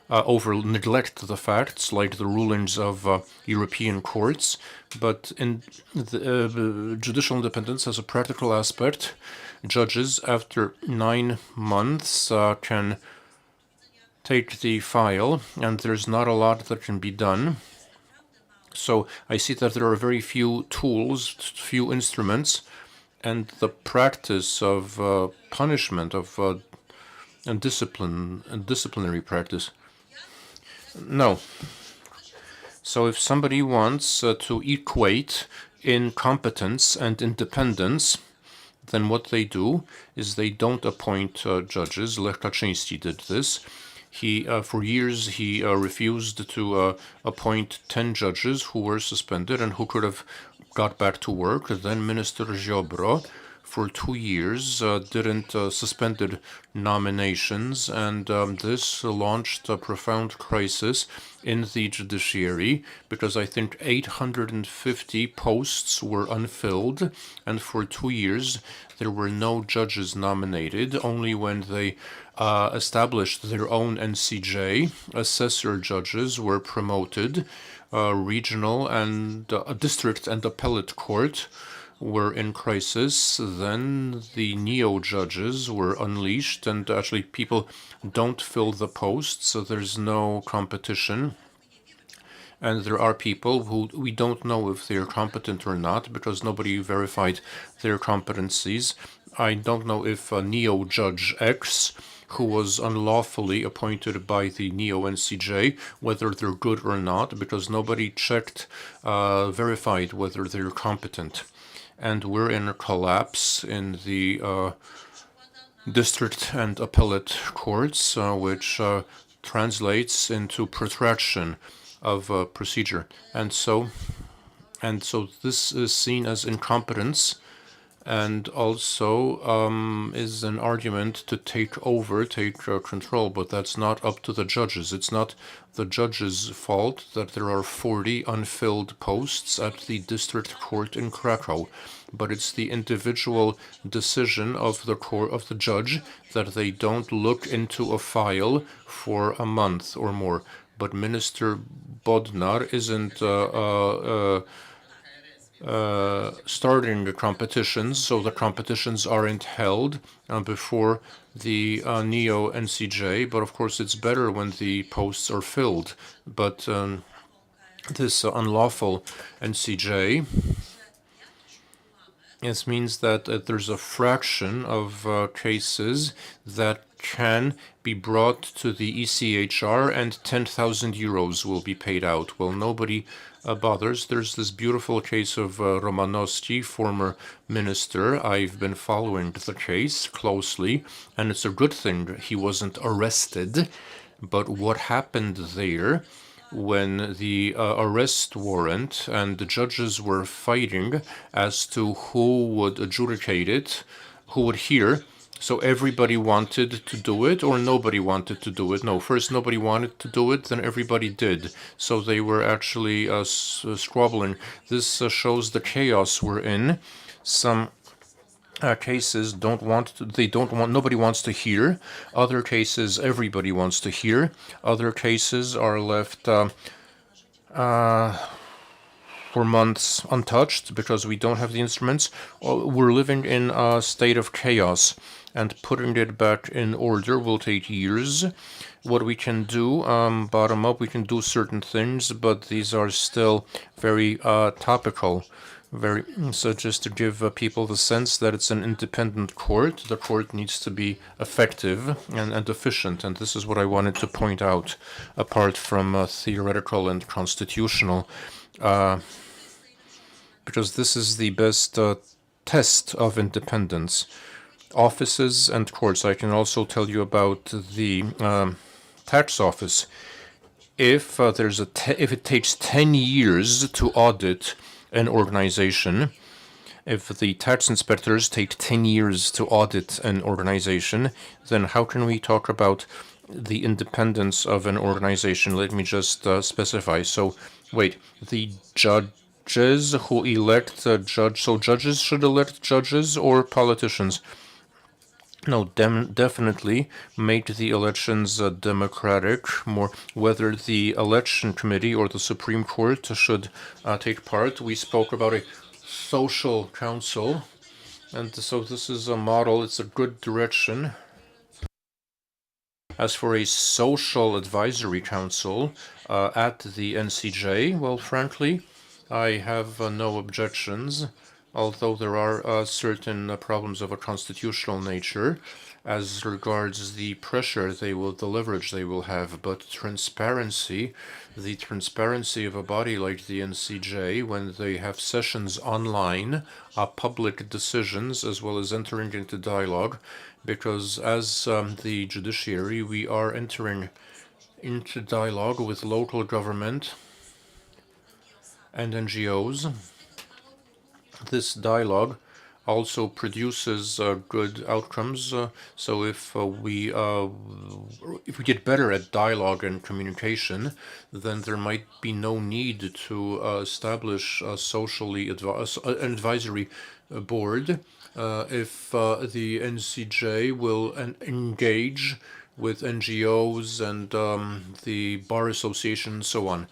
S1: over neglect the facts, like the rulings of European courts. But in the judicial independence has a practical aspect. Judges, after 9 months, can take the file, and there's not a lot that can be done. So I see that there are very few tools, few instruments, and the practice of punishment, of and disciplinary practice. No. So if somebody wants to equate incompetence and independence, then what they do is they don't appoint judges. Lech Kaczyński did this. For years, he refused to appoint 10 judges who were suspended and who could have got back to work. Then Minister Ziobro, for 2 years, didn't suspended nominations, and this launched a profound crisis in the judiciary, because I think 850 posts were unfilled, and for 2 years there were no judges nominated. Only when they established their own NCJ, assessor judges were promoted. Regional and district and appellate court were in crisis. Then the neo-judges were unleashed, and actually people don't fill the posts, so there's no competition. And there are people who we don't know if they're competent or not, because nobody verified their competencies. I don't know if Neo-Judge X, who was unlawfully appointed by the Neo-NCJ, whether they're good or not, because nobody checked, verified whether they're competent. And we're in a collapse in the district and appellate courts, which translates into protraction of procedure. And so this is seen as incompetence, and also is an argument to take control, but that's not up to the judges. It's not the judges' fault that there are 40 unfilled posts at the district court in Krakow, but it's the individual decision of the judge that they don't look into a file for a month or more. But Minister Bodnar isn't starting the competitions, so the competitions aren't held before the Neo-NCJ, but of course it's better when the posts are filled. But this unlawful NCJ, it means that there's a fraction of cases that can be brought to the ECHR, and 10,000 euros will be paid out. Well, nobody bothers. There's this beautiful case of Romanowski, former minister. I've been following the case closely, and it's a good thing he wasn't arrested. But what happened there, when the arrest warrant and the judges were fighting as to who would adjudicate it, who would hear, so everybody wanted to do it, or nobody wanted to do it? No, first nobody wanted to do it, then everybody did. So they were actually squabbling. This shows the chaos we're in. Some cases nobody wants to hear. Other cases everybody wants to hear. Other cases are left for months untouched because we don't have the instruments. We're living in a state of chaos, and putting it back in order will take years. What we can do, bottom up, we can do certain things, but these are still very topical. So just to give people the sense that it's an independent court, the court needs to be effective and efficient, and this is what I wanted to point out, apart from theoretical and constitutional, because this is the best test of independence. Offices and courts. I can also tell you about the tax office. If it takes 10 years to audit an organization, if the tax inspectors take 10 years to audit an organization, then how can we talk about the independence of an organization? Let me just specify. So, wait, the judges who elect a judge, so judges should elect judges or politicians? No, definitely made the elections democratic. More whether the election committee or the Supreme Court should take part. We spoke about a social council, and so this is a model. It's a good direction. As for a social advisory council at the NCJ, well, frankly, I have no objections, although there are certain problems of a constitutional nature as regards the pressure the leverage they will have, but the transparency of a body like the NCJ when they have sessions online, public decisions, as well as entering into dialogue, because as the judiciary, we are entering into dialogue with local government and NGOs. This dialogue also produces good outcomes. So if we get better at dialogue and communication, then there might be no need to establish an advisory board. If the NCJ will engage with NGOs and the bar association and so on.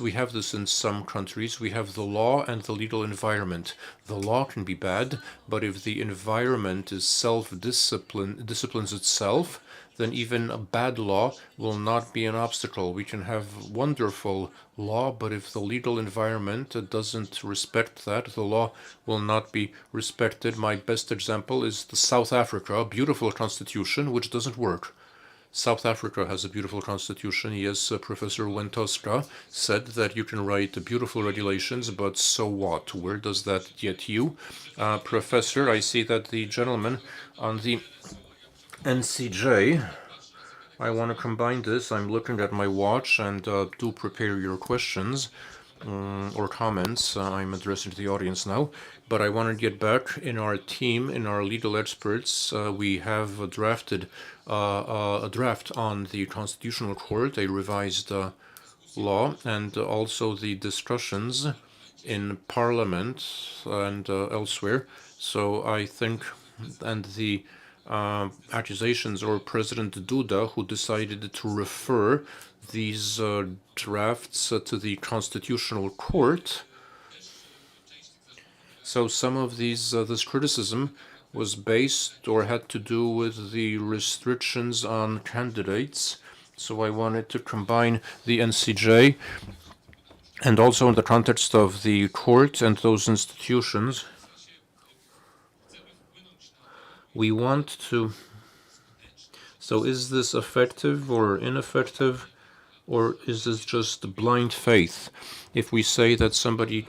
S1: We have this in some countries. We have the law and the legal environment. The law can be bad, but if the environment is disciplines itself, then even a bad law will not be an obstacle. We can have wonderful law, but if the legal environment doesn't respect that, the law will not be respected. My best example is the South Africa, beautiful constitution, which doesn't work. South Africa has a beautiful constitution. Yes, Professor Wentoska said that you can write beautiful regulations, but so what? Where does that get you? Professor, I see that the gentleman on the NCJ, I want to combine this. I'm looking at my watch, and do prepare your questions or comments. I'm addressing to the audience now, but I want to get back in our team, in our legal experts. We have drafted a draft on the Constitutional Court, a revised law, and also the discussions in Parliament and elsewhere. So I think, and the accusations or President Duda, who decided to refer these drafts to the Constitutional Court. So some of this criticism was based or had to do with the restrictions on candidates. So I wanted to combine the NCJ and also in the context of the court and those institutions. We want to. So is this effective or ineffective, or is this just blind faith? If we say that somebody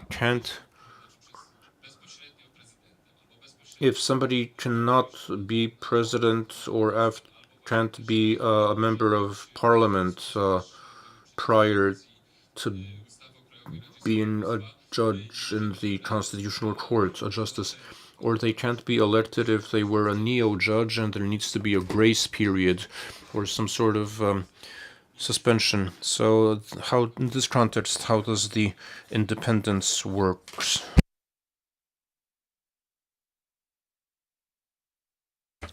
S1: if somebody cannot be president or can't be a member of parliament prior to being a judge in the Constitutional Court, a justice, or they can't be elected if they were a neo-judge and there needs to be a grace period or some sort of suspension. So how, in this context, how does the independence works?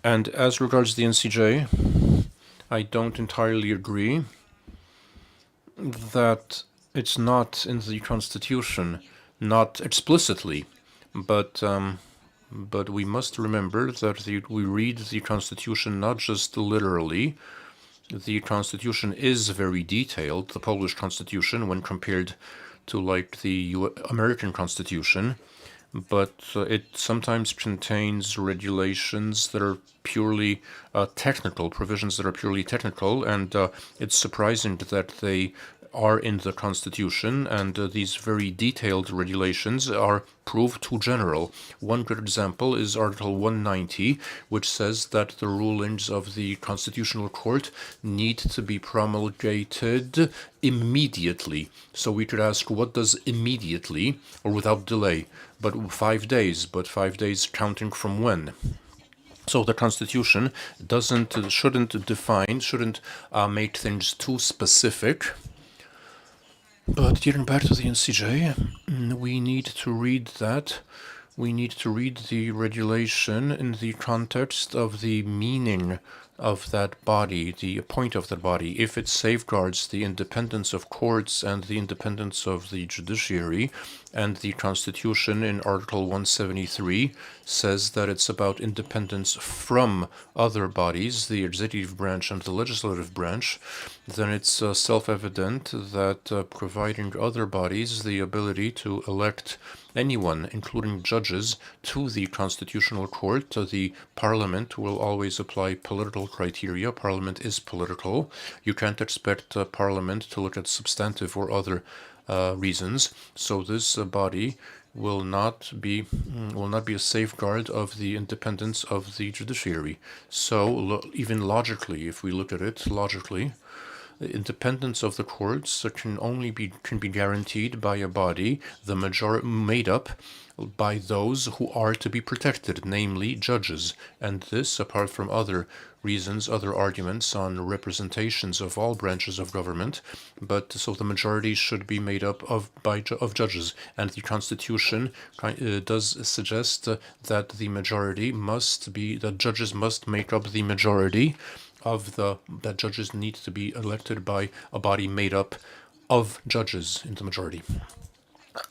S1: And as regards the NCJ, I don't entirely agree that it's not in the Constitution, not explicitly, but we must remember that we read the Constitution not just literally. The Constitution is very detailed, the Polish Constitution, when compared to like the American Constitution, but it sometimes contains regulations that are purely technical, provisions that are purely technical, and it's surprising that they are in the Constitution, and these very detailed regulations are proved too general. One good example is Article 190, which says that the rulings of the Constitutional Court need to be promulgated immediately. So we could ask, what does immediately or without delay? But 5 days, but 5 days counting from when? So the Constitution shouldn't make things too specific. But getting back to the NCJ, we need to read that we need to read the regulation in the context of the meaning of that body, the point of that body. If it safeguards the independence of courts and the independence of the judiciary, and the Constitution in Article 173 says that it's about independence from other bodies, the executive branch and the legislative branch, then it's self-evident that providing other bodies the ability to elect anyone, including judges, to the Constitutional Court, the Parliament will always apply political criteria. Parliament is political. You can't expect Parliament to look at substantive or other reasons. So this body will not be a safeguard of the independence of the judiciary. So even logically, if we look at it logically, the independence of the courts can be guaranteed by a body made up by those who are to be protected, namely judges. And this, apart from other reasons, other arguments on representations of all branches of government, but so the majority should be made up of judges. And the Constitution does suggest that that judges must make up the majority that judges need to be elected by a body made up of judges in the majority.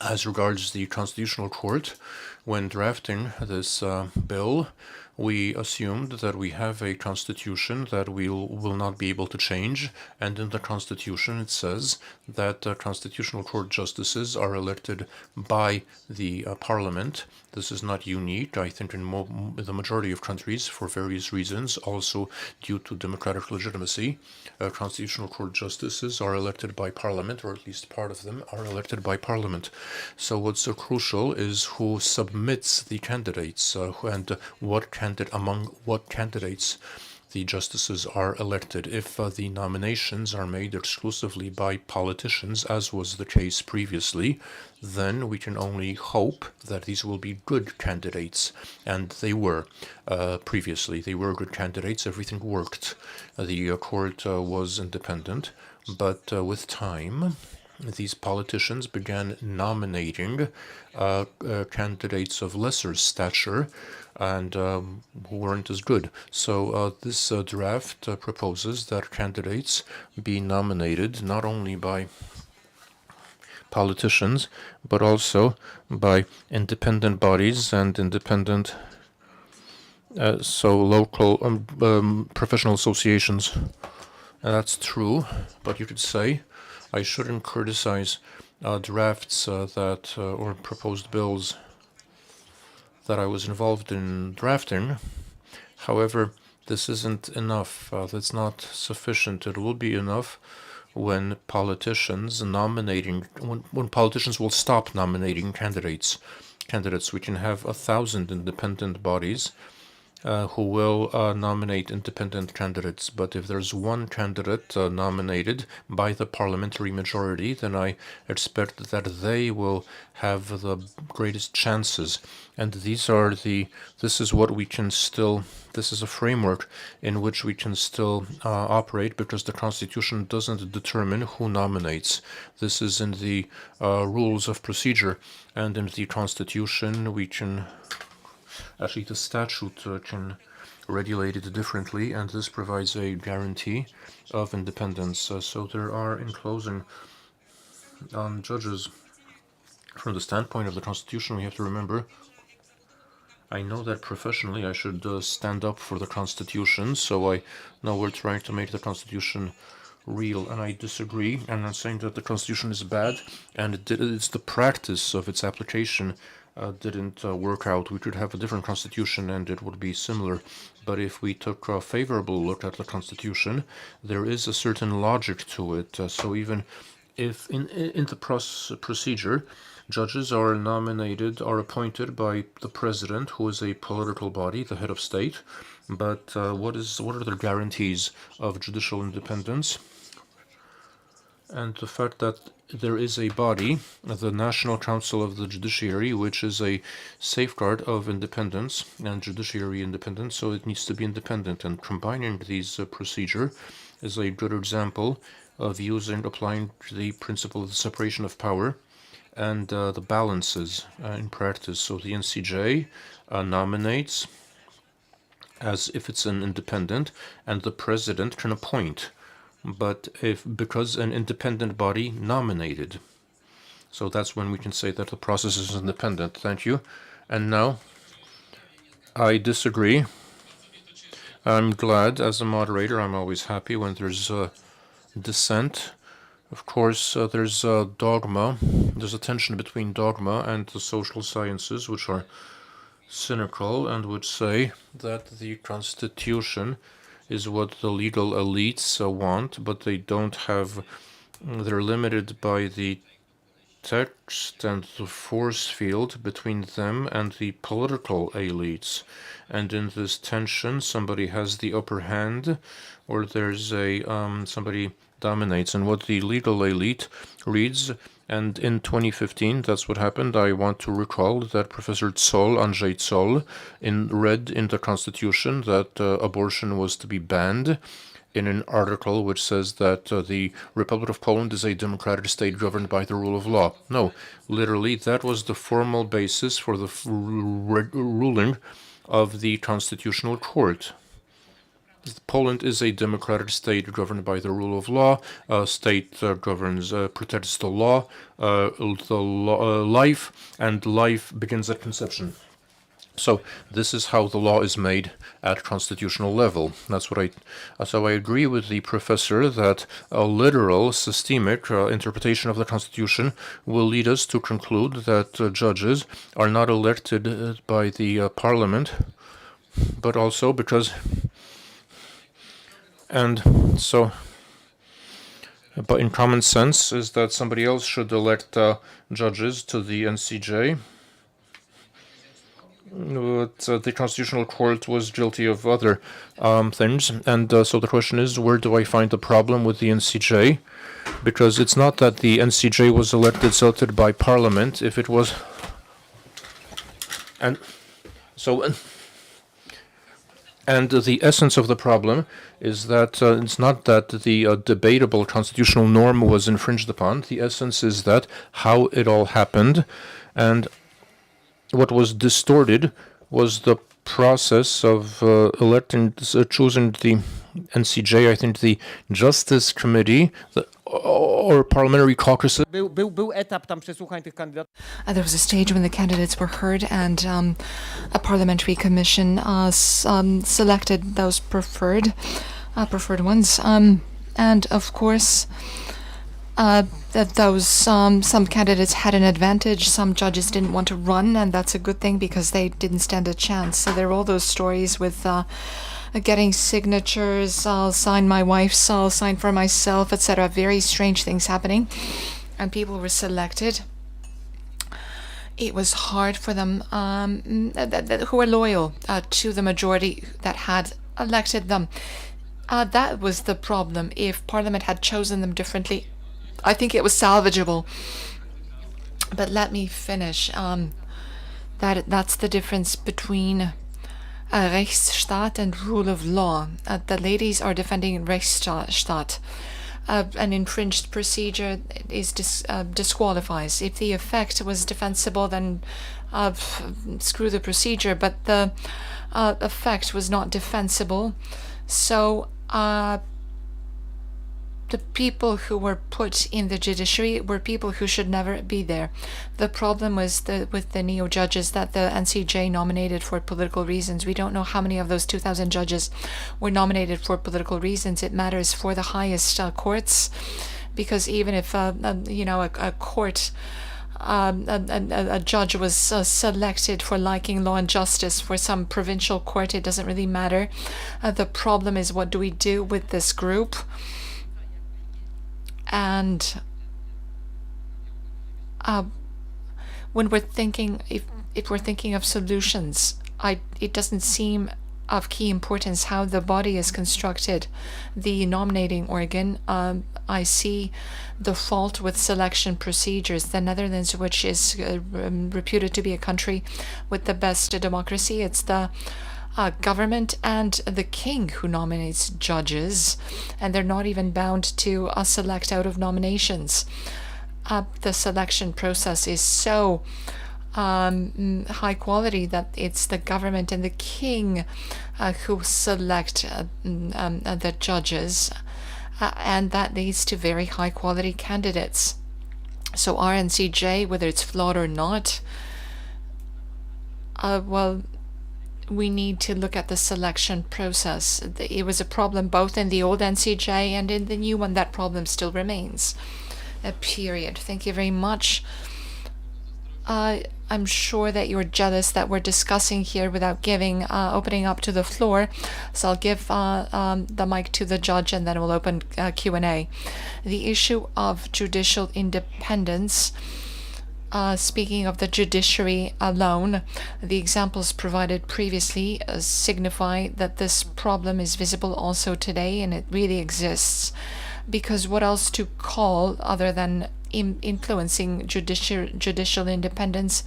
S1: As regards the Constitutional Court, when drafting this bill, we assumed that we have a constitution that we will not be able to change, and in the constitution it says that Constitutional Court justices are elected by the parliament. This is not unique, I think, in the majority of countries for various reasons, also due to democratic legitimacy. Constitutional Court justices are elected by parliament, or at least part of them are elected by parliament. So what's crucial is who submits the candidates and among what candidates the justices are elected. If the nominations are made exclusively by politicians, as was the case previously, then we can only hope that these will be good candidates. And they were previously. They were good candidates. Everything worked. The court was independent. But with time, these politicians began nominating candidates of lesser stature and who weren't as good. So this draft proposes that candidates be nominated not only by politicians, but also by independent bodies and independent, local professional associations. And that's true, but you could say I shouldn't criticize drafts or proposed bills that I was involved in drafting. However, this isn't enough. That's not sufficient. It will be enough when politicians will stop nominating candidates. We can have 1,000 independent bodies who will nominate independent candidates. But if there's one candidate nominated by the parliamentary majority, then I expect that they will have the greatest chances. And this is a framework in which we can still operate, because the Constitution doesn't determine who nominates. This is in the rules of procedure, and in the Constitution actually, the statute can regulate it differently, and this provides a guarantee of independence. So there are, in closing, on judges, from the standpoint of the Constitution, we have to remember, I know that professionally I should stand up for the Constitution, so I know we're trying to make the Constitution real, and I disagree. I'm not saying that the Constitution is bad, and it's the practice of its application didn't work out. We could have a different constitution and it would be similar. But if we took a favorable look at the Constitution, there is a certain logic to it. So even if in the procedure, judges are appointed by the president, who is a political body, the head of state. But what are the guarantees of judicial independence? And the fact that there is a body, the National Council of the Judiciary, which is a safeguard of independence and judiciary independence, so it needs to be independent. And combining these procedure is a good example of applying the principle of the separation of power and the balances in practice. So the NCJ nominates as if it's an independent, and the president can appoint, but because an independent body nominated. So that's when we can say that the process is independent. Thank you. And now, I disagree. I'm glad, as a moderator, I'm always happy when there's dissent. Of course, there's dogma. There's a tension between dogma and the social sciences, which are cynical and would say that the constitution is what the legal elites want, but they don't have, they're limited by the text and the force field between them and the political elites. And in this tension, somebody has the upper hand, or there's somebody dominates. And what the legal elite reads, and in 2015, that's what happened. I want to recall that Professor Andrzej Zoll, read in the Constitution that abortion was to be banned in an article which says that the Republic of Poland is a democratic state governed by the rule of law. No, literally, that was the formal basis for the ruling of the Constitutional Court. Poland is a democratic state governed by the rule of law. State protects the law, life, and life begins at conception. So this is how the law is made at constitutional level. So I agree with the professor that a literal, systemic interpretation of the Constitution will lead us to conclude that judges are not elected by the parliament, but also because. And so, but in common sense is that somebody else should elect judges to the NCJ. But the Constitutional Court was guilty of other things. And so the question is, where do I find the problem with the NCJ? Because it's not that the NCJ was selected by Parliament. If it was. And so. And the essence of the problem is that it's not that the debatable constitutional norm was infringed upon. The essence is that how it all happened, and what was distorted was the process of choosing the NCJ. I think the Justice Committee or parliamentary caucuses.
S5: Był etap tam przesłuchań tych kandydatów.
S2: There was a stage when the candidates were heard, and a parliamentary commission selected those preferred ones. And of course, that those some candidates had an advantage. Some judges didn't want to run, and that's a good thing because they didn't stand a chance. So there are all those stories with getting signatures. I'll sign my wife's, I'll sign for myself, etc. Very strange things happening, and people were selected. It was hard for them who were loyal to the majority that had elected them. That was the problem. If Parliament had chosen them differently, I think it was salvageable. But let me finish. That's the difference between Rechtsstaat and rule of law. The ladies are defending Rechtsstaat. An infringed procedure is disqualifies. If the effect was defensible, then screw the procedure. But the effect was not defensible. So the people who were put in the judiciary were people who should never be there. The problem was with the neo-judges that the NCJ nominated for political reasons. We don't know how many of those 2,000 judges were nominated for political reasons. It matters for the highest courts, because even if a court, a judge was selected for liking law and justice for some provincial court, it doesn't really matter. The problem is, what do we do with this group? And when we're thinking, if we're thinking of solutions, it doesn't seem of key importance how the body is constructed, the nominating organ. I see the fault with selection procedures. The Netherlands, which is reputed to be a country with the best democracy, it's the government and the king who nominates judges, and they're not even bound to select out of nominations. the selection process is so high quality that it's the government and the king who select the judges, and that leads to very high quality candidates. So RNCJ, whether it's flawed or not, well, we need to look at the selection process. It was a problem both in the old NCJ and in the new one. That problem still remains. Period. Thank you very much. I'm sure that you're jealous that we're discussing here without opening up to the floor. So I'll give the mic to the judge, and then we'll open Q&A. The issue of judicial independence. Speaking of the judiciary alone, the examples provided previously signify that this problem is visible also today, and it really exists. Because what else to call other than influencing judicial independence,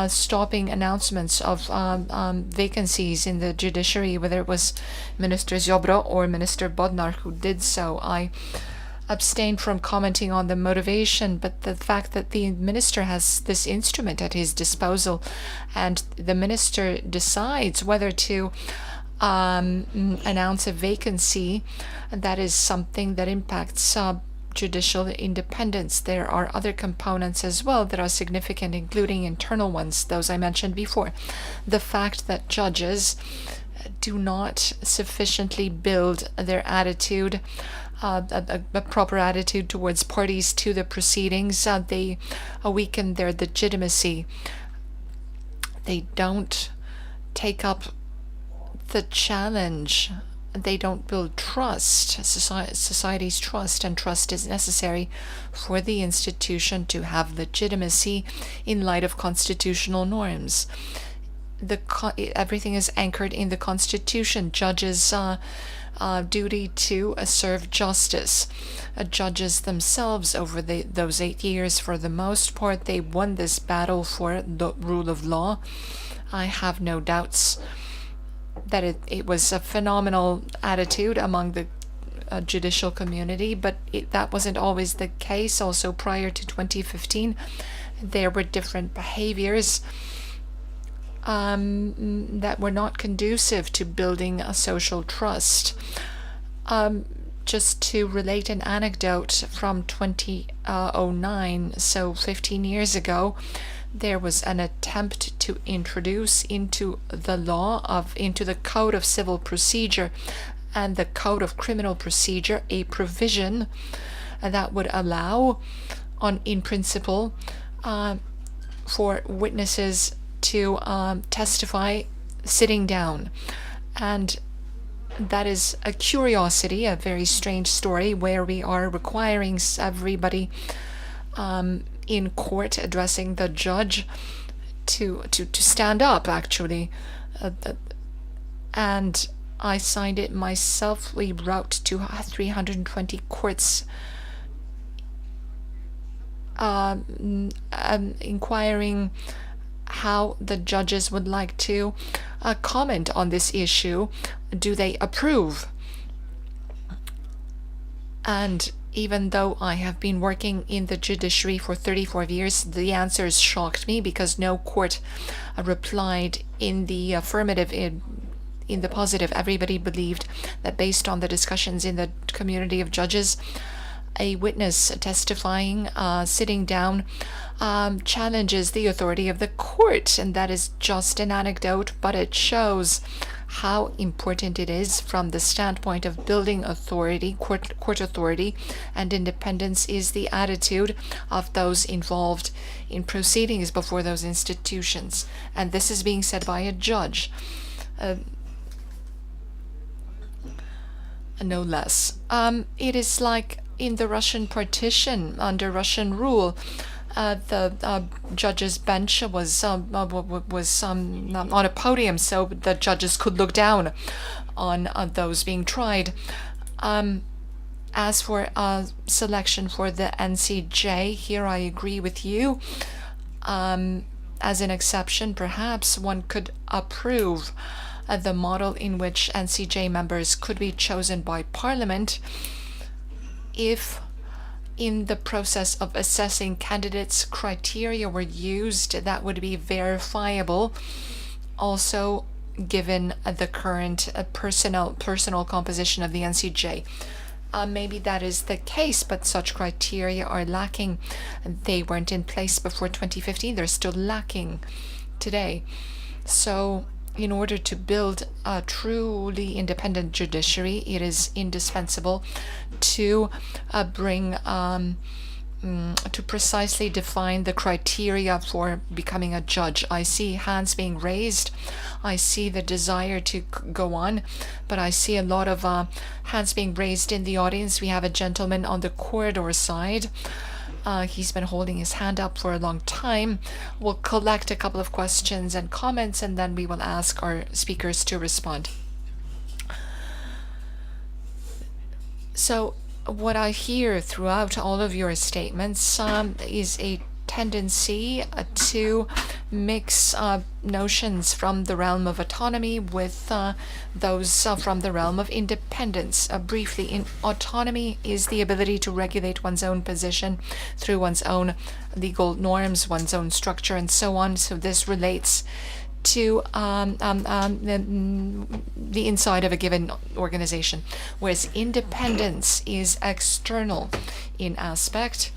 S2: stopping announcements of vacancies in the judiciary, whether it was Minister Ziobro or Minister Bodnar who did so. I abstained from commenting on the motivation, but the fact that the minister has this instrument at his disposal and the minister decides whether to announce a vacancy, that is something that impacts judicial independence. There are other components as well that are significant, including internal ones, those I mentioned before. The fact that judges do not sufficiently build their attitude, a proper attitude towards parties to the proceedings, they weaken their legitimacy. They don't take up the challenge. They don't build trust, society's trust, and trust is necessary for the institution to have legitimacy in light of constitutional norms. Everything is anchored in the Constitution. Judges' duty to serve justice. Judges themselves, over those 8 years, for the most part, they won this battle for the rule of law. I have no doubts that it was a phenomenal attitude among the judicial community, but that wasn't always the case. Also, prior to 2015, there were different behaviors that were not conducive to building a social trust. Just to relate an anecdote from 2009, so 15 years ago, there was an attempt to introduce into the Code of Civil Procedure and the Code of Criminal Procedure a provision that would allow, in principle, for witnesses to testify sitting down. And that is a curiosity, a very strange story, where we are requiring everybody in court addressing the judge to stand up, actually. And I signed it myself. We wrote to 320 courts inquiring how the judges would like to comment on this issue. Do they approve? And even though I have been working in the judiciary for 34 years, the answers shocked me because no court replied in the affirmative, in the positive. Everybody believed that based on the discussions in the community of judges, a witness testifying, sitting down, challenges the authority of the court. And that is just an anecdote, but it shows how important it is from the standpoint of building authority, court authority, and independence is the attitude of those involved in proceedings before those institutions. And this is being said by a judge, no less. It is like in the Russian partition under Russian rule. The judge's bench was on a podium, so the judges could look down on those being tried. As for selection for the NCJ, here I agree with you. As an exception, perhaps one could approve the model in which NCJ members could be chosen by Parliament if in the process of assessing candidates, criteria were used that would be verifiable, also given the current personal composition of the NCJ. Maybe that is the case, but such criteria are lacking. They weren't in place before 2015. They're still lacking today. So in order to build a truly independent judiciary, it is indispensable to to precisely define the criteria for becoming a judge. I see hands being raised. I see the desire to go on, but I see a lot of hands being raised in the audience. We have a gentleman on the corridor side. He's been holding his hand up for a long time. We'll collect a couple of questions and comments, and then we will ask our speakers to respond. So what I hear throughout all of your statements is a tendency to mix notions from the realm of autonomy with those from the realm of independence. Briefly, autonomy is the ability to regulate one's own position through one's own legal norms, one's own structure, and so on. So this relates to the inside of a given organization, whereas independence is external in aspect.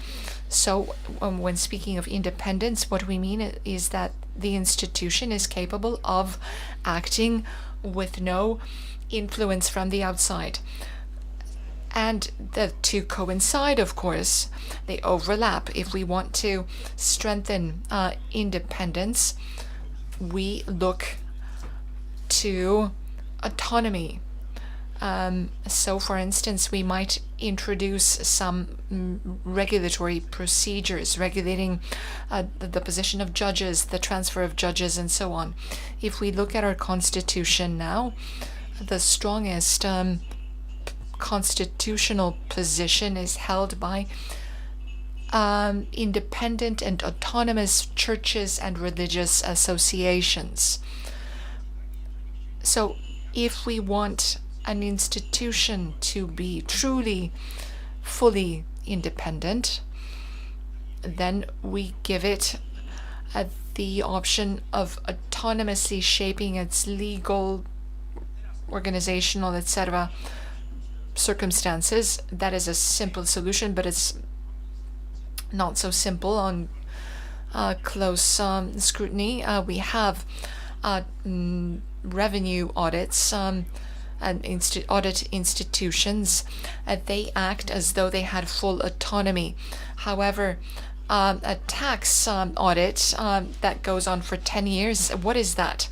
S2: So when speaking of independence, what we mean is that the institution is capable of acting with no influence from the outside. And the two coincide, of course, they overlap. If we want to strengthen independence, we look to autonomy. So, for instance, we might introduce some regulatory procedures regulating the position of judges, the transfer of judges, and so on. If we look at our constitution now, the strongest constitutional position is held by independent and autonomous churches and religious associations. So if we want an institution to be truly, fully independent, then we give it the option of autonomously shaping its legal, organizational, etc. circumstances. That is a simple solution, but it's not so simple on close scrutiny. We have revenue audits and audit institutions. They act as though they had full autonomy. However, a tax audit that goes on for 10 years, what is that?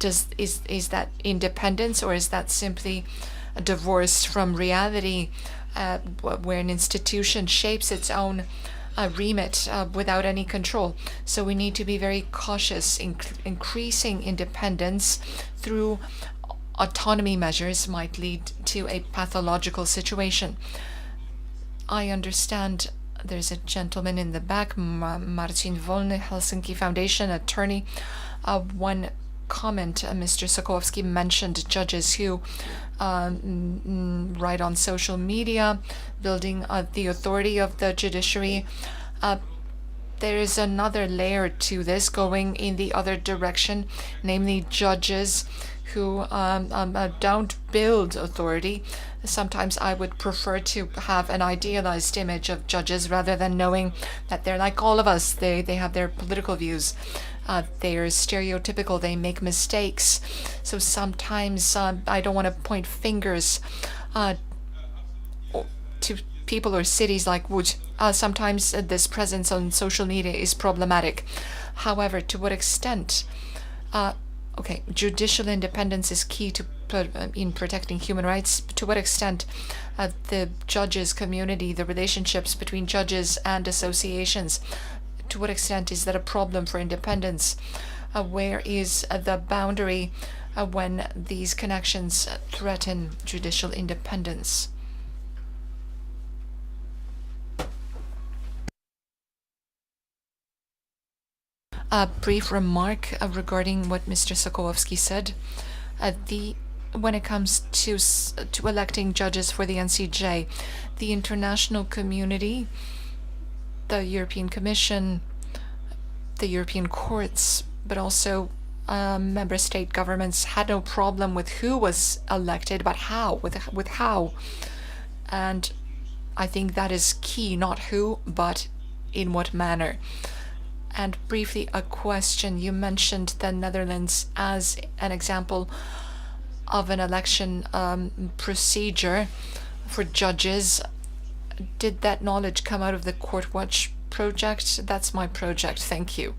S2: Is that independence, or is that simply divorced from reality, where an institution shapes its own remit without any control? So we need to be very cautious. Increasing independence through autonomy measures might lead to a pathological situation. I understand there's a gentleman in the back, Marcin Wolny, Helsinki Foundation attorney. One comment, Mr. Sokołowski mentioned judges who write on social media, building the authority of the judiciary. There is another layer to this going in the other direction, namely judges who don't build authority. Sometimes I would prefer to have an idealized image of judges rather than knowing that they're like all of us. They have their political views. They're stereotypical. They make mistakes. So sometimes I don't want to point fingers to people or cities like Łódź. Sometimes this presence on social media is problematic. However, to what extent? Judicial independence is key to in protecting human rights. To what extent the judges community, the relationships between judges and associations, to what extent is that a problem for independence? Where is the boundary when these connections threaten judicial independence? A brief remark regarding what Mr. Sokołowski said. The when it comes to electing judges for the NCJ, the international community, the European Commission, the European courts, but also member state governments had no problem with who was elected, but how, with how. And I think that is key, not who, but in what manner. And briefly, a question. You mentioned the Netherlands as an example of an election procedure for judges. Did that knowledge come out of the Court Watch project? That's my project. Thank you.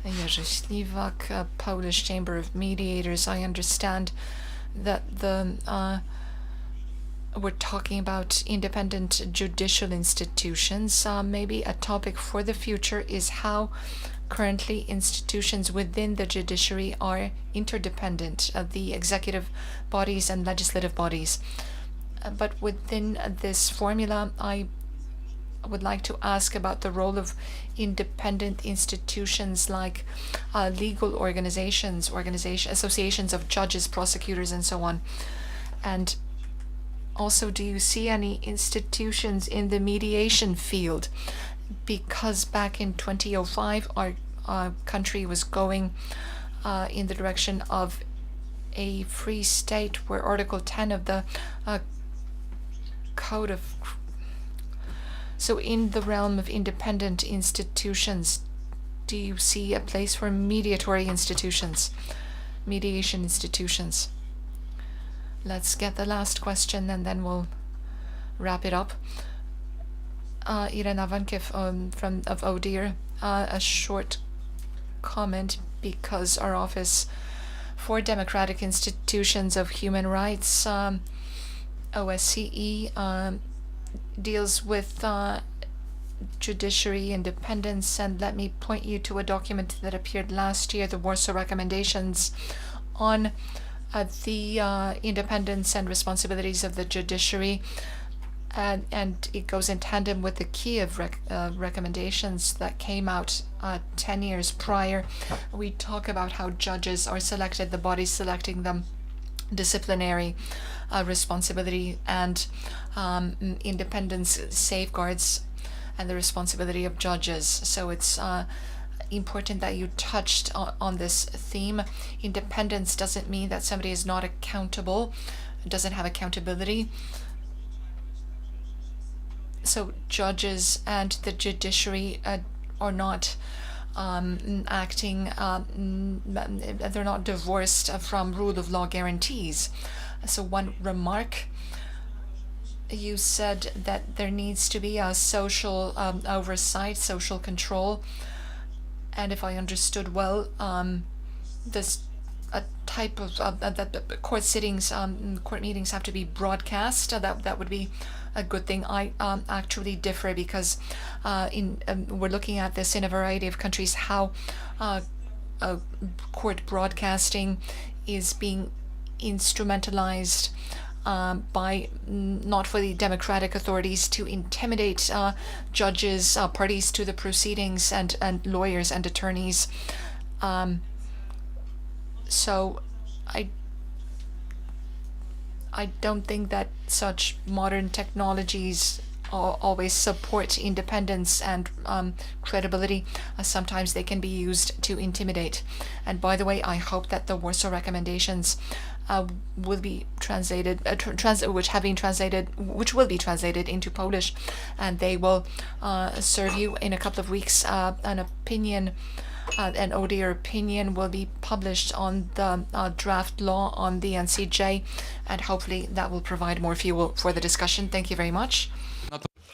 S2: Jerzy Śliwak, Polish Chamber of Mediators. I understand that we're talking about independent judicial institutions. Maybe a topic for the future is how currently institutions within the judiciary are interdependent, the executive bodies and legislative bodies. But within this formula, I would like to ask about the role of independent institutions like legal organizations, associations of judges, prosecutors, and so on. And also, do you see any institutions in the mediation field? Because back in 2005, our country was going in the direction of a free state where Article 10 of the Code of... So in the realm of independent institutions, do you see a place for mediation institutions? Let's get the last question and then we'll wrap it up. Irena Vankev of ODIHR, a short comment, because our Office for Democratic Institutions of Human Rights, OSCE, deals with judiciary independence, and let me point you to a document that appeared last year, the Warsaw Recommendations on the independence and responsibilities of the judiciary, and it goes in tandem with the Kiev recommendations that came out 10 years prior. We talk about how judges are selected, the bodies selecting them, disciplinary responsibility, and independence safeguards, and the responsibility of judges. So it's important that you touched on this theme. Independence doesn't mean that somebody is not accountable, doesn't have accountability. So judges and the judiciary are not acting, they're not divorced from rule of law guarantees. So one remark, you said that there needs to be a social oversight, social control, and if I understood well, this a type of that court sittings, court meetings have to be broadcast. That would be a good thing. I actually differ, because we're looking at this in a variety of countries, how court broadcasting is being instrumentalized by not fully democratic authorities to intimidate judges, parties to the proceedings, and lawyers and attorneys. So I don't think that such modern technologies always support independence and credibility. Sometimes they can be used to intimidate. And by the way, I hope that the Warsaw Recommendations will be translated, which will be translated into Polish, and they will serve you in a couple of weeks. An opinion, an ODIHR opinion, will be published on the draft law on the NCJ, and hopefully that will provide more fuel for the discussion. Thank you very much.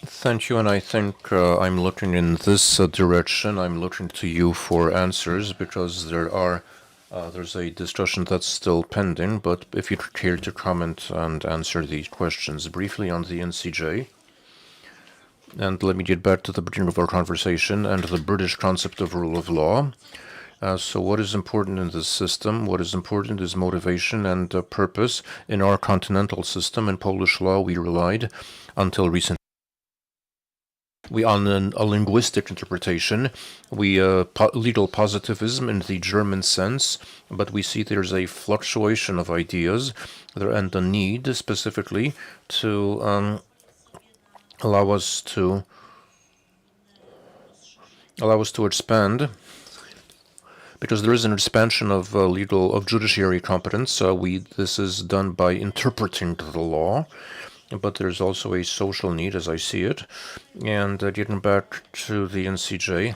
S1: Thank you, and I think I'm looking in this direction. I'm looking to you for answers, because there's a discussion that's still pending, but if you'd care to comment and answer these questions briefly on the NCJ. And let me get back to the beginning of our conversation and the British concept of rule of law. So what is important in this system? What is important is motivation and purpose. In our continental system, in Polish law, we relied until recently on a linguistic interpretation, legal positivism in the German sense, but we see there's a fluctuation of ideas there and a need specifically to allow us to expand, because there is an expansion of judiciary competence. This is done by interpreting the law, but there's also a social need, as I see it. And getting back to the NCJ,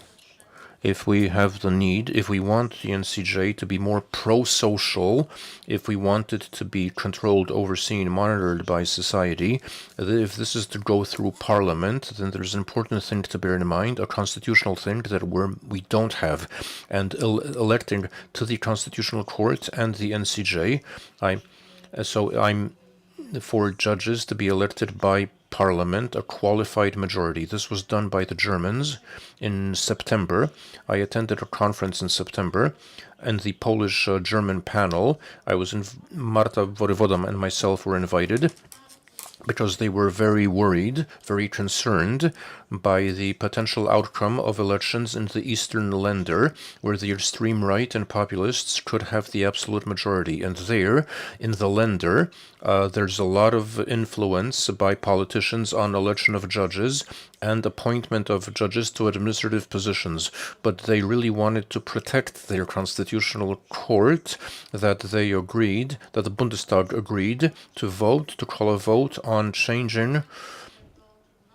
S1: if we have the need, if we want the NCJ to be more pro-social, if we want it to be controlled, overseen, monitored by society, if this is to go through Parliament, then there's an important thing to bear in mind, a constitutional thing that we don't have. And electing to the Constitutional Court and the NCJ, I'm for judges to be elected by Parliament, a qualified majority. This was done by the Germans in September. I attended a conference in September, and the Polish-German panel, Marta Worywoda and myself were invited, because they were very worried, very concerned by the potential outcome of elections in the Eastern Länder, where the extreme right and populists could have the absolute majority. And there, in the Länder, there's a lot of influence by politicians on election of judges and appointment of judges to administrative positions. But they really wanted to protect their constitutional court, that the Bundestag agreed to call a vote on changing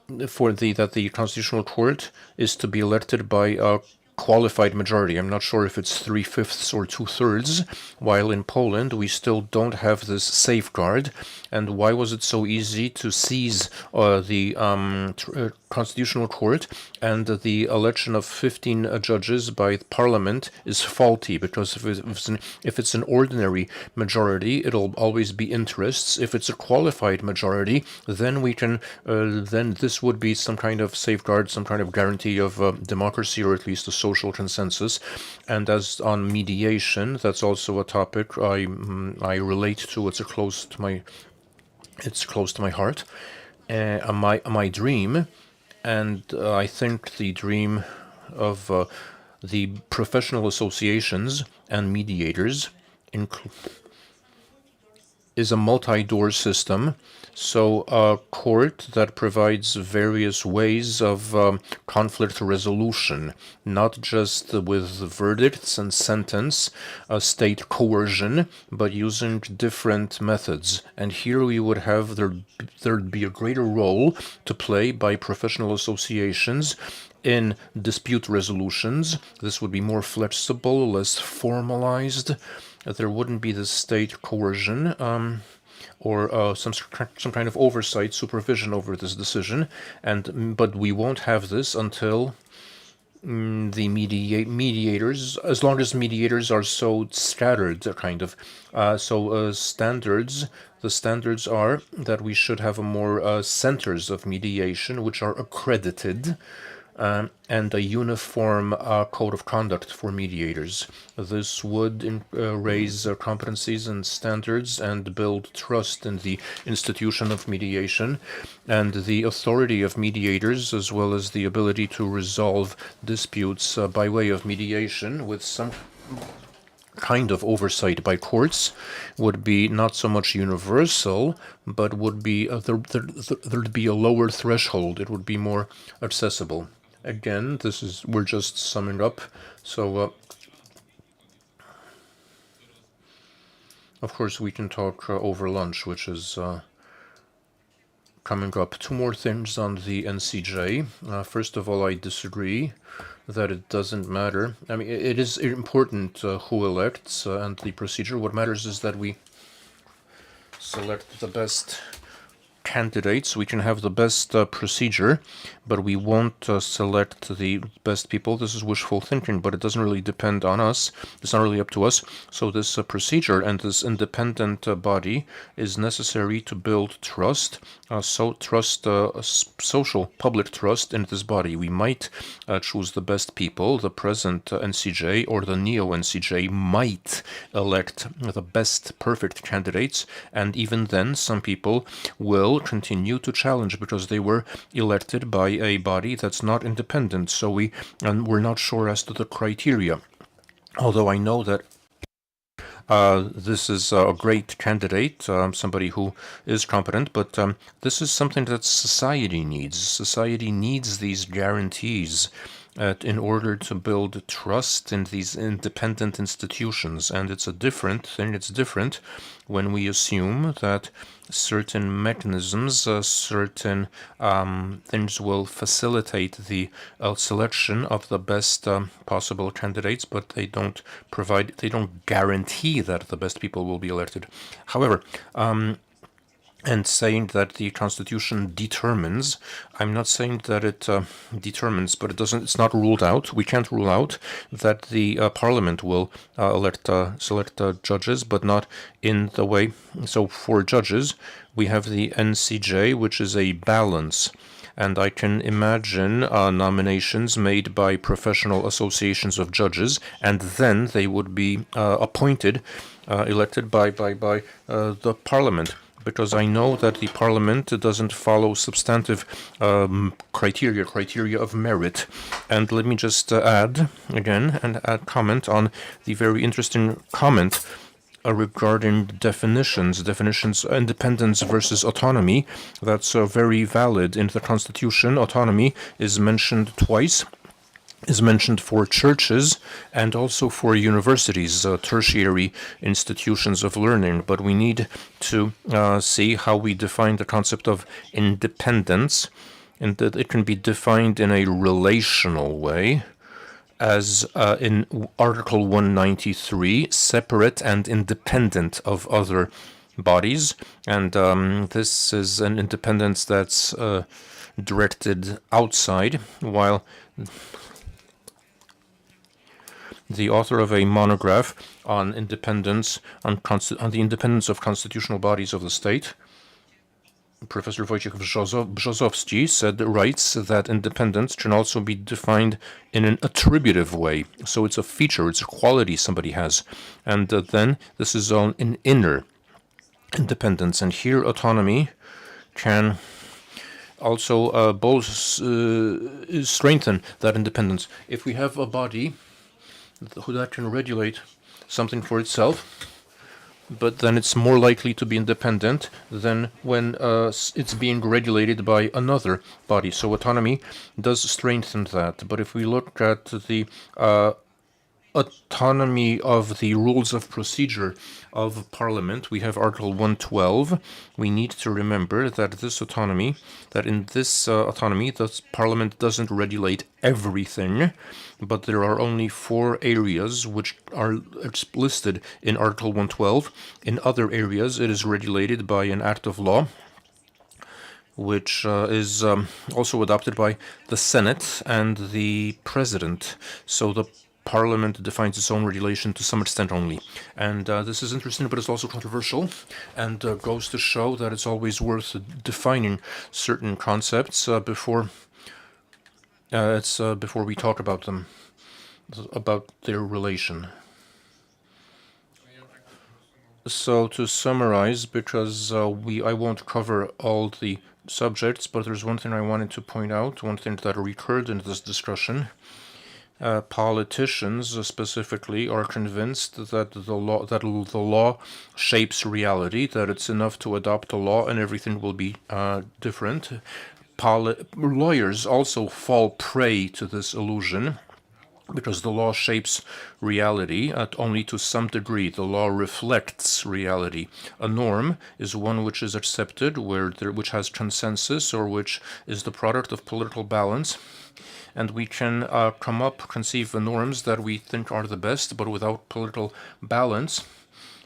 S1: that the Constitutional Court is to be elected by a qualified majority. I'm not sure if it's 3/5 or 2/3, while in Poland we still don't have this safeguard. And why was it so easy to seize the Constitutional Court? And the election of 15 judges by Parliament is faulty, because if it's an ordinary majority, it'll always be interests. If it's a qualified majority, then we can then this would be some kind of safeguard, some kind of guarantee of democracy, or at least a social consensus. And as on mediation, that's also a topic I relate to. It's close to my heart. My dream, and I think the dream of the professional associations and mediators is a multi-door system. So a court that provides various ways of conflict resolution, not just with verdicts and sentence, state coercion, but using different methods. And here we would have, there'd be a greater role to play by professional associations in dispute resolutions. This would be more flexible, less formalized. There wouldn't be the state coercion or some kind of oversight, supervision over this decision, but we won't have this until the mediators, as long as mediators are so scattered, kind of. Standards. The standards are that we should have more centers of mediation, which are accredited, and a uniform code of conduct for mediators. This would raise competencies and standards and build trust in the institution of mediation and the authority of mediators, as well as the ability to resolve disputes by way of mediation with some kind of oversight by courts, would be not so much universal, but would be there'd be a lower threshold. It would be more accessible. Again, we're just summing up. So, of course, we can talk over lunch, which is coming up. Two more things on the NCJ. First of all, I disagree that it doesn't matter. I mean, it is important who elects and the procedure. What matters is that we select the best candidates. We can have the best procedure, but we won't select the best people. This is wishful thinking, but it doesn't really depend on us. It's not really up to us. So this procedure and this independent body is necessary to build trust. Social public trust in this body. We might choose the best people. The present NCJ or the neo-NCJ might elect the best perfect candidates, and even then some people will will continue to challenge because they were elected by a body that's not independent. So we're not sure as to the criteria. Although I know that this is a great candidate, somebody who is competent, but this is something that society needs. Society needs these guarantees in order to build trust in these independent institutions. And it's a different thing. It's different when we assume that certain mechanisms, certain things will facilitate the selection of the best possible candidates, but they don't guarantee that the best people will be elected. However, and saying that the Constitution determines, I'm not saying that it determines, but it's not ruled out. We can't rule out that the Parliament will select judges, but not in the way. So for judges, we have the NCJ, which is a balance. And I can imagine nominations made by professional associations of judges, and then they would be elected by the Parliament. Because I know that the Parliament doesn't follow substantive criteria of merit. And let me just add again and comment on the very interesting comment regarding definitions, independence versus autonomy. That's very valid in the Constitution. Autonomy is mentioned twice. Is mentioned for churches and also for universities, tertiary institutions of learning. But we need to see how we define the concept of independence, and that it can be defined in a relational way, as in Article 193, separate and independent of other bodies. And this is an independence that's directed outside, while the author of a monograph on independence, on the independence of constitutional bodies of the state, Professor Wojciech Brzozowski, writes that independence can also be defined in an attributive way. So it's a feature, it's a quality somebody has. And then this is on an inner independence. And here autonomy can also both strengthen that independence. If we have a body that can regulate something for itself, but then it's more likely to be independent than when it's being regulated by another body. So autonomy does strengthen that. But if we look at the autonomy of the rules of procedure of Parliament, we have Article 112. We need to remember that in this autonomy, the Parliament doesn't regulate everything, but there are only 4 areas which are listed in Article 112. In other areas, it is regulated by an act of law, which is also adopted by the Senate and the President. So the Parliament defines its own regulation to some extent only. And this is interesting, but it's also controversial, and goes to show that it's always worth defining certain concepts before we talk about them, about their relation. So to summarize, because I won't cover all the subjects, but there's one thing I wanted to point out, one thing that recurred in this discussion. Politicians specifically are convinced that the law shapes reality, that it's enough to adopt a law and everything will be different. Lawyers also fall prey to this illusion, because the law shapes reality only to some degree. The law reflects reality. A norm is one which is accepted, which has consensus, or which is the product of political balance. And we can conceive the norms that we think are the best, but without political balance,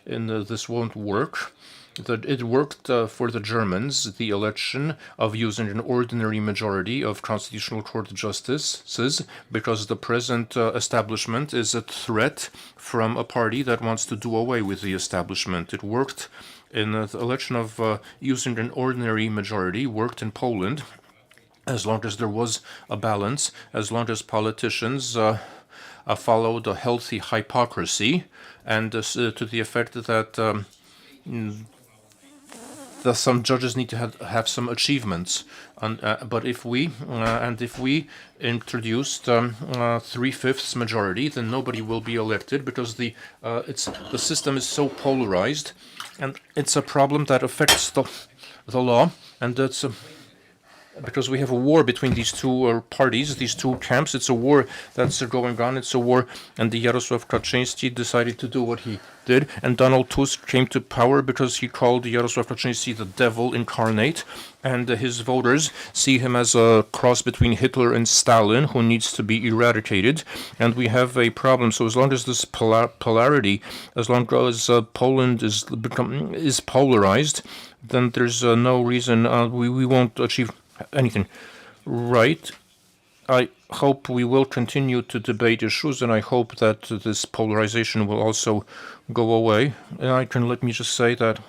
S1: this won't work. It worked for the Germans, the election of using an ordinary majority of Constitutional Court justices, because the present establishment is a threat from a party that wants to do away with the establishment. It worked in the election of using an ordinary majority, worked in Poland, as long as there was a balance, as long as politicians followed a healthy hypocrisy, and to the effect that some judges need to have some achievements. But if we introduced 3/5 majority, then nobody will be elected because the system is so polarized, and it's a problem that affects the law, and that's because we have a war between these two parties, these two camps. It's a war that's going on. It's a war, and the Jarosław Kaczyński decided to do what he did, and Donald Tusk came to power because he called Jarosław Kaczyński the devil incarnate, and his voters see him as a cross between Hitler and Stalin who needs to be eradicated, and we have a problem. So as long as this polarity, as long as Poland is polarized, then there's no reason we won't achieve anything. Right. I hope we will continue to debate issues, and I hope that this polarization will also go away. And let me just say that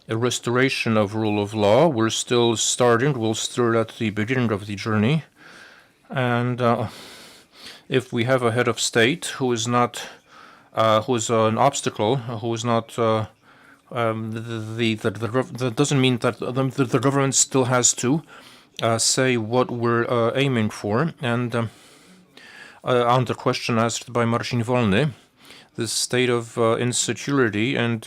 S1: a restoration of rule of law, we're still starting. We'll start at the beginning of the journey. And if we have a head of state who is not, who is an obstacle, who is not that doesn't mean that the government still has to say what we're aiming for. And on the question asked by Marcin Wolny, this state of insecurity and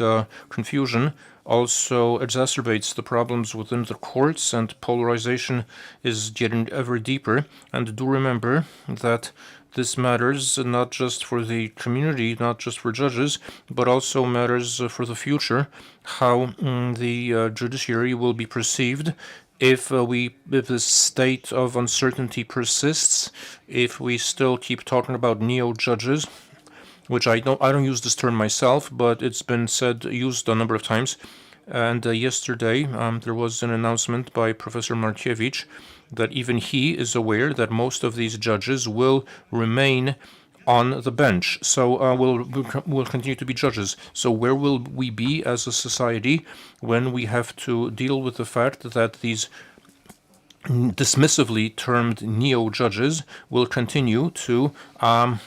S1: confusion also exacerbates the problems within the courts, and polarization is getting ever deeper. And do remember that this matters not just for the community, not just for judges, but also matters for the future, how the judiciary will be perceived if this state of uncertainty persists, if we still keep talking about neo-judges, which I don't use this term myself, but it's been used a number of times. And yesterday there was an announcement by Professor Markiewicz that even he is aware that most of these judges will remain on the bench. So will continue to be judges. So where will we be as a society when we have to deal with the fact that these dismissively termed neo-judges will continue to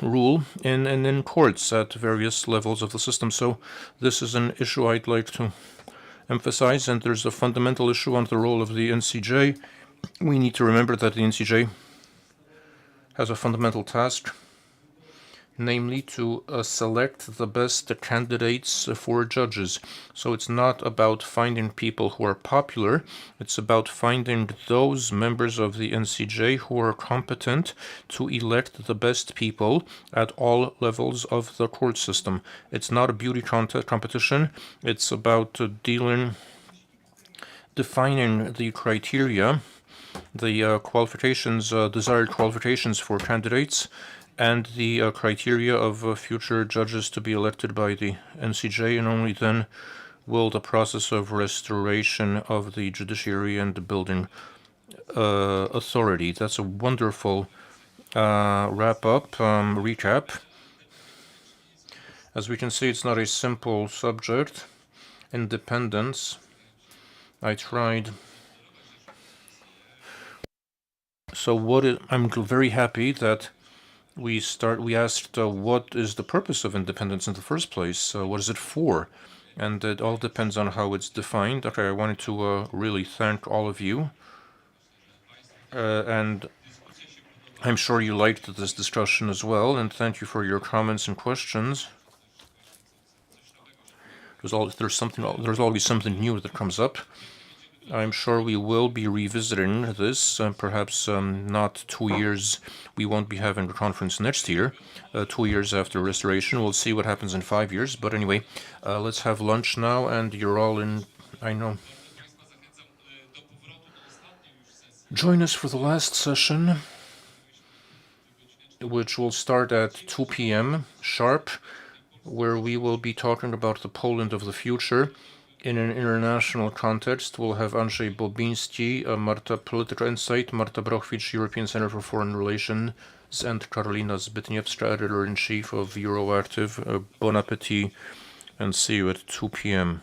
S1: rule in courts at various levels of the system? So this is an issue I'd like to emphasize, and there's a fundamental issue on the role of the NCJ. We need to remember that the NCJ has a fundamental task, namely to select the best candidates for judges. So it's not about finding people who are popular, it's about finding those members of the NCJ who are competent to elect the best people at all levels of the court system. It's not a beauty competition, it's about defining the criteria, the qualifications, desired qualifications for candidates, and the criteria of future judges to be elected by the NCJ, and only then will the process of restoration of the judiciary and building authority. That's a wonderful wrap-up, recap. As we can see, it's not a simple subject. Independence. I tried. So I'm very happy that we asked what is the purpose of independence in the first place? What is it for? And it all depends on how it's defined. Okay, I wanted to really thank all of you. And I'm sure you liked this discussion as well, and thank you for your comments and questions. There's always something new that comes up. I'm sure we will be revisiting this, perhaps not 2 years. We won't be having a conference next year, 2 years after restoration. We'll see what happens in 5 years. But anyway, let's have lunch now, and you're all in, I know. Join us for the last session, which will start at 2 p.m. sharp, where we will be talking about the Poland of the future. In an international context, we'll have Andrzej Bobiński, Marta Political Insight, Marta Brochwicz, European Center for Foreign Relations, and Karolina Zbytniewska, Editor-in-Chief of Euroactive. Bon appetit, and see you at 2 p.m.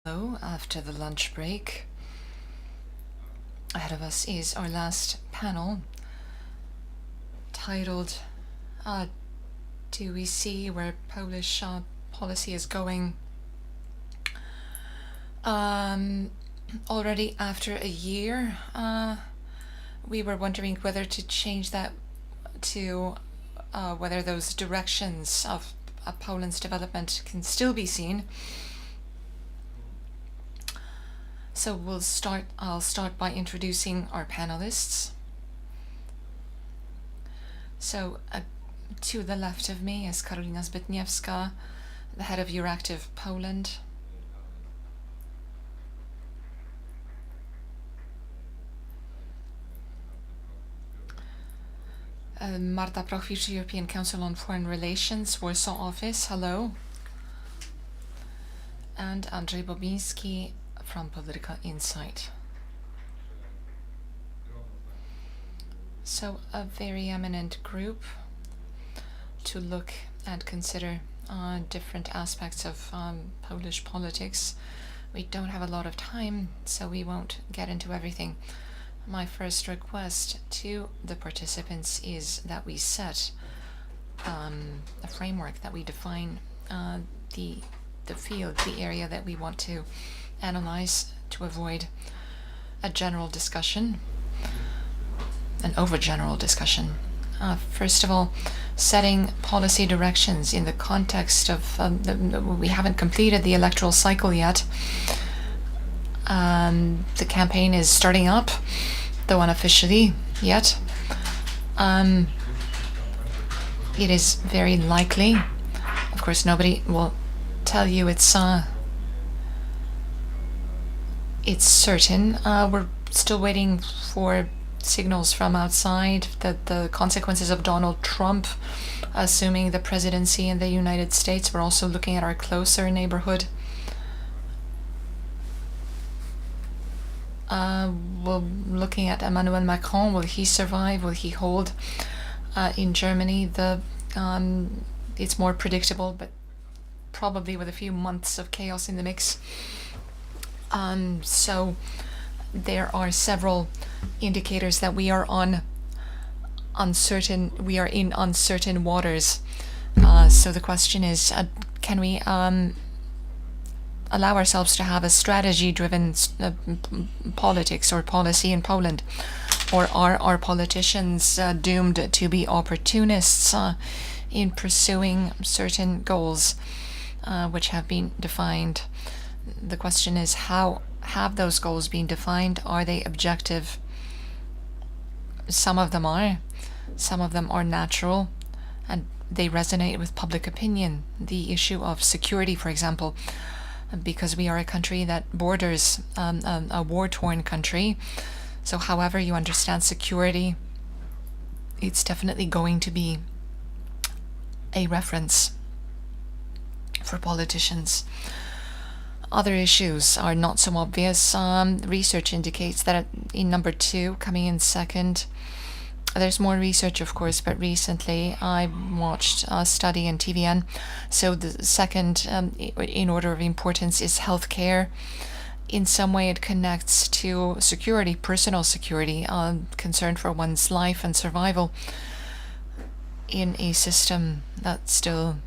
S2: Hello, after the lunch break. Ahead of us is our last panel, titled Do We See Where Polish Policy is Going? Already after a year, we were wondering whether to change that to whether those directions of Poland's development can still be seen. So I'll start by introducing our panelists. So to the left of me is Karolina Zbytniewska, the head of Euractiv Poland. Marta Prochwicz, European Council on Foreign Relations, Warsaw office, hello. And Andrzej Bobiński from Political Insight. So a very eminent group to look and consider different aspects of Polish politics. We don't have a lot of time, so we won't get into everything. My first request to the participants is that we set a framework, that we define the field, the area that we want to analyze to avoid a general discussion, an overgeneral discussion. First of all, setting policy directions in the context of we haven't completed the electoral cycle yet. The campaign is starting up, though unofficially yet. It is very likely, of course nobody will tell you it's certain. We're still waiting for signals from outside that the consequences of Donald Trump assuming the presidency in the United States. We're also looking at our closer neighborhood. We're looking at Emmanuel Macron. Will he survive? Will he hold? In Germany, it's more predictable, but probably with a few months of chaos in the mix. So there are several indicators that we are in uncertain waters. So the question is, can we allow ourselves to have a strategy-driven politics or policy in Poland? Or are our politicians doomed to be opportunists in pursuing certain goals which have been defined? The question is, how have those goals been defined? Are they objective? Some of them are. Some of them are natural, and they resonate with public opinion. The issue of security, for example, because we are a country that borders a war-torn country. So however you understand security, it's definitely going to be a reference for politicians. Other issues are not so obvious. Research indicates that in number 2, coming in second, there's more research, of course, but recently I watched a study in TVN. So the second in order of importance is healthcare. In some way it connects to security, personal security, concern for one's life and survival in a system that still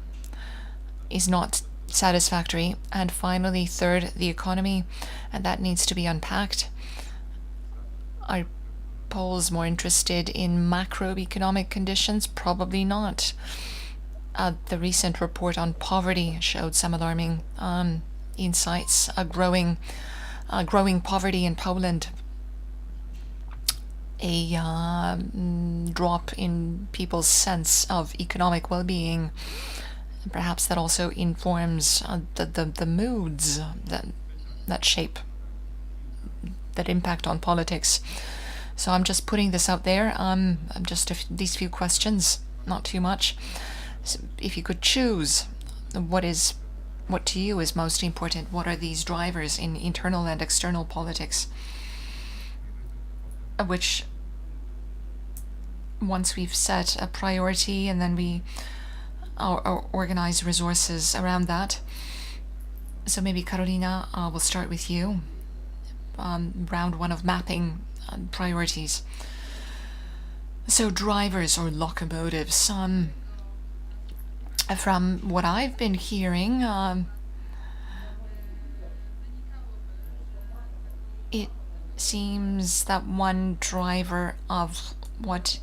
S2: is not satisfactory. And finally, third, the economy, and that needs to be unpacked. Are Poles more interested in macroeconomic conditions? Probably not. The recent report on poverty showed some alarming insights. A growing poverty in Poland, a drop in people's sense of economic well-being. Perhaps that also informs the moods that shape, that impact on politics. So I'm just putting this out there. Just these few questions, not too much. So if you could choose, what to you is most important? What are these drivers in internal and external politics? Which, once we've set a priority and then we organize resources around that, So maybe Carolina, we'll start with you. Round one of mapping priorities. So drivers or locomotives. From what I've been hearing, it seems that one driver of what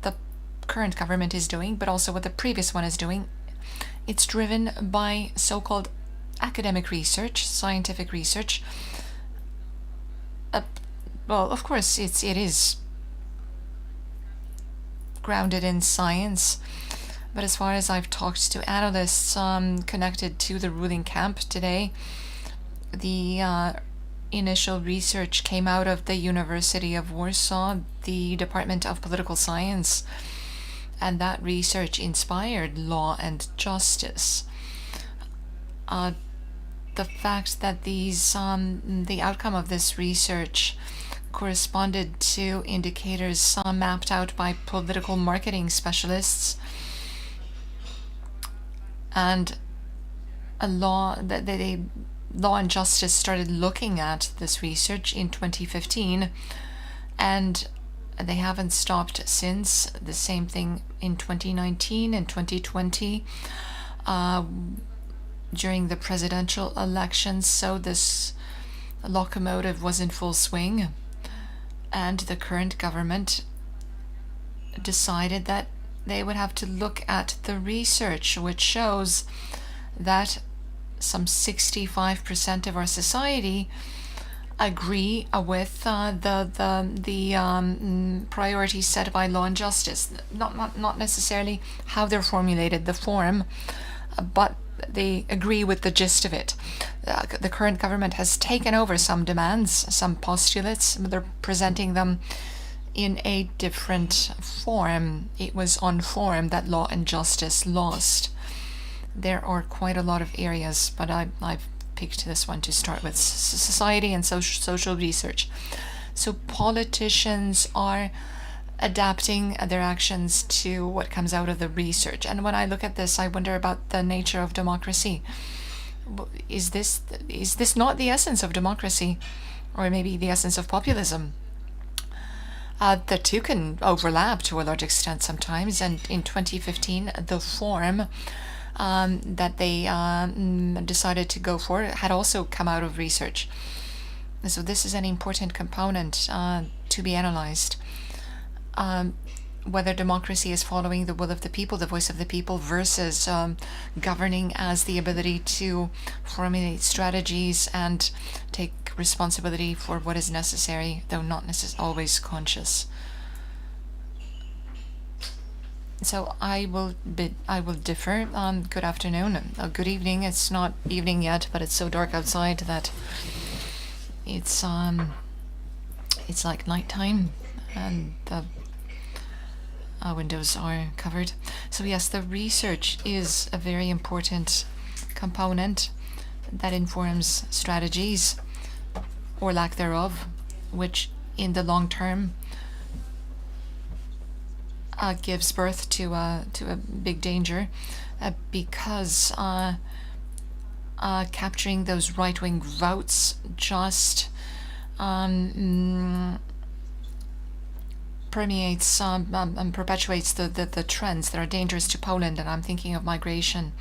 S2: the current government is doing, but also what the previous one is doing, it's driven by so-called academic research, scientific research. Well, of course, it is grounded in science, but as far as I've talked to analysts connected to the ruling camp today, the initial research came out of the University of Warsaw, the Department of Political Science, and that research inspired Law and Justice. The fact that the outcome of this research corresponded to indicators mapped out by political marketing specialists, and Law and Justice started looking at this research in 2015, and they haven't stopped since. The same thing in 2019 and 2020 during the presidential elections. So this locomotive was in full swing, and the current government decided that they would have to look at the research, which shows that some 65% of our society agree with the priorities set by Law and Justice. Not necessarily how they're formulated, the form, but they agree with the gist of it. The current government has taken over some demands, some postulates, but they're presenting them in a different form. It was on form that Law and Justice lost. There are quite a lot of areas, but I've picked this one to start with: society and social research. So politicians are adapting their actions to what comes out of the research. And when I look at this, I wonder about the nature of democracy. Is this not the essence of democracy, or maybe the essence of populism? The two can overlap to a large extent sometimes, and in 2015, the form that they decided to go for had also come out of research. So this is an important component to be analyzed. Whether democracy is following the will of the people, the voice of the people, versus governing as the ability to formulate strategies and take responsibility for what is necessary, though not always conscious. So I will differ. Good afternoon, good evening. It's not evening yet, but it's so dark outside that it's like nighttime, and the windows are covered. So yes, the research is a very important component that informs strategies, or lack thereof, which in the long term gives birth to a big danger, because capturing those right-wing votes just permeates and perpetuates the trends that are dangerous to Poland. And I'm thinking of migration,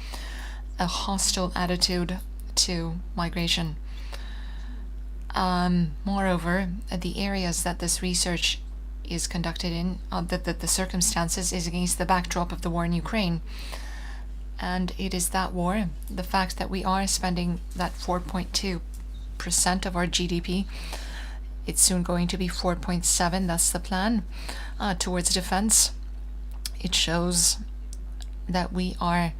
S2: a hostile attitude to migration. Moreover, the areas that this research is conducted in, the circumstances is against the backdrop of the war in Ukraine. And it is that war, the fact that we are spending that 4.2% of our GDP, it's soon going to be 4.7, that's the plan, towards defense. It shows that we are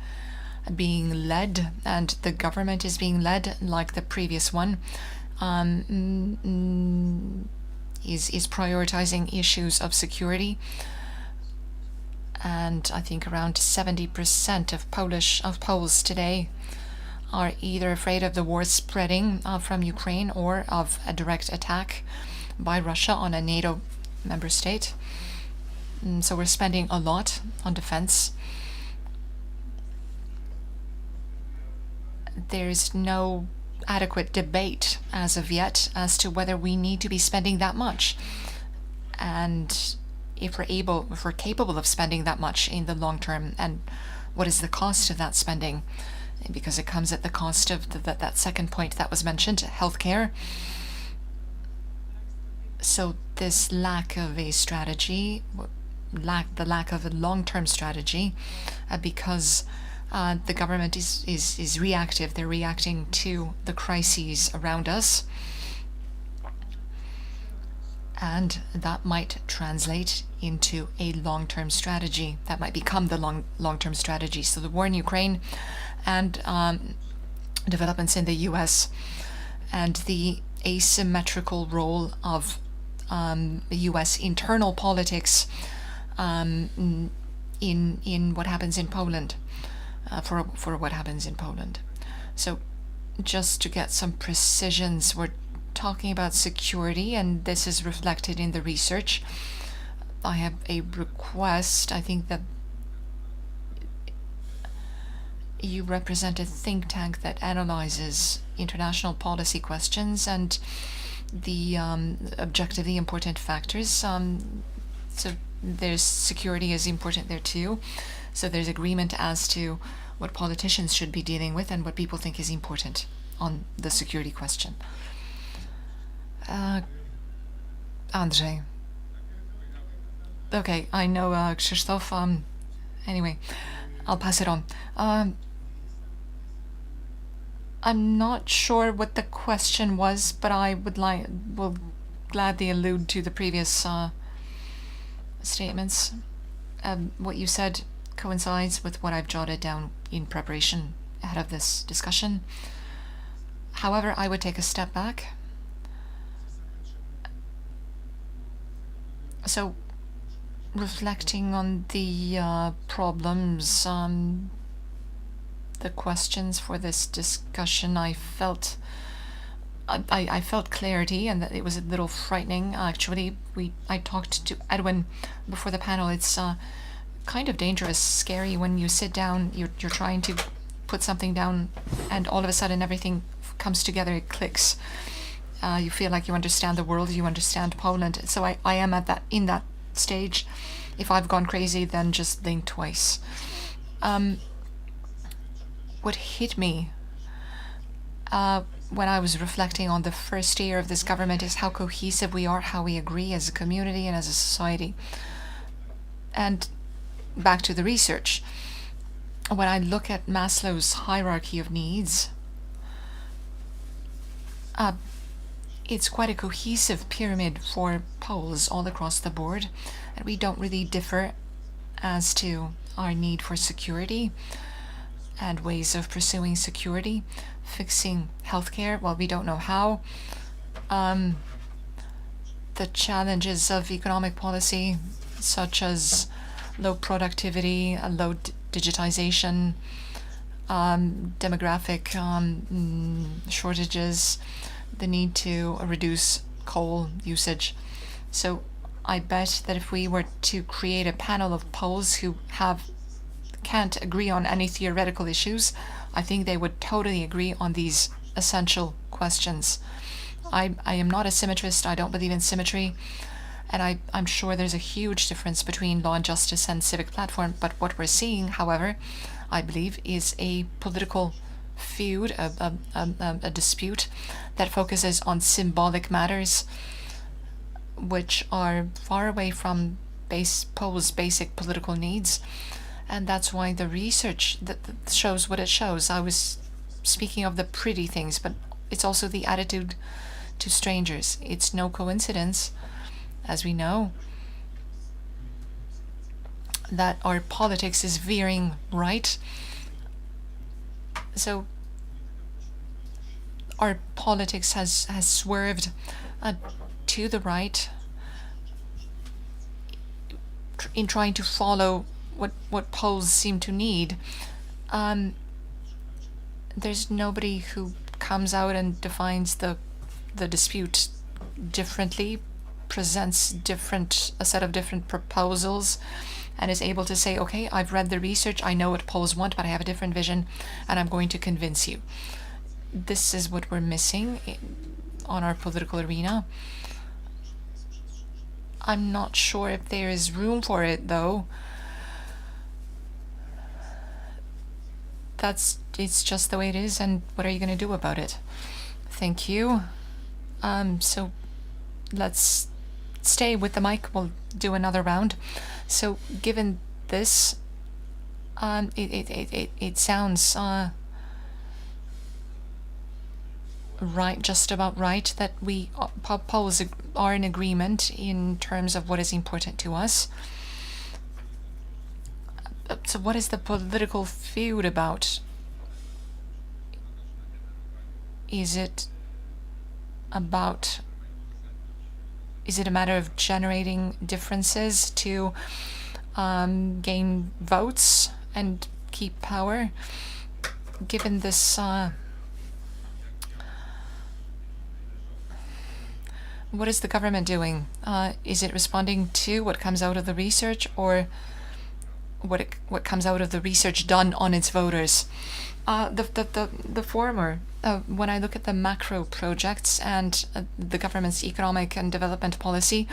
S2: being led, and the government is being led like the previous one, is prioritizing issues of security. And I think around 70% of Poles today are either afraid of the war spreading from Ukraine, or of a direct attack by Russia on a NATO member state. So we're spending a lot on defense. there's no adequate debate as of yet as to whether we need to be spending that much. And if we're capable of spending that much in the long term, and what is the cost of that spending? Because it comes at the cost of that second point that was mentioned, healthcare. So this lack of a strategy, the lack of a long-term strategy, because the government is reactive. They're reacting to the crises around us. And that might translate into a long-term strategy. That might become the long-term strategy. So the war in Ukraine and developments in the US and the asymmetrical role of the US internal politics in what happens in Poland, for what happens in Poland. So just to get some precisions, we're talking about security, and this is reflected in the research. I have a request. I think that you represent a think tank that analyzes international policy questions and the objectively important factors. So there's security is important there too. So there's agreement as to what politicians should be dealing with and what people think is important on the security question. Andrzej. Okay, I know Krzysztof. Anyway, I'll pass it on. I'm not sure what the question was, but I will gladly allude to the previous statements. What you said coincides with what I've jotted down in preparation ahead of this discussion. However, I would take a step back. So, reflecting on the problems, the questions for this discussion, I felt clarity, and that it was a little frightening. Actually, I talked to Edwin before the panel. It's kind of dangerous, scary when you sit down. You're trying to put something down, and all of a sudden everything comes together. It clicks. You feel like you understand the world. You understand Poland. So I am in that stage. If I've gone crazy, then just think twice. What hit me when I was reflecting on the first year of this government is how cohesive we are, how we agree as a community and as a society. And back to the research. When I look at Maslow's hierarchy of needs, it's quite a cohesive pyramid for Poles all across the board, and we don't really differ as to our need for security and ways of pursuing security. Fixing healthcare, well, we don't know how. The challenges of economic policy, such as low productivity, low digitization, demographic shortages, the need to reduce coal usage. So I bet that if we were to create a panel of Poles who can't agree on any theoretical issues, I think they would totally agree on these essential questions. I am not a symmetrist. I don't believe in symmetry. And I'm sure there's a huge difference between Law and Justice and Civic Platform. But what we're seeing, however, I believe, is a political feud, a dispute that focuses on symbolic matters, which are far away from Poles' basic political needs. And that's why the research that shows what it shows. I was speaking of the pretty things, but it's also the attitude to strangers. It's no coincidence, as we know, that our politics is veering right. So our politics has swerved to the right in trying to follow what Poles seem to need. There's nobody who comes out and defines the dispute differently, presents a set of different proposals, and is able to say, okay, I've read the research, I know what Poles want, but I have a different vision, and I'm going to convince you. This is what we're missing on our political arena. I'm not sure if there is room for it, though. It's just the way it is, and what are you going to do about it? Thank you. So let's stay with the mic. We'll do another round. So given this, it sounds right, just about right, that we Poles are in agreement in terms of what is important to us. So what is the political feud about? Is it a matter of generating differences to gain votes and keep power? Given this, what is the government doing? Is it responding to what comes out of the research, or what comes out of the research done on its voters? The former. When I look at the macro projects and the government's economic and development policy,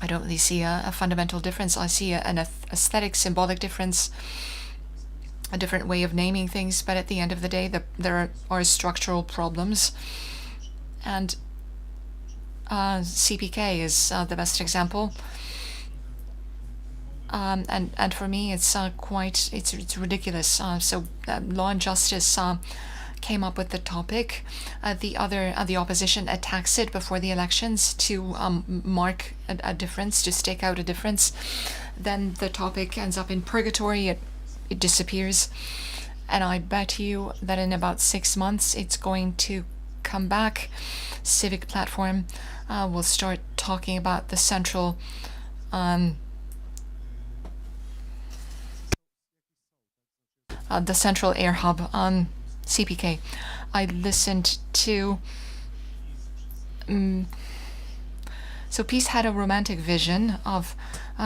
S2: I don't really see a fundamental difference. I see an aesthetic, symbolic difference, a different way of naming things, but at the end of the day, there are structural problems. And CPK is the best example. And for me, it's it's ridiculous. So Law and Justice came up with the topic. The opposition attacks it before the elections to mark a difference, to stake out a difference. Then the topic ends up in purgatory. It disappears, and I bet you that in about 6 months it's going to come back. Civic Platform will start talking about the central air hub on CPK. I listened to. So Peace had a romantic vision of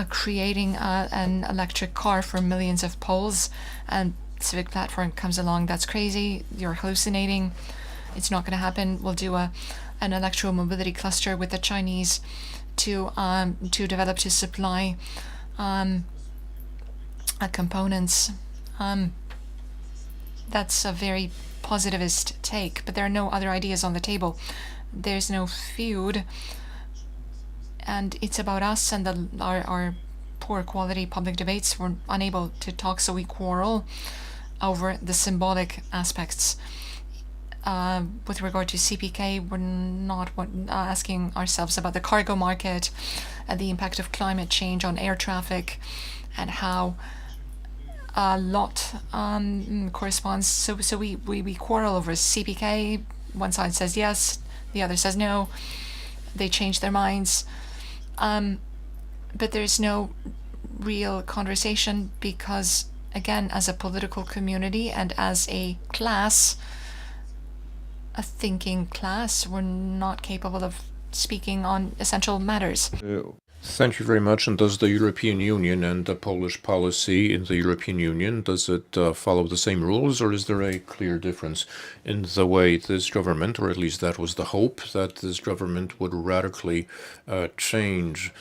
S2: creating an electric car for millions of Poles, and Civic Platform comes along. That's crazy. You're hallucinating. It's not going to happen. We'll do an electromobility cluster with the Chinese to develop, to supply components. That's a very positivist take, but there are no other ideas on the table. There's no feud, and it's about us and our poor quality public debates. We're unable to talk, so we quarrel over the symbolic aspects. With regard to CPK, we're not asking ourselves about the cargo market, the impact of climate change on air traffic, and how a lot corresponds. So we quarrel over CPK. One side says yes, the other says no. They change their minds. But there's no real conversation because, again, as a political community and as a class, a thinking class, we're not capable of speaking on essential matters.
S1: Thank you very much. And does the European Union and the Polish policy in the European Union, does it follow the same rules, or is there a clear difference in the way this government, or at least that was the hope, that this government would radically change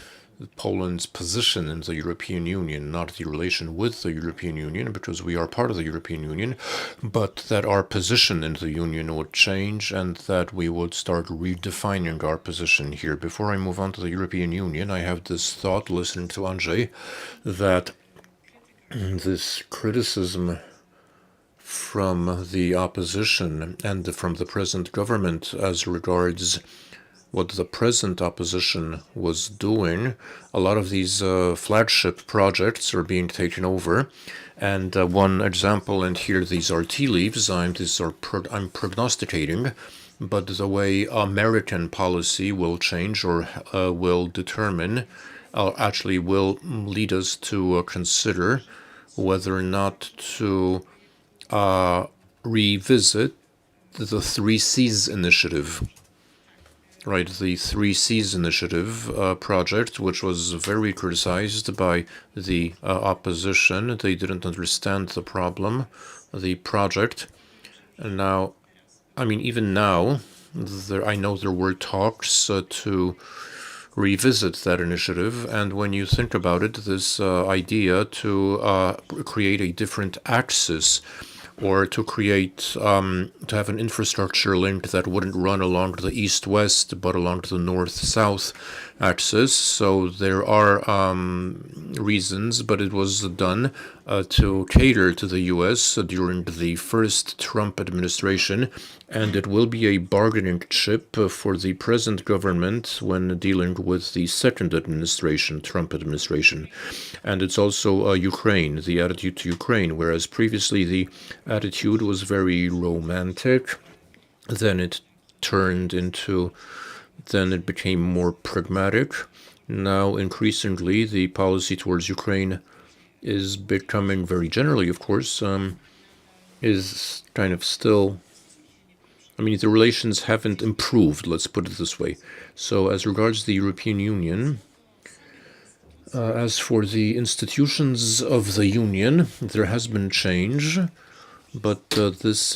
S1: Poland's position in the European Union, not the relation with the European Union, because we are part of the European Union, but that our position in the Union would change and that we would start redefining our position here. Before I move on to the European Union, I have this thought, listening to Andrzej, that this criticism from the opposition and from the present government as regards what the present opposition was doing, a lot of these flagship projects are being taken over. And one example, and here these are tea leaves, I'm prognosticating, but the way American policy will change or will determine, actually will lead us to consider whether or not to revisit the 3 Cs initiative. Right, the Three Seas Initiative project, which was very criticized by the opposition. They didn't understand the problem, the project. And now, I mean, even now, I know there were talks to revisit that initiative. And when you think about it, this idea to create a different axis or to create, to have an infrastructure link that wouldn't run along the east-west, but along the north-south axis. So there are reasons, but it was done to cater to the U.S. During the first Trump administration, and it will be a bargaining chip for the present government when dealing with the second administration, Trump administration. And it's also Ukraine, the attitude to Ukraine, whereas previously the attitude was very romantic, then it became more pragmatic. Now, increasingly, the policy towards Ukraine is becoming, very generally, of course, is kind of still, I mean, the relations haven't improved, let's put it this way. So as regards the European Union, as for the institutions of the Union, there has been change, but this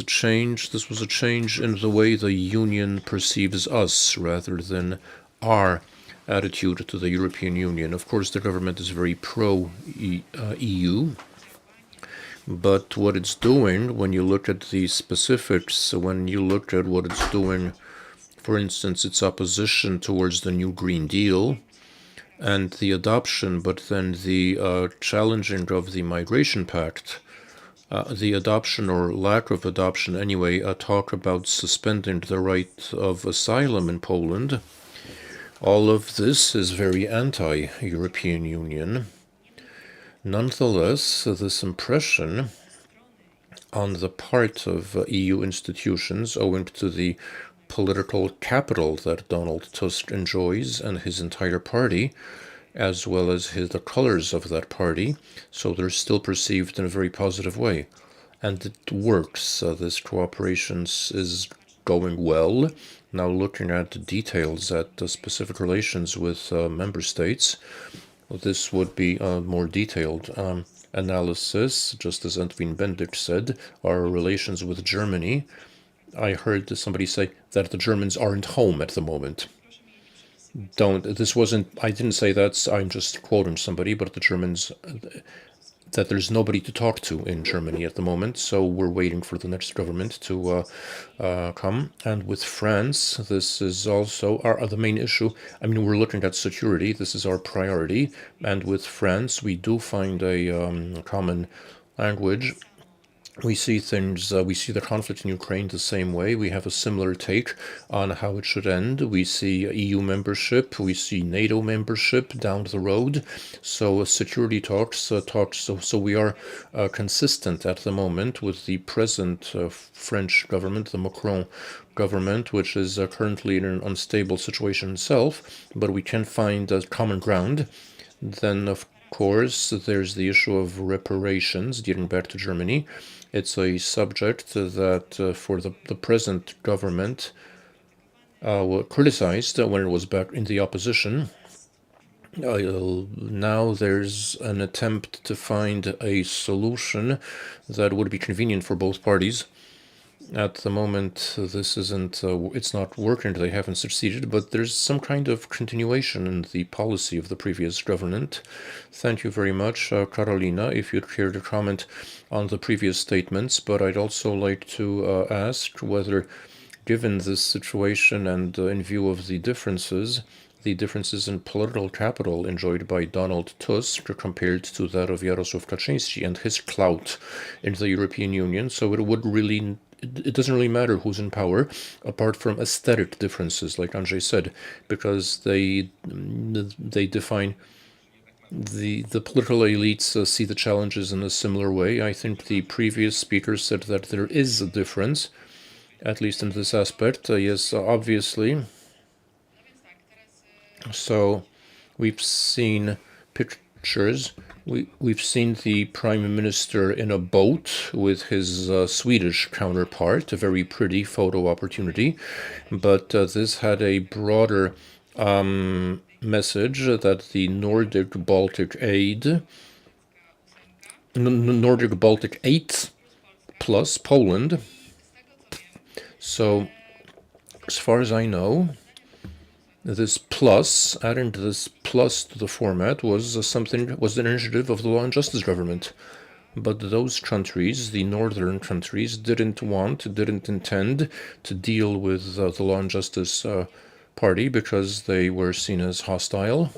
S1: was a change in the way the Union perceives us rather than our attitude to the European Union. Of course, the government is very pro-EU, but what it's doing, when you look at the specifics, when you look at what it's doing, for instance, its opposition towards the new Green Deal and the adoption, but then the challenging of the Migration Pact, the adoption or lack of adoption anyway, talk about suspending the right of asylum in Poland. All of this is very anti-European Union. Nonetheless, this impression on the part of EU institutions, owing to the political capital that Donald Tusk enjoys and his entire party, as well as the colors of that party, so they're still perceived in a very positive way. And it works. This cooperation is going well. Now, looking at the details, at the specific relations with member states, this would be a more detailed analysis, just as Edwin Bendick said, our relations with Germany. I heard somebody say that the Germans aren't home at the moment. I didn't say that, I'm just quoting somebody, but the Germans, that there's nobody to talk to in Germany at the moment, so we're waiting for the next government to come. And with France, this is also the main issue. I mean, we're looking at security, this is our priority, and with France, we do find a common language. We see things, we see the conflict in Ukraine the same way. We have a similar take on how it should end. We see EU membership, we see NATO membership down the road. So security talks, so we are consistent at the moment with the present French government, the Macron government, which is currently in an unstable situation itself, but we can find common ground. Then, of course, there's the issue of reparations, getting back to Germany. It's a subject that for the present government criticized when it was back in the opposition. Now there's an attempt to find a solution that would be convenient for both parties. At the moment, this isn't, it's not working, they haven't succeeded, but there's some kind of continuation in the policy of the previous government. Thank you very much, Karolina, if you'd care to comment on the previous statements, but I'd also like to ask whether, given this situation and in view of the differences in political capital enjoyed by Donald Tusk compared to that of Jarosław Kaczyński and his clout in the European Union, so it doesn't really matter who's in power, apart from aesthetic differences, like Andrzej said, because they define the political elites see the challenges in a similar way. I think the previous speaker said that there is a difference, at least in this aspect. Yes, obviously. So we've seen pictures We've seen the Prime Minister in a boat with his Swedish counterpart, a very pretty photo opportunity, but this had a broader message that the Nordic Baltic 8 plus Poland. So, as far as I know, this plus, adding this plus to the format was the initiative of the Law and Justice government. But those countries, the northern countries, didn't intend to deal with the Law and Justice party because they were seen as hostile.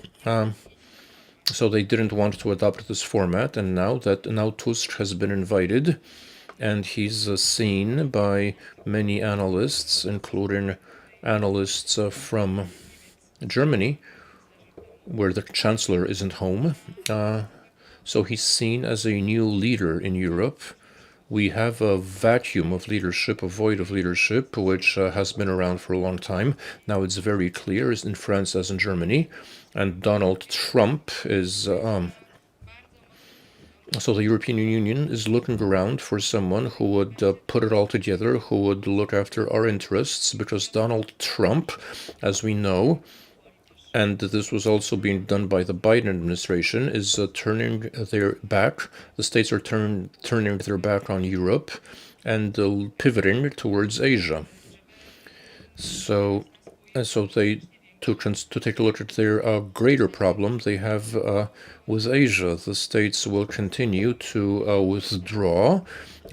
S1: So they didn't want to adopt this format, and now Tusk has been invited, and he's seen by many analysts, including analysts from Germany, where the chancellor isn't home. So he's seen as a new leader in Europe. We have a vacuum of leadership, a void of leadership, which has been around for a long time. Now it's very clear, as in France as in Germany. And Donald Trump is... So the European Union is looking around for someone who would put it all together, who would look after our interests, because Donald Trump, as we know, and this was also being done by the Biden administration, is turning their back. The states are turning their back on Europe and pivoting towards Asia. So they to take a look at their greater problem they have with Asia. The states will continue to withdraw,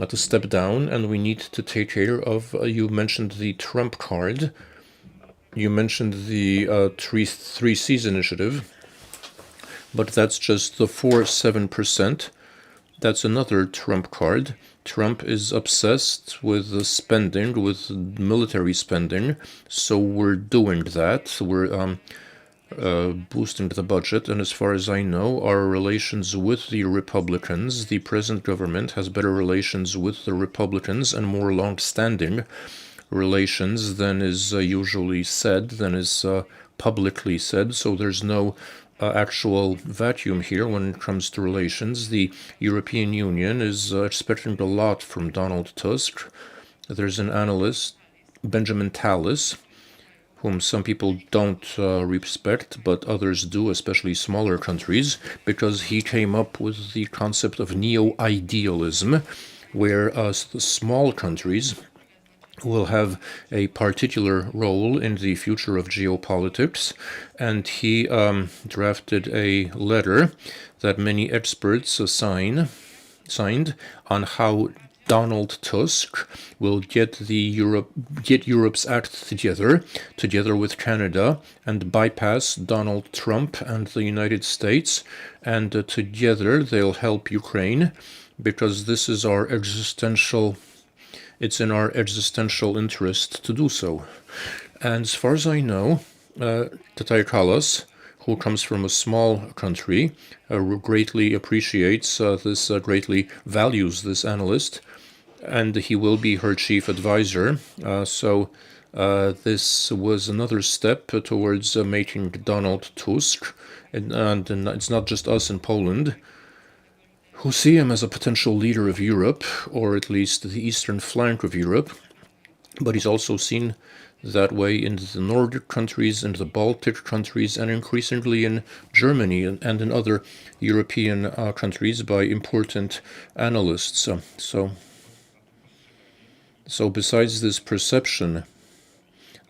S1: to step down, and we need to take care of. You mentioned the Trump card. You mentioned the three C's initiative, but that's just the 7%. That's another Trump card. Trump is obsessed with the spending, with military spending, so we're doing that. We're boosting the budget, and as far as I know, our relations with the Republicans, the present government has better relations with the Republicans and more long-standing relations than is usually said, than is publicly said. So there's no actual vacuum here when it comes to relations. The European Union is expecting a lot from Donald Tusk. There's an analyst, Benjamin Tallis, whom some people don't respect, but others do, especially smaller countries, because he came up with the concept of neo-idealism, where the small countries will have a particular role in the future of geopolitics, and he drafted a letter that many experts signed on how Donald Tusk will get Europe's act together with Canada, and bypass Donald Trump and the United States, and together they'll help Ukraine, because this is our existential. It's in our existential interest to do so. And as far as I know, Tatai Kallas, who comes from a small country, greatly appreciates this, greatly values this analyst, and he will be her chief advisor. So this was another step towards making Donald Tusk, and it's not just us in Poland, who see him as a potential leader of Europe, or at least the eastern flank of Europe, but he's also seen that way in the Nordic countries, in the Baltic countries, and increasingly in Germany and in other European countries by important analysts. So besides this perception,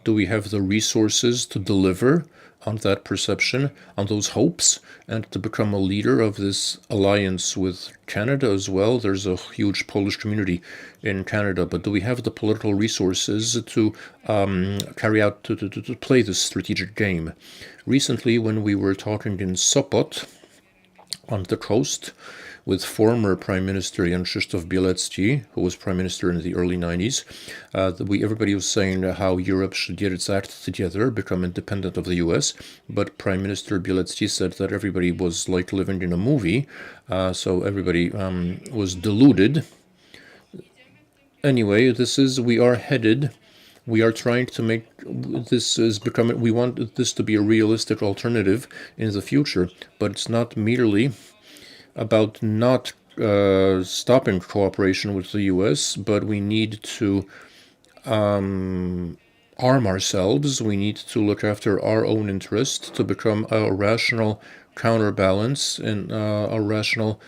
S1: do we have the resources to deliver on that perception, on those hopes, and to become a leader of this alliance with Canada as well? There's a huge Polish community in Canada, but do we have the political resources to carry out, to play this strategic game? Recently, when we were talking in Sopot, on the coast, with former Prime Minister Jan Krzysztof Bielecki, who was Prime Minister in the early 90s, everybody was saying how Europe should get its act together, become independent of the US, but Prime Minister Bielecki said that everybody was like living in a movie, so everybody was deluded. Anyway, we are trying to make we want this to be a realistic alternative in the future, but it's not merely about not stopping cooperation with the US, but we need to arm ourselves. We need to look after our own interest to become a rational counterbalance and a rational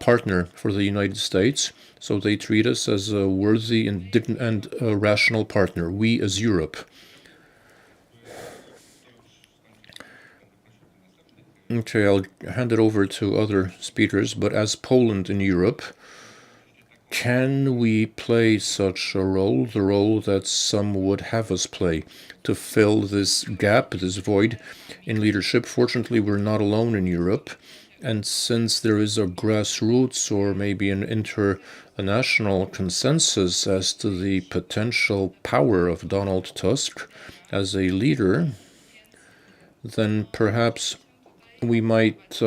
S1: partner for the United States. So they treat us as a worthy and a rational partner, we as Europe. Okay, I'll hand it over to other speakers, but as Poland in Europe, can we play such a role, the role that some would have us play, to fill this gap, this void in leadership? Fortunately, we're not alone in Europe, and since there is a grassroots or maybe an international consensus as to the potential power of Donald Tusk as a leader, then perhaps we might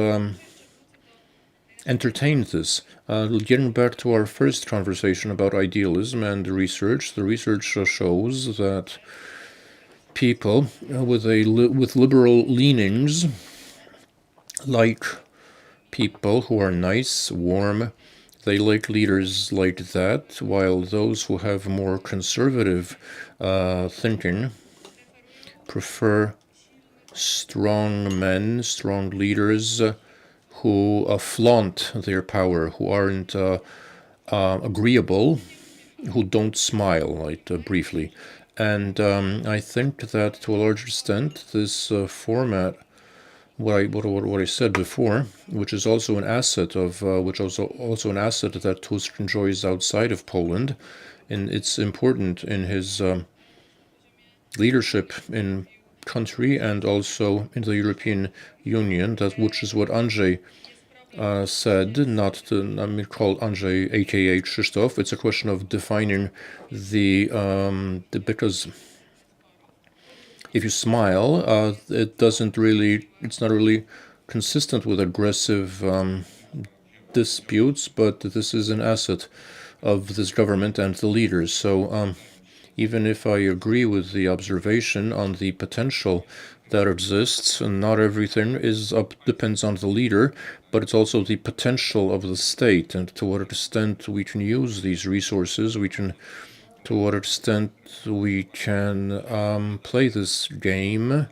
S1: entertain this. Getting back to our first conversation about idealism and research, the research shows that people with liberal leanings like people who are nice, warm. They like leaders like that, while those who have more conservative thinking prefer strong men, strong leaders who flaunt their power, who aren't agreeable, who don't smile, like briefly. And I think that to a large extent, this format, what I said before, which is also an asset of, also an asset that Tusk enjoys outside of Poland, and it's important in his leadership in country and also in the European Union, which is what Andrzej said, not to call Andrzej aka Krzysztof. It's a question of defining because if you smile, it's not really consistent with aggressive disputes, but this is an asset of this government and the leaders. So even if I agree with the observation on the potential that exists, and not everything depends on the leader, but it's also the potential of the state and to what extent we can use these resources, to what extent we can play this game.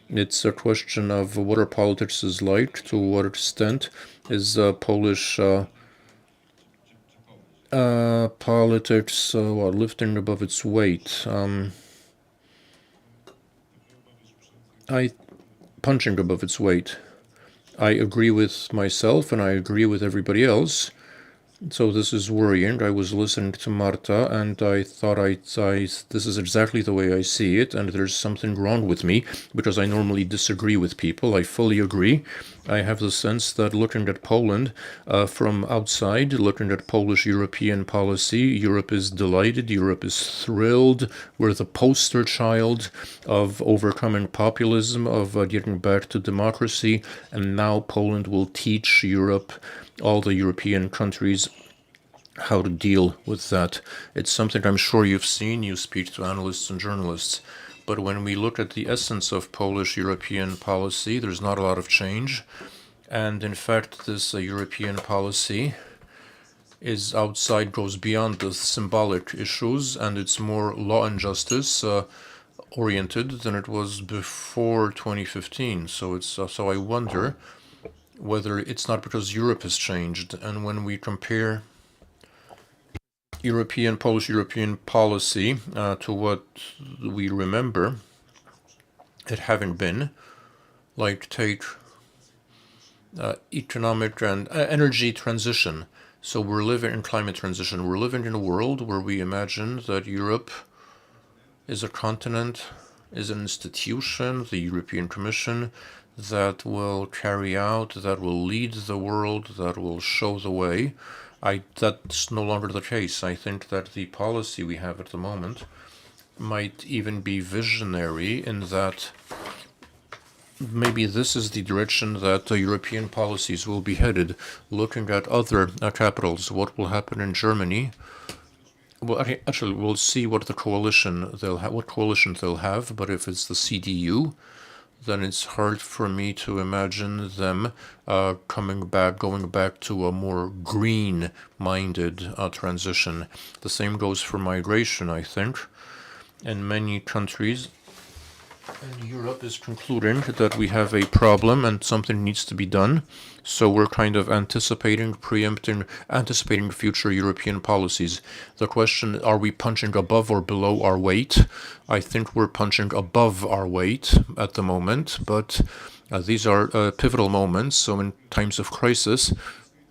S1: It's a question of what our politics is like, to what extent is Polish politics lifting above its weight. Punching above its weight. I agree with myself and I agree with everybody else. So this is worrying. I was listening to Marta and I thought this is exactly the way I see it, and there's something wrong with me because I normally disagree with people. I fully agree. I have the sense that looking at Poland from outside, looking at Polish European policy, Europe is delighted, Europe is thrilled. We're the poster child of overcoming populism, of getting back to democracy, and now Poland will teach Europe, all the European countries, how to deal with that. It's something I'm sure you've seen. You speak to analysts and journalists. But when we look at the essence of Polish European policy, there's not a lot of change. And in fact, this European policy goes beyond the symbolic issues, and it's more law and justice oriented than it was before 2015. So I wonder whether it's not because Europe has changed. And when we compare Polish European policy to what we remember it having been, like take economic and energy transition. So we're living in climate transition. We're living in a world where we imagine that Europe is a continent, is an institution, the European Commission, that will carry out, that will lead the world, that will show the way. That's no longer the case. I think that the policy we have at the moment might even be visionary in that maybe this is the direction that European policies will be headed, looking at other capitals, what will happen in Germany. Well, actually, we'll see what coalition they'll have, but if it's the CDU, then it's hard for me to imagine them going back to a more green-minded transition. The same goes for migration, I think. In many countries, and Europe is concluding that we have a problem and something needs to be done. So we're kind of anticipating future European policies. The question, are we punching above or below our weight? I think we're punching above our weight at the moment, but these are pivotal moments. So in times of crisis,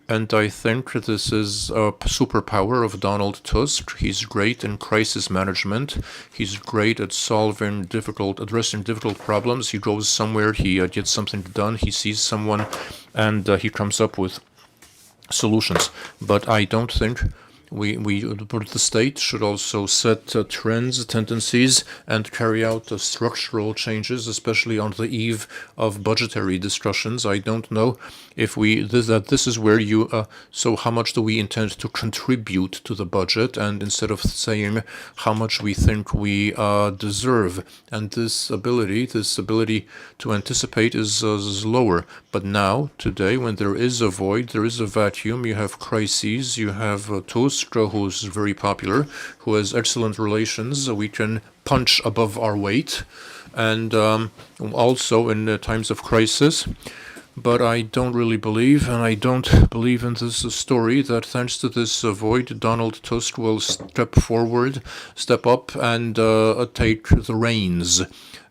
S1: and I think this is a superpower of Donald Tusk. He's great in crisis management. He's great at addressing difficult problems. He goes somewhere, he gets something done, he sees someone, and he comes up with solutions. But I don't think the state should also set trends, tendencies, and carry out structural changes, especially on the eve of budgetary discussions. I don't know if this is where so how much do we intend to contribute to the budget, and instead of saying how much we think we deserve, and this ability to anticipate is lower. But now, today, when there is a void, there is a vacuum, you have crises, you have Tusk, who's very popular, who has excellent relations, we can punch above our weight, and also in times of crisis. But I don't really believe, and I don't believe in this story, that thanks to this void, Donald Tusk will step up and take the reins.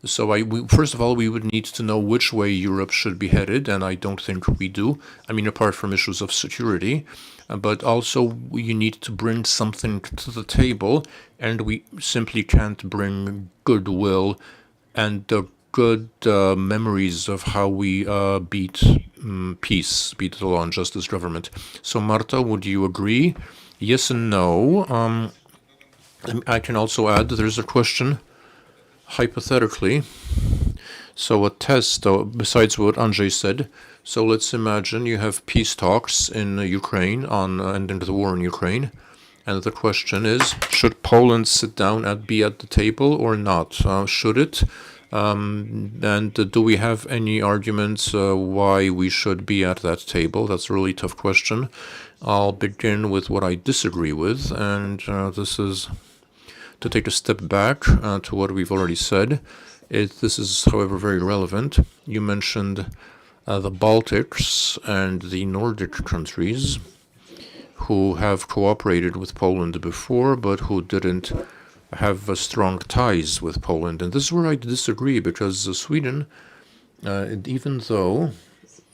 S1: So first of all, we would need to know which way Europe should be headed, and I don't think we do. I mean, apart from issues of security, but also you need to bring something to the table, and we simply can't bring goodwill and good memories of how we beat the law and justice government. So Marta, would you agree? Yes and no. I can also add that there's a question, hypothetically. So a test, besides what Andrzej said, so let's imagine you have peace talks in Ukraine on ending the war in Ukraine. And the question is, should Poland sit down and be at the table or not? Should it? And do we have any arguments why we should be at that table? That's a really tough question. I'll begin with what I disagree with, and this is to take a step back to what we've already said. This is, however, very relevant. You mentioned the Baltics and the Nordic countries who have cooperated with Poland before, but who didn't have strong ties with Poland. And this is where I disagree, because Sweden, even though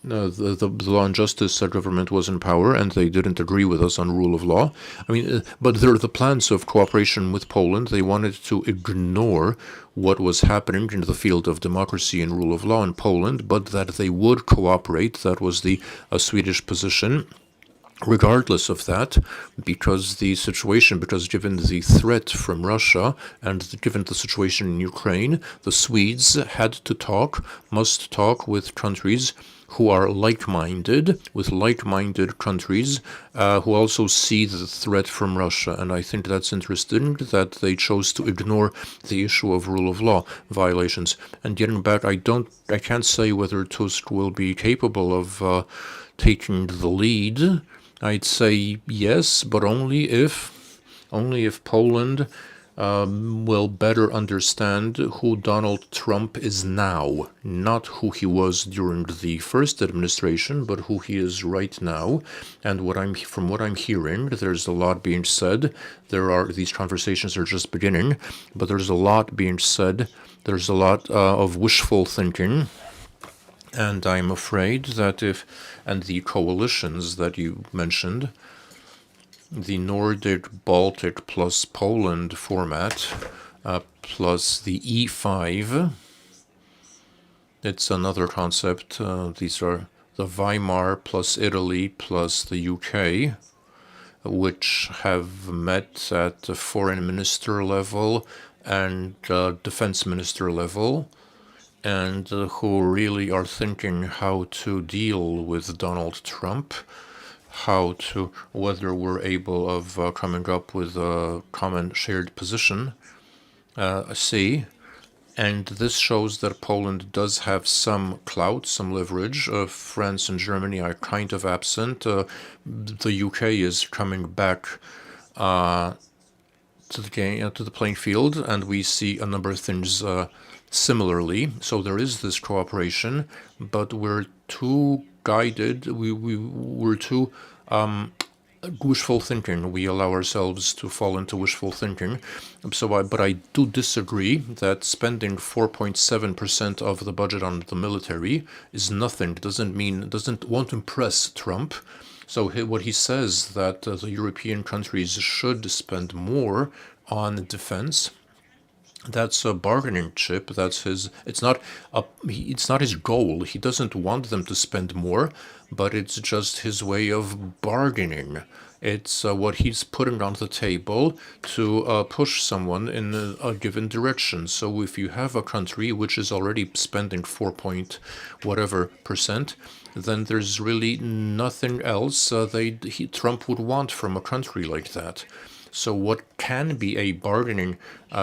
S1: the Law and Justice government was in power and they didn't agree with us on rule of law, but there are the plans of cooperation with Poland. They wanted to ignore what was happening in the field of democracy and rule of law in Poland, but that they would cooperate. That was the Swedish position. Regardless of that, because given the threat from Russia and given the situation in Ukraine, the Swedes must talk with countries who are like-minded, countries who also see the threat from Russia. And I think that's interesting that they chose to ignore the issue of rule of law violations. And getting back, I can't say whether Tusk will be capable of taking the lead. I'd say yes, but only if Poland will better understand who Donald Trump is now, not who he was during the first administration, but who he is right now. And from what I'm hearing, there's a lot being said. These conversations are just beginning, but there's a lot being said. There's a lot of wishful thinking. And I'm afraid that and the coalitions that you mentioned, the Nordic, Baltic plus Poland format, plus the E5, it's another concept. These are the Weimar plus Italy plus the UK, which have met at the foreign minister level and defense minister level, and who really are thinking how to deal with Donald Trump, whether we're able of coming up with a common shared position. And this shows that Poland does have some clout, some leverage. France and Germany are kind of absent. The UK is coming back to the game, to the playing field, and we see a number of things similarly. So there is this cooperation, but we're too guided. We're too wishful thinking. We allow ourselves to fall into wishful thinking. But I do disagree that spending 4.7% of the budget on the military is nothing. Won't impress Trump. So what he says that the European countries should spend more on defense. That's a bargaining chip. That's his. It's not his goal. He doesn't want them to spend more, but it's just his way of bargaining. It's what he's putting on the table to push someone in a given direction. So if you have a country which is already spending 4 point whatever percent, then there's really nothing else Trump would want from a country like that. So what can be a bargaining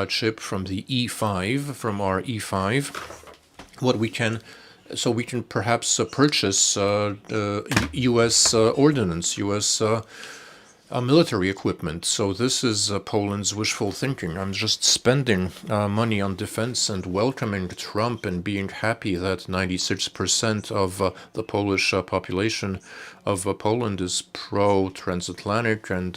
S1: chip from the E5, from our E5, we can perhaps purchase U.S. ordnance, U.S. Military equipment. So this is Poland's wishful thinking. I'm just spending money on defense and welcoming Trump and being happy that 96% of the Polish population of Poland is pro-transatlantic and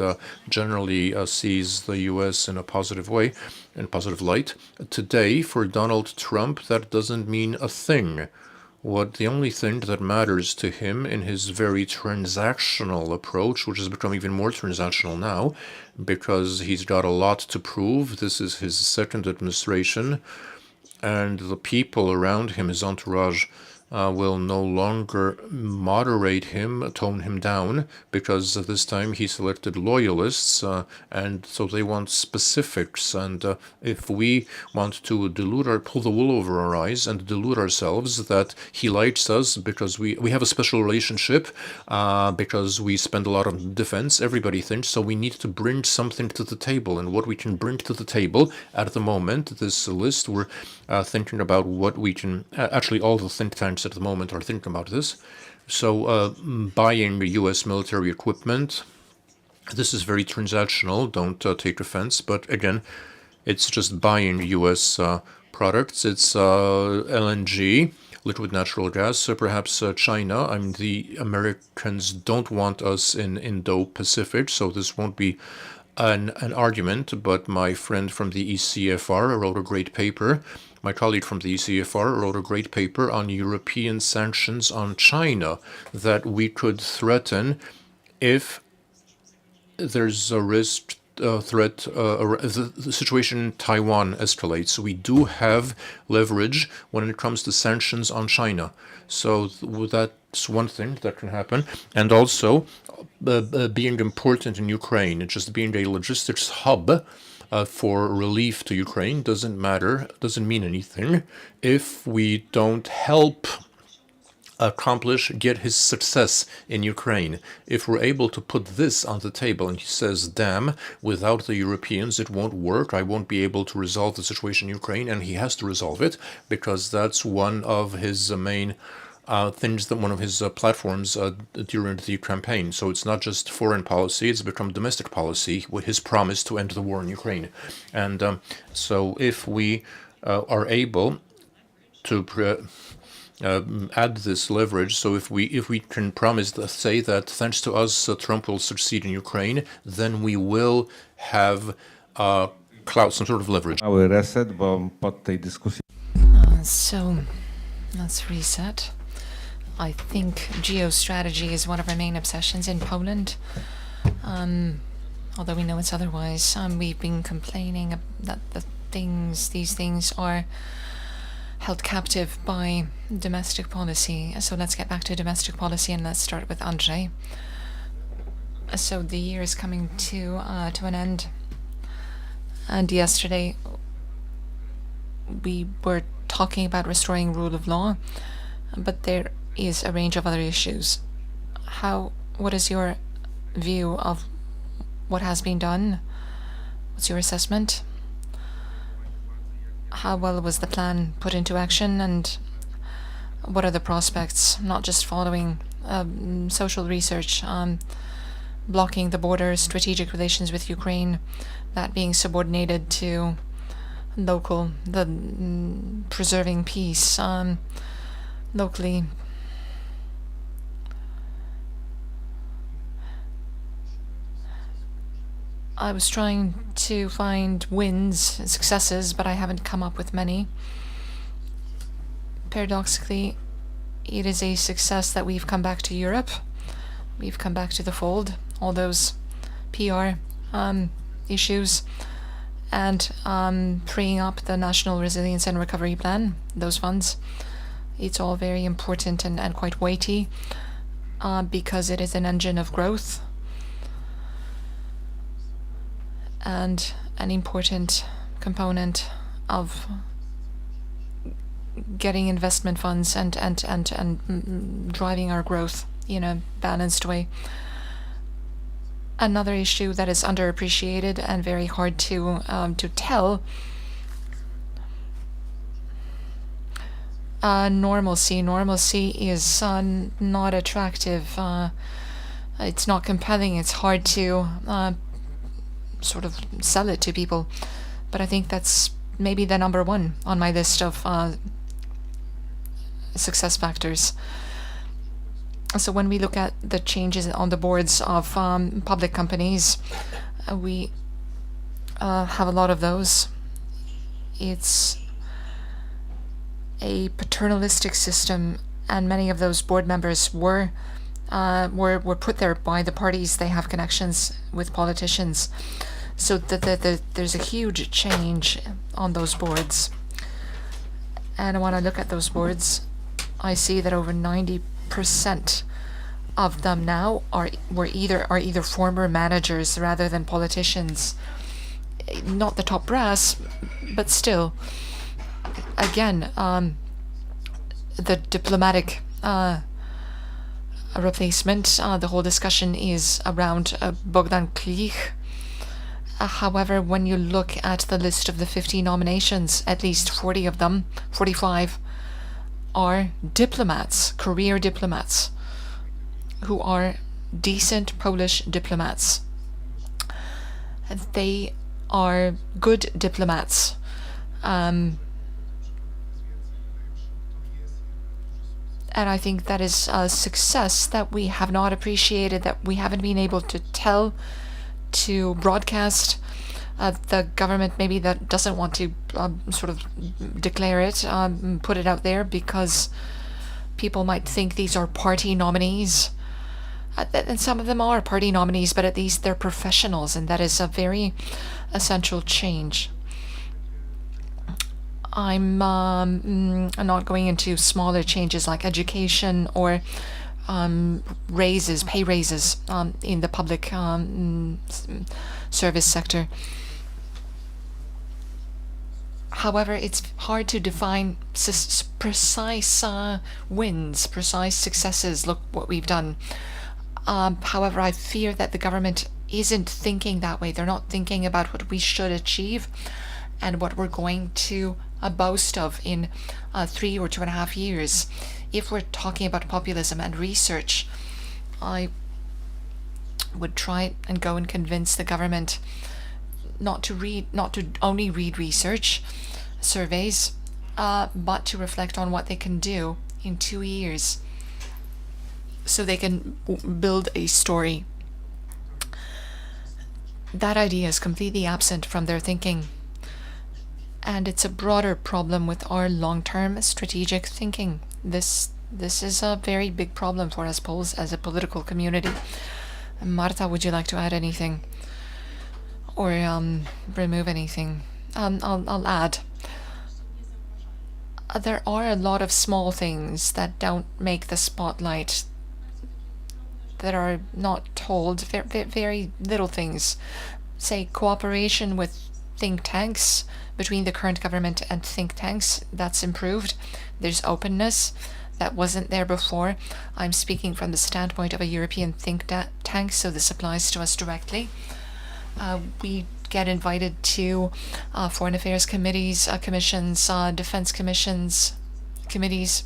S1: generally sees the U.S. in a positive way, in positive light. Today, for Donald Trump, that doesn't mean a thing. The only thing that matters to him in his very transactional approach, which has become even more transactional now, because he's got a lot to prove. This is his second administration, and the people around him, his entourage, will no longer moderate him, tone him down, because this time he selected loyalists, and so they want specifics. And if we want to pull the wool over our eyes and delude ourselves that he likes us because we have a special relationship, because we spend a lot on defense, everybody thinks, so we need to bring something to the table. And what we can bring to the table at the moment, this list, we're thinking about what we can, actually all the think tanks at the moment are thinking about this. So buying U.S. military equipment, this is very transactional, don't take offense, but again, it's just buying U.S. products. It's LNG, liquid natural gas, perhaps China. The Americans don't want us in Indo-Pacific, so this won't be an argument, but my friend from the ECFR wrote a great paper. My colleague from the ECFR wrote a great paper on European sanctions on China that we could threaten if there's a risk, the situation in Taiwan escalates. We do have leverage when it comes to sanctions on China. So that's one thing that can happen. And also being important in Ukraine, just being a logistics hub for relief to Ukraine doesn't mean anything if we don't help get his success in Ukraine. If we're able to put this on the table, and he says, damn, without the Europeans it won't work, I won't be able to resolve the situation in Ukraine, and he has to resolve it because that's one of his main things, that one of his platforms during the campaign. So it's not just foreign policy, it's become domestic policy with his promise to end the war in Ukraine. And so if we are able to add this leverage, so if we can say that thanks to us Trump will succeed in Ukraine, then we will have clout, some sort of leverage.
S6: Mały reset, bo pod tej dyskusji.
S2: So let's reset. I think geostrategy is one of our main obsessions in Poland. Although we know it's otherwise. We've been complaining that these things are held captive by domestic policy. So let's get back to domestic policy and let's start with Andrzej. So the year is coming to an end. And yesterday we were talking about restoring rule of law, but there is a range of other issues. What is your view of what has been done? What's your assessment? how well was the plan put into action, and what are the prospects? Not just following social research, blocking the border, strategic relations with Ukraine, that being subordinated to local, preserving peace locally. I was trying to find wins and successes, but I haven't come up with many. Paradoxically, it is a success that we've come back to Europe. We've come back to the fold. All those PR issues and freeing up the National Resilience and Recovery Plan, those funds. It's all very important and quite weighty because it is an engine of growth and an important component of getting investment funds and driving our growth in a balanced way. Another issue that is underappreciated and very hard to tell, normalcy. Normalcy is not attractive. It's not compelling. It's hard to sort of sell it to people. But I think that's maybe the number one on my list of success factors. So when we look at the changes on the boards of public companies, we have a lot of those. It's a paternalistic system, and many of those board members were put there by the parties. They have connections with politicians. So there's a huge change on those boards. And when I look at those boards, I see that over 90% of them now are either former managers rather than politicians. Not the top brass, but still. Again, the diplomatic replacement, the whole discussion is around Bogdan Klich. However, when you look at the list of the 50 nominations, at least 40 of them, 45, are diplomats, career diplomats, who are decent Polish diplomats. They are good diplomats. And I think that is a success that we have not appreciated, that we haven't been able to tell, to broadcast. The government maybe that doesn't want to sort of declare it, put it out there, because people might think these are party nominees. And some of them are party nominees, but at least they're professionals, and that is a very essential change. I'm not going into smaller changes like education or pay raises in the public service sector. However, it's hard to define precise wins, precise successes. Look what we've done. However, I fear that the government isn't thinking that way. They're not thinking about what we should achieve and what we're going to boast of in 3 or 2.5 years. If we're talking about populism and research, I would try and go and convince the government not to only read research surveys, but to reflect on what they can do in 2 years, so they can build a story. That idea is completely absent from their thinking. And it's a broader problem with our long-term strategic thinking. This is a very big problem for us Poles as a political community. Marta, would you like to add anything? Or remove anything? I'll add. There are a lot of small things that don't make the spotlight, that are not told, very little things. Say, cooperation with think tanks, between the current government and think tanks, that's improved. There's openness that wasn't there before. I'm speaking from the standpoint of a European think tank, so this applies to us directly. We get invited to foreign affairs committees, commissions, defense commissions, committees.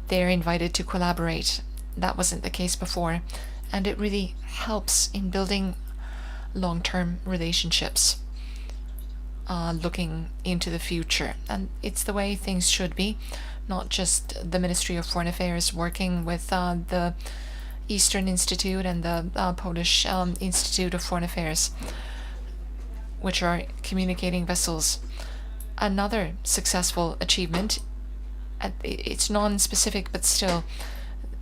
S2: They're invited to collaborate. That wasn't the case before, and it really helps in building long-term relationships, looking into the future. And it's the way things should be, not just the Ministry of Foreign Affairs working with the Eastern Institute and the Polish Institute of Foreign Affairs, which are communicating vessels. Another successful achievement, it's non-specific but still,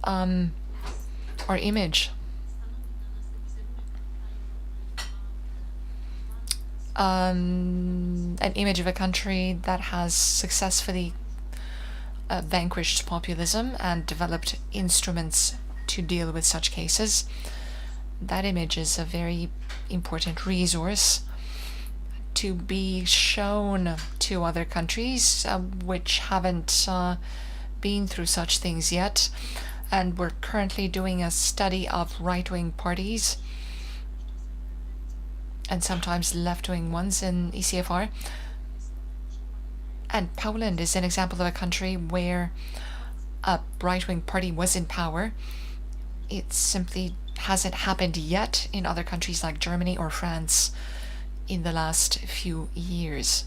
S2: our image. An image of a country that has successfully vanquished populism and developed instruments to deal with such cases. That image is a very important resource to be shown to other countries which haven't been through such things yet. And we're currently doing a study of right-wing parties and sometimes left-wing ones in ECFR. And Poland is an example of a country where a right-wing party was in power. It simply hasn't happened yet in other countries like Germany or France in the last few years.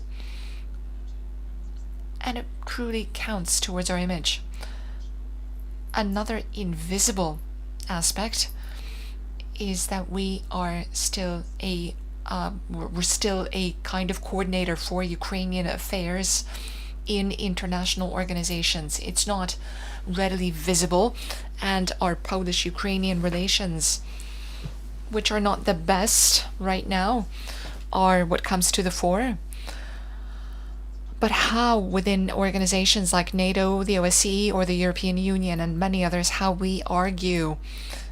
S2: And it truly counts towards our image. Another invisible aspect is that we are still we're still a kind of coordinator for Ukrainian affairs in international organizations. It's not readily visible, and our Polish-Ukrainian relations, which are not the best right now, are what comes to the fore. But how within organizations like NATO, the OSCE, or the European Union, and many others, how we argue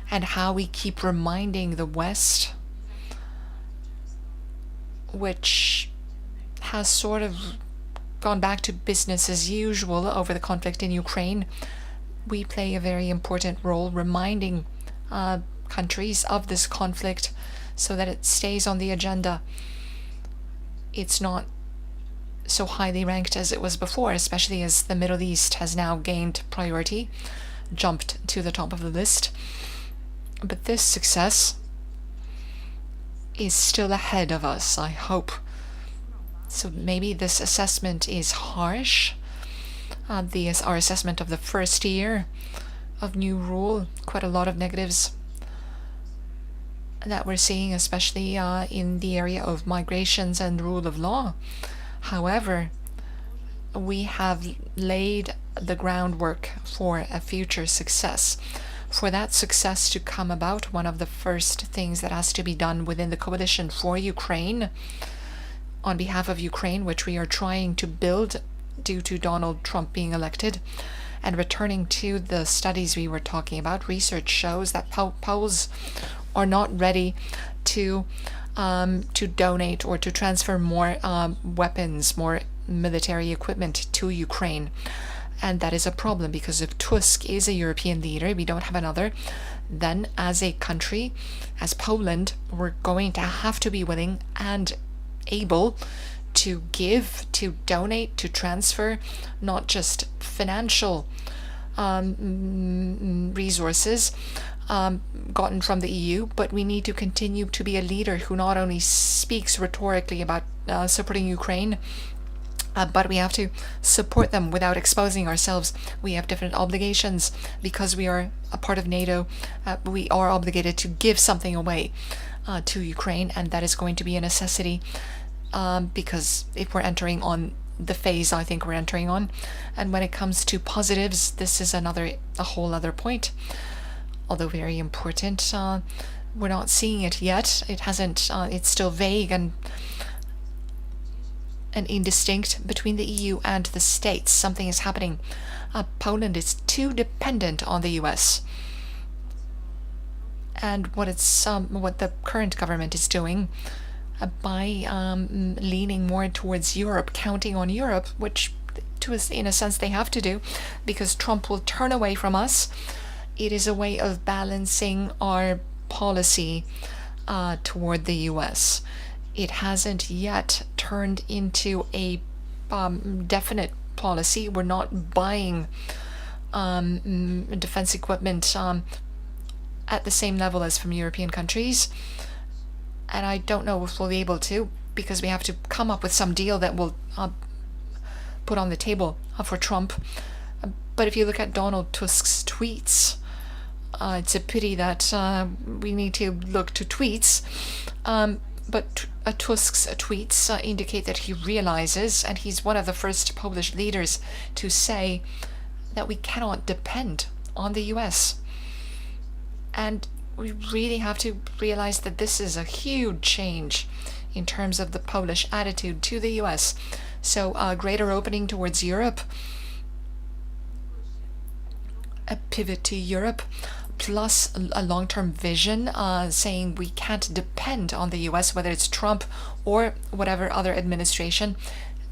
S2: and how we keep reminding the West, which has sort of gone back to business as usual over the conflict in Ukraine. We play a very important role reminding countries of this conflict so that it stays on the agenda. It's not so highly ranked as it was before, especially as the Middle East has now gained priority, jumped to the top of the list. But this success is still ahead of us, I hope. So maybe this assessment is harsh. Our assessment of the first year of new rule, quite a lot of negatives that we're seeing, especially in the area of migrations and rule of law. However, we have laid the groundwork for a future success. For that success to come about, one of the first things that has to be done within the coalition for Ukraine, on behalf of Ukraine, which we are trying to build due to Donald Trump being elected, and returning to the studies we were talking about, research shows that Poles are not ready to donate or to transfer more weapons, more military equipment to Ukraine. And that is a problem, because if Tusk is a European leader, we don't have another, then as a country, as Poland, we're going to have to be willing and able to give, to donate, to transfer, not just financial resources gotten from the EU, but we need to continue to be a leader who not only speaks rhetorically about supporting Ukraine, but we have to support them without exposing ourselves. We have different obligations because we are a part of NATO. We are obligated to give something away to Ukraine, and that is going to be a necessity because if we're entering on the phase I think we're entering on, and when it comes to positives, this is a whole other point, although very important. We're not seeing it yet. It hasn't. It's still vague and indistinct between the EU and the States. Something is happening. Poland is too dependent on the US. And what the current government is doing by leaning more towards Europe, counting on Europe, which in a sense they have to do, because Trump will turn away from us. It is a way of balancing our policy toward the US. it hasn't yet turned into a definite policy. We're not buying defense equipment at the same level as from European countries. And I don't know if we'll be able to, because we have to come up with some deal that will put on the table for Trump. But if you look at Donald Tusk's tweets, it's a pity that we need to look to tweets. But Tusk's tweets indicate that he realizes, and he's one of the first Polish leaders to say, that we cannot depend on the US. And we really have to realize that this is a huge change in terms of the Polish attitude to the US. So a greater opening towards Europe, a pivot to Europe, plus a long-term vision saying we can't depend on the US, whether it's Trump or whatever other administration.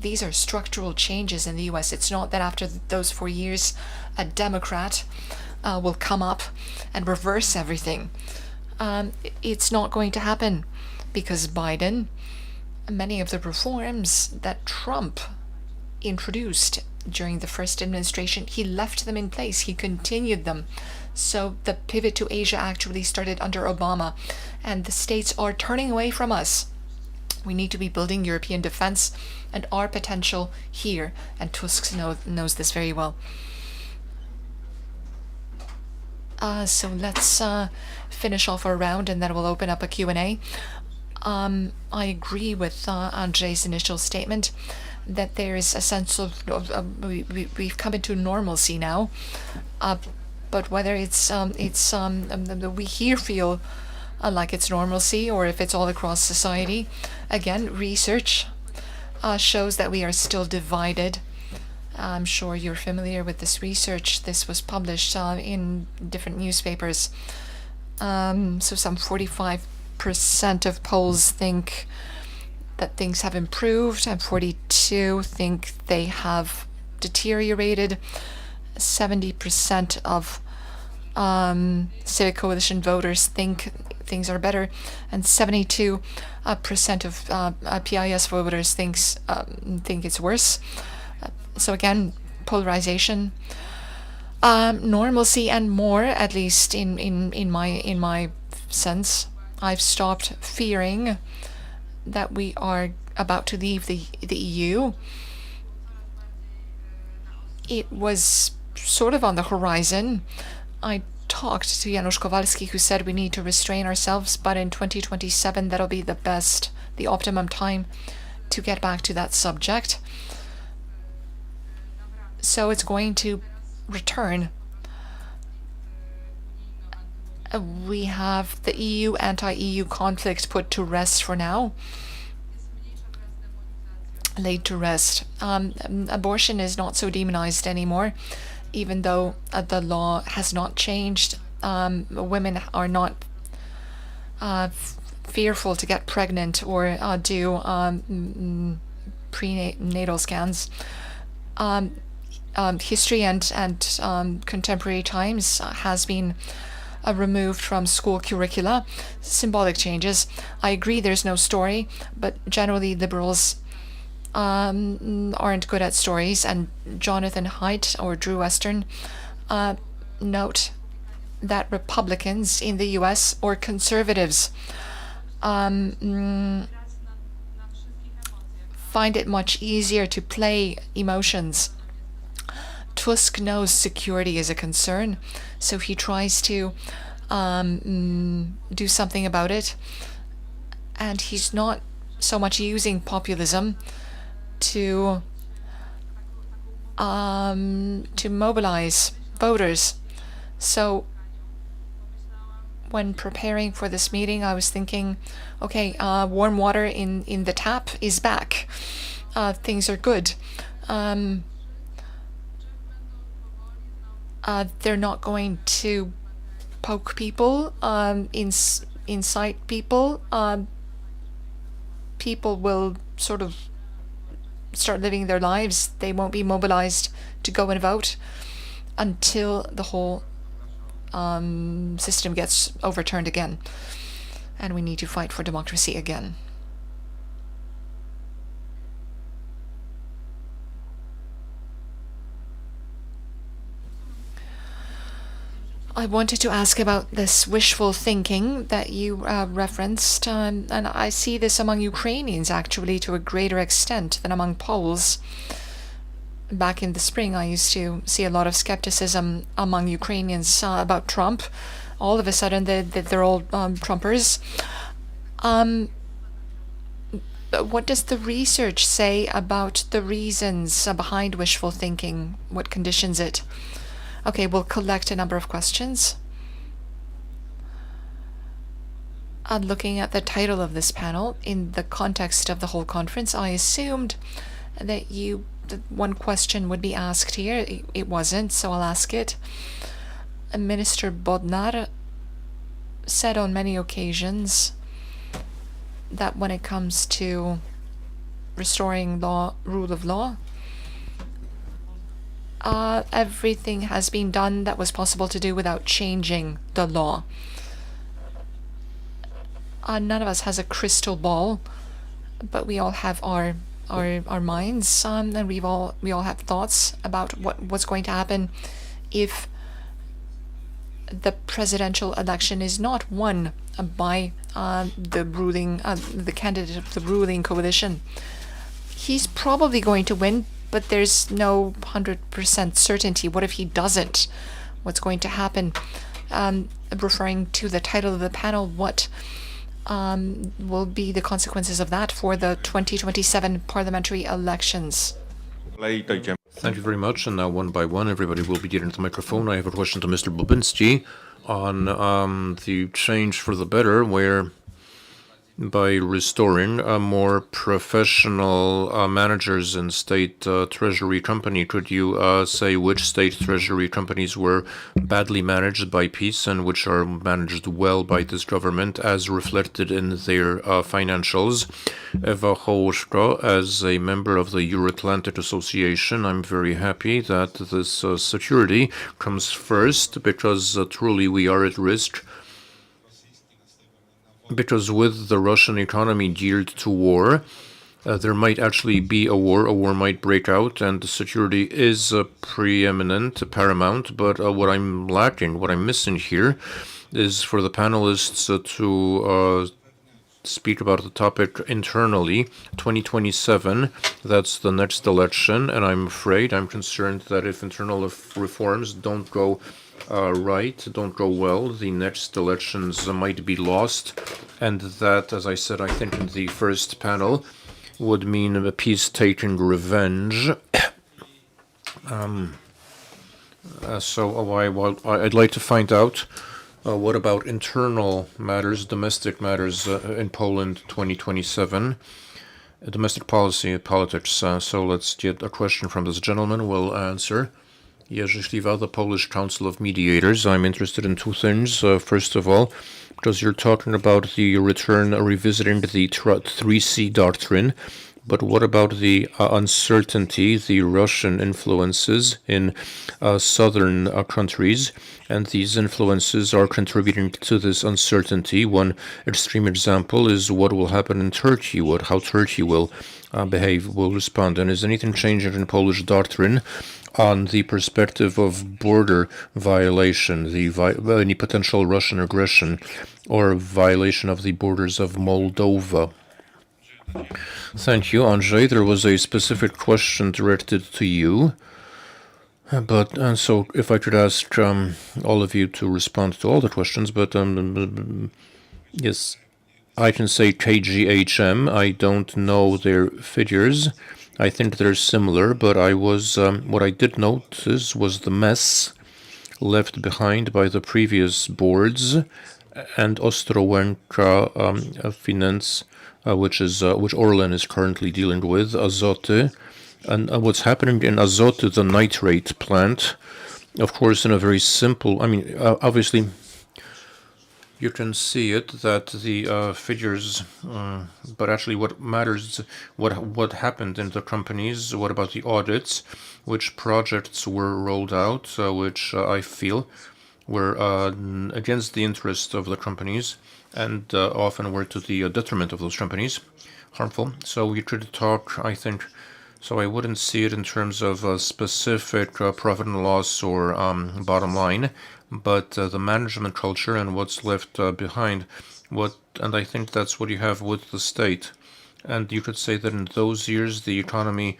S2: These are structural changes in the US. It's not that after those 4 years, a Democrat will come up and reverse everything. It's not going to happen, because Biden, many of the reforms that Trump introduced during the first administration, he left them in place. He continued them. So the pivot to Asia actually started under Obama, and the states are turning away from us. We need to be building European defense and our potential here, and Tusk knows this very well. So let's finish off our round, and then we'll open up a Q&A. I agree with Andrzej's initial statement that there is a sense of we've come into normalcy now, but whether we here feel like it's normalcy or if it's all across society, again, research shows that we are still divided. I'm sure you're familiar with this research. This was published in different newspapers. So some 45% of Poles think that things have improved, and 42 think they have deteriorated. 70% of Civic Coalition voters think things are better, and 72% of PIS voters think it's worse. So again, polarization, normalcy, and more. At least in my sense, I've stopped fearing that we are about to leave the EU. It was sort of on the horizon. I talked to Janusz Kowalski, who said we need to restrain ourselves, but in 2027 that'll be the optimum time to get back to that subject. So it's going to return. We have the EU anti-EU conflict put to rest for now. Laid to rest. Abortion is not so demonized anymore, even though the law has not changed. Women are not fearful to get pregnant or do prenatal scans. History and contemporary times has been removed from school curricula. Symbolic changes. I agree there's no story, but generally liberals aren't good at stories, and Jonathan Haidt or Drew Western note that Republicans in the US or conservatives find it much easier to play emotions. Tusk knows security is a concern, so he tries to do something about it, and he's not so much using populism to mobilize voters. So when preparing for this meeting, I was thinking, okay, warm water in the tap is back. Things are good. They're not going to poke people, incite people. People will sort of start living their lives. They won't be mobilized to go and vote until the whole system gets overturned again. And we need to fight for democracy again. I wanted to ask about this wishful thinking that you referenced, and I see this among Ukrainians actually to a greater extent than among Poles. Back in the spring, I used to see a lot of skepticism among Ukrainians about Trump. All of a sudden, they're all Trumpers. What does the research say about the reasons behind wishful thinking? What conditions it? Okay, we'll collect a number of questions. Looking at the title of this panel, in the context of the whole conference, I assumed that one question would be asked here. It wasn't, so I'll ask it. Minister Bodnar said on many occasions that when it comes to restoring rule of law, everything has been done that was possible to do without changing the law. None of us has a crystal ball, but we all have our minds, and we all have thoughts about what's going to happen if the presidential election is not won by the candidate of the ruling coalition. He's probably going to win, but there's no 100% certainty. What if he doesn't? What's going to happen? Referring to the title of the panel, what will be the consequences of that for the 2027 parliamentary elections?
S1: Thank you very much. And now, one by one, everybody will be getting to the microphone. I have a question to Mr. Bobinski on the change for the better, where by restoring more professional managers in state treasury company, could you say which state treasury companies were badly managed by PiS and which are managed well by this government as reflected in their financials? Eva Hołowska, as a member of the Euro-Atlantic Association, I'm very happy that this security comes first, because truly we are at risk. Because with the Russian economy geared to war, there might actually be a war might break out, and the security is paramount. But what I'm lacking, what I'm missing here, is for the panelists to speak about the topic internally. 2027, that's the next election, and I'm concerned that if internal reforms don't go don't go well, the next elections might be lost, and that, as I said, I think in the first panel, would mean a peace taking revenge. I'd like to find out what about internal matters, domestic matters in Poland 2027, domestic politics. So let's get a question from this gentleman. We'll answer. Jerzy Śliwa, the Polish Council of Mediators. I'm interested in two things. First of all, because you're talking about the revisiting the 3C doctrine, but what about the uncertainty, the Russian influences in southern countries, and these influences are contributing to this uncertainty? One extreme example is what will happen in Turkey, how Turkey will will respond, and is anything changing in Polish doctrine on the perspective of border violation, any potential Russian aggression or violation of the borders of Moldova? Thank you, Andrzej. There was a specific question directed to you. So if I could ask all of you to respond to all the questions, but yes, I can say KGHM. I don't know their figures. I think they're similar, but what I did notice was the mess left behind by the previous boards, and Ostrołęka Finance, which Orlen is currently dealing with, Azoty, and what's happening in Azoty, the nitrate plant. Of course, in a very simple, obviously, you can see it that the figures, but actually what matters, what happened in the companies, what about the audits, which projects were rolled out, which I feel were against the interest of the companies and often were to the detriment of those companies, harmful. So we could talk, I think, So I wouldn't see it in terms of a specific profit and loss or bottom line, but the management culture and what's left behind. And I think that's what you have with the state. And you could say that in those years the economy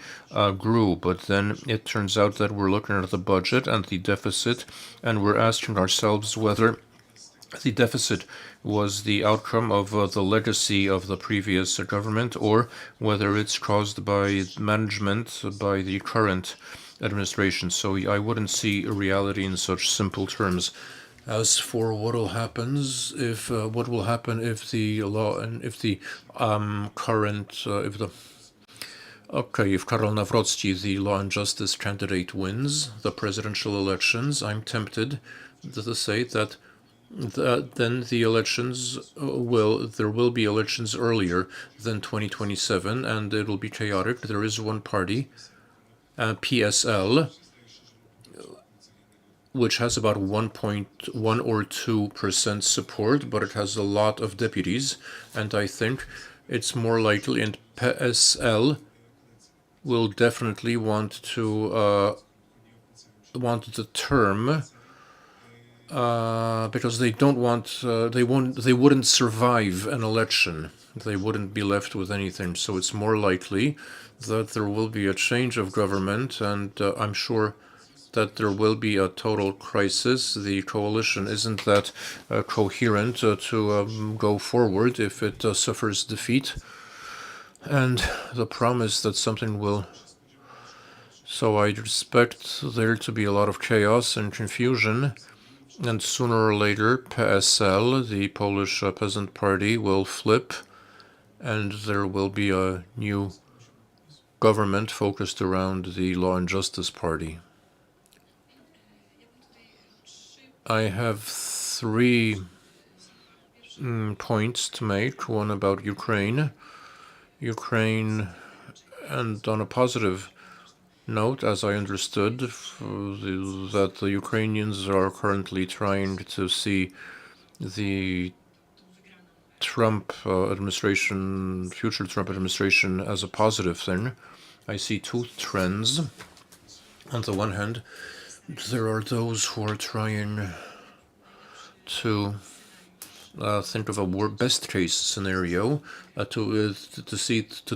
S1: grew, but then it turns out that we're looking at the budget and the deficit, and we're asking ourselves whether the deficit was the outcome of the legacy of the previous government, or whether it's caused by management by the current administration. So I wouldn't see reality in such simple terms. As for what will happen if the law and if the if Karol Nawrocki, the Law and Justice candidate, wins the presidential elections, I'm tempted to say that then the elections there will be elections earlier than 2027, and it'll be chaotic. There is one party, PSL, which has about 1.1 or 2% support, but it has a lot of deputies, and I think it's more likely, and PSL will definitely want the term because they don't want they wouldn't survive an election. They wouldn't be left with anything. So it's more likely that there will be a change of government, and I'm sure that there will be a total crisis. The coalition isn't that coherent to go forward if it suffers defeat. And the promise that something will. So I expect there to be a lot of chaos and confusion. And sooner or later, PSL, the Polish Peasant Party, will flip, and there will be a new government focused around the Law and Justice Party. I have three points to make. One about Ukraine, and on a positive note, as I understood, that the Ukrainians are currently trying to see the Trump administration, future Trump administration, as a positive thing. I see two trends. On the one hand, there are those who are trying to think of a best case scenario to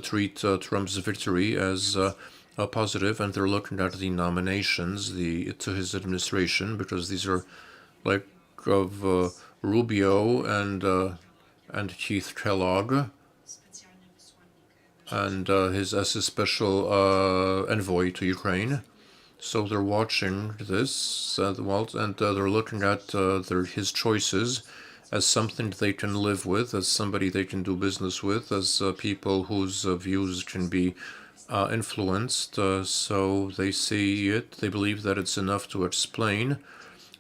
S1: treat Trump's victory as positive, and they're looking at the nominations to his administration, because these are like of Rubio and Keith Kellogg and his as a special envoy to Ukraine. So they're watching this and they're looking at his choices as something they can live with, as somebody they can do business with, as people whose views can be influenced. So they see it, they believe that it's enough to explain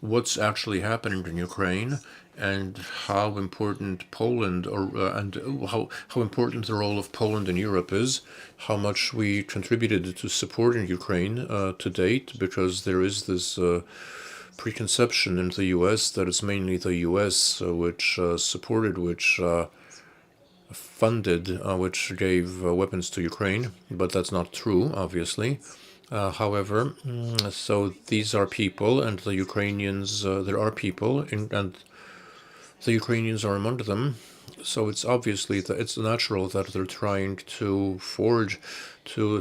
S1: what's actually happening in Ukraine and how important Poland and how important the role of Poland in Europe is, how much we contributed to supporting Ukraine to date, because there is this preconception in the US that it's mainly the US which supported, which funded, which gave weapons to Ukraine, but that's not true, obviously. However, so these are people, and the Ukrainians, there are people, and the Ukrainians are among them. So it's obviously that it's natural that they're trying to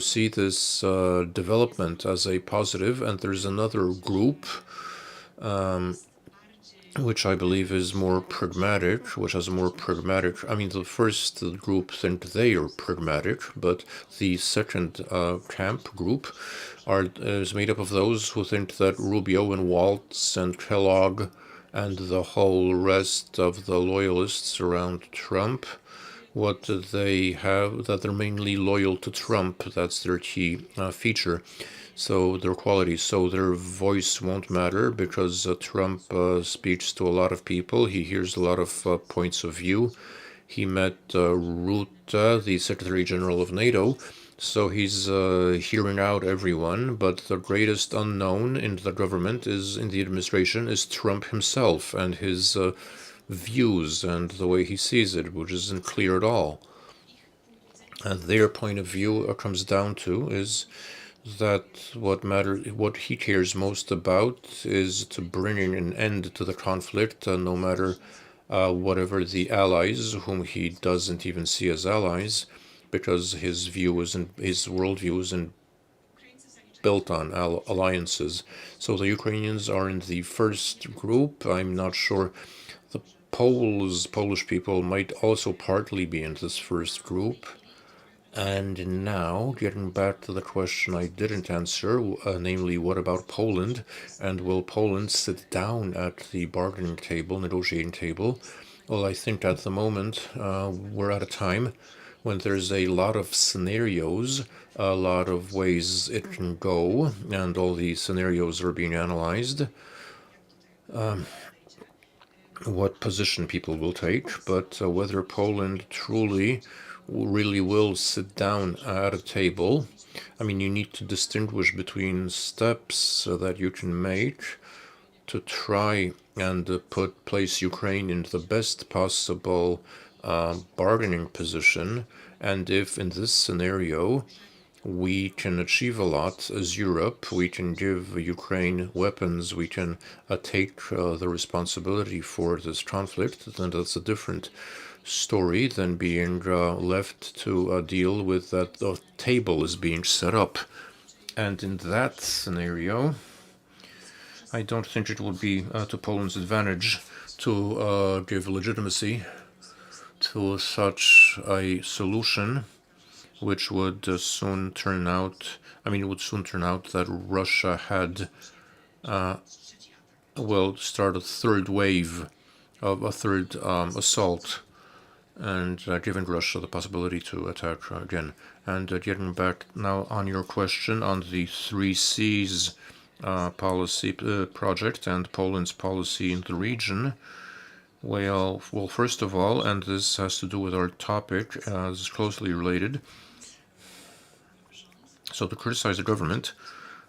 S1: see this development as a positive. And there's another group which I believe is more pragmatic, which has a more pragmatic. I mean, the first group think they are pragmatic, but the second group is made up of those who think that Rubio and Waltz and Kellogg and the whole rest of the loyalists around Trump, what they have, that they're mainly loyal to Trump. That's their key feature. So their qualities, so their voice won't matter, because Trump speaks to a lot of people. He hears a lot of points of view. He met Rutte, the Secretary General of NATO, so he's hearing out everyone. But the greatest unknown in the government in the administration is Trump himself and his views and the way he sees it, which isn't clear at all. their point of view comes down to is that what he cares most about is to bring an end to the conflict, no matter whatever the allies, whom he doesn't even see as allies, because his worldview isn't built on alliances. So the Ukrainians are in the first group. I'm not sure. The Polish people might also partly be in this first group. And now, getting back to the question I didn't answer, namely, what about Poland? And will Poland sit down at the bargaining table, negotiating table? Well, I think at the moment we're at a time when there's a lot of scenarios, a lot of ways it can go, and all these scenarios are being analyzed. What position people will take, but whether Poland truly really will sit down at a table. I mean, you need to distinguish between steps that you can make to try and place Ukraine in the best possible bargaining position. And if in this scenario we can achieve a lot as Europe, we can give Ukraine weapons, we can take the responsibility for this conflict, then that's a different story than being left to deal with that the table is being set up. And in that scenario, I don't think it would be to Poland's advantage to give legitimacy to such a solution, which would soon turn out, it would soon turn out that Russia had, start a third wave of a third assault, and giving Russia the possibility to attack again. And getting back now on your question on the 3Cs policy project and Poland's policy in the region. Well, first of all, and this has to do with our topic, this is closely related. So to criticize the government,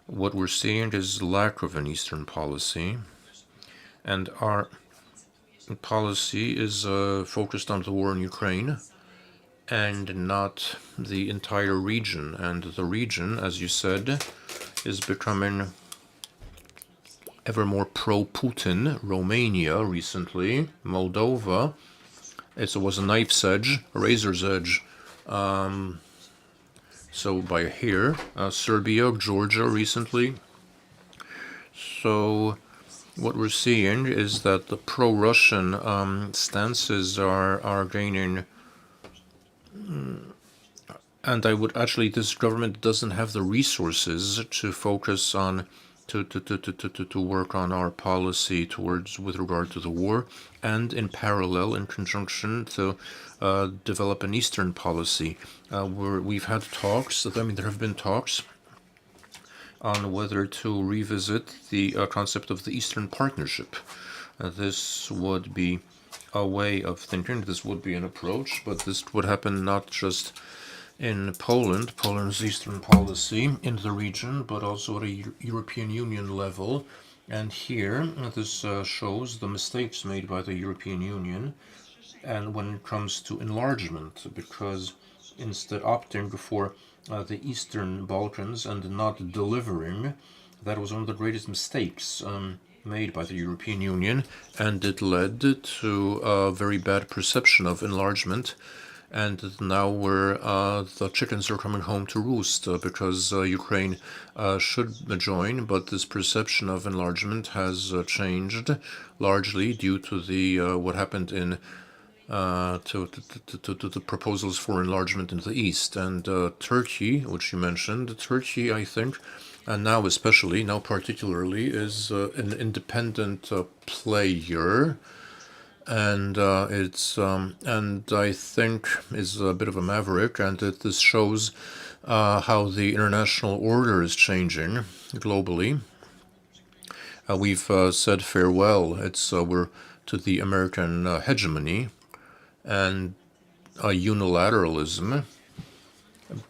S1: what we're seeing is lack of an Eastern policy, and our policy is focused on the war in Ukraine and not the entire region. And the region, as you said, is becoming ever more pro-Putin. Romania recently, Moldova, it was a knife's edge, a razor's edge. So by here, Serbia, Georgia recently. So what we're seeing is that the pro-Russian stances are gaining. And this government doesn't have the resources to focus on, to work on our policy with regard to the war, and in parallel, in conjunction, to develop an Eastern policy. We've had talks, there have been talks on whether to revisit the concept of the Eastern Partnership. This would be a way of thinking, this would be an approach, but this would happen not just in Poland's Eastern policy in the region, but also at a European Union level. And here, this shows the mistakes made by the European Union, and when it comes to enlargement, because instead opting for the Eastern Balkans and not delivering, that was one of the greatest mistakes made by the European Union, and it led to a very bad perception of enlargement. And now the chickens are coming home to roost because Ukraine should join, but this perception of enlargement has changed largely due to the what happened in to the proposals for enlargement in the east. And Turkey, which you mentioned, Turkey, I think, and now particularly, is an independent player. And and I think is a bit of a maverick, and this shows how the international order is changing globally. We've said farewell. We're to the American hegemony and unilateralism,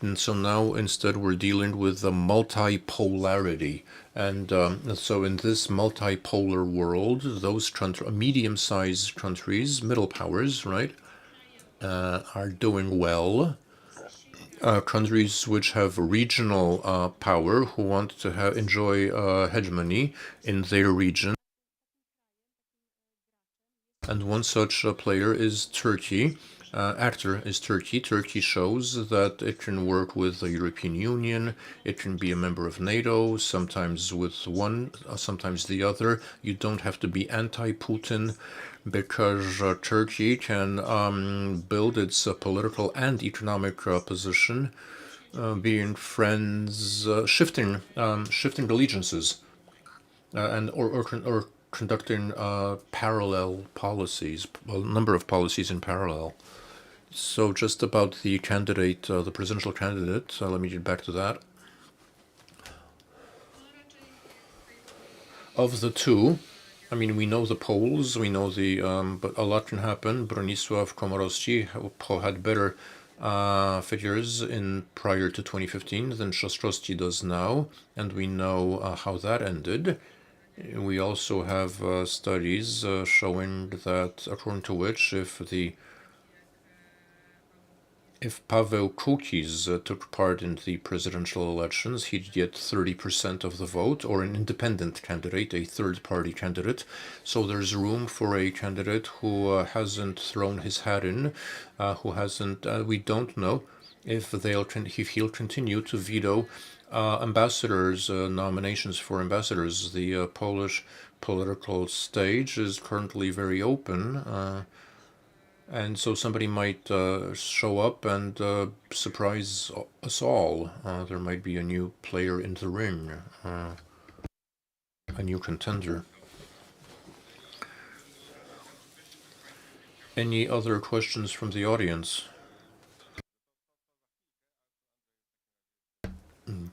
S1: and so now instead we're dealing with the multipolarity. And so in this multipolar world, those medium-sized countries, middle powers, right, are doing well. countries which have regional power, who want to enjoy hegemony in their region. And one such player is Turkey. Actor is Turkey. Turkey shows that it can work with the European Union. It can be a member of NATO, sometimes with one, sometimes the other. You don't have to be anti-Putin, because Turkey can build its political and economic position, being friends, shifting allegiances, and or conducting parallel policies, a number of policies in parallel. So just about the candidate, the presidential candidate, let me get back to that. Of the two, I mean, we know the polls, we know but a lot can happen. Bronisław Komorowski had better figures prior to 2015 than Trzaskowski does now, and we know how that ended. We also have studies showing that, according to which, if Paweł Kukiz took part in the presidential elections, he'd get 30% of the vote, or an independent candidate, a third-party candidate. So there's room for a candidate who hasn't thrown his hat in, who hasn't. We don't know if he'll continue to veto ambassadors, nominations for ambassadors. The Polish political stage is currently very open. And so somebody might show up and surprise us all. There might be a new player in the ring, a new contender. Any other questions from the audience?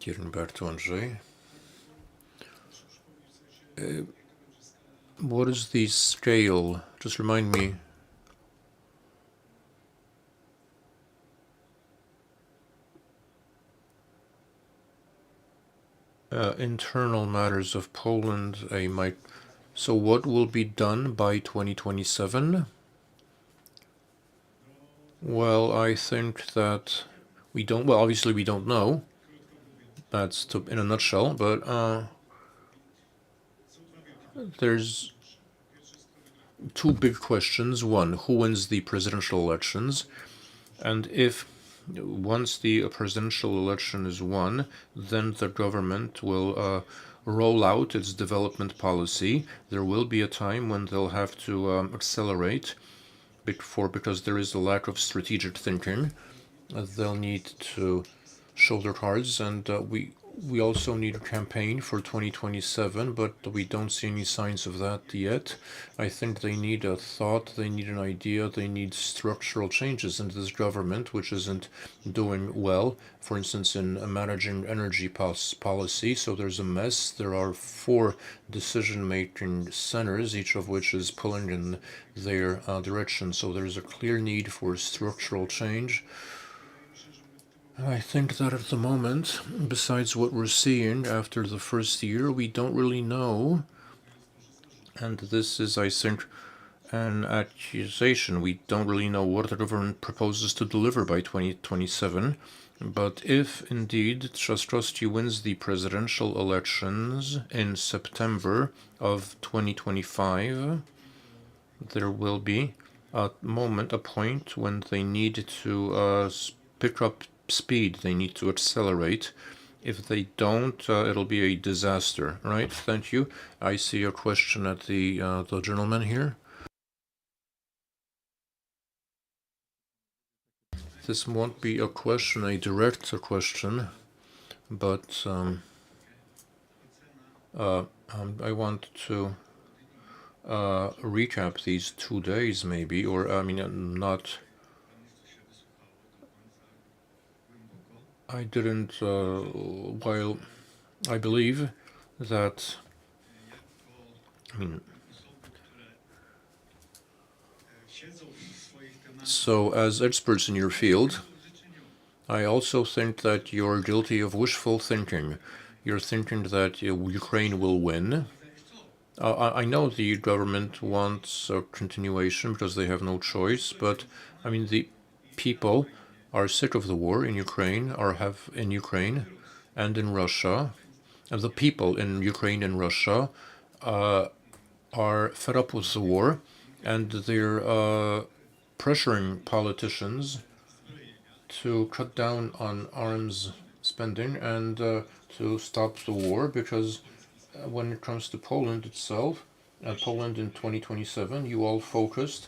S1: Getting back to Andrzej. What is the scale? Just remind me. Internal matters of Poland, so what will be done by 2027? Well, I think that obviously we don't know. That's in a nutshell, but there's two big questions. One, who wins the presidential elections? And once the presidential election is won, then the government will roll out its development policy. There will be a time when they'll have to accelerate because there is a lack of strategic thinking. They'll need to show their cards, and we also need a campaign for 2027, but we don't see any signs of that yet. I think they need a thought, they need an idea, they need structural changes in this government, which isn't doing well. For instance, in managing energy policy, so there's a mess. There are 4 decision-making centers, each of which is pulling in their direction. So there's a clear need for structural change. I think that at the moment, besides what we're seeing after the first year, we don't really know. And this is, I think, an accusation. We don't really know what the government proposes to deliver by 2027. But if indeed Trzaskowski wins the presidential elections in September of 2025, there will be a point when they need to pick up speed. They need to accelerate. If they don't, it'll be a disaster, right? Thank you. I see a question at the gentleman here. This won't be a question, a direct question, but I want to recap these 2 days, maybe, or I mean, not. I didn't, while I believe that, so as experts in your field, I also think that you're guilty of wishful thinking. You're thinking that Ukraine will win. I know the government wants a continuation because they have no choice, but I mean, the people are sick of the war in Ukraine, or have in Ukraine and in Russia, and the people in Ukraine and Russia are fed up with the war, and they're pressuring politicians to cut down on arms spending and to stop the war, because when it comes to Poland itself, Poland in 2027, you all focused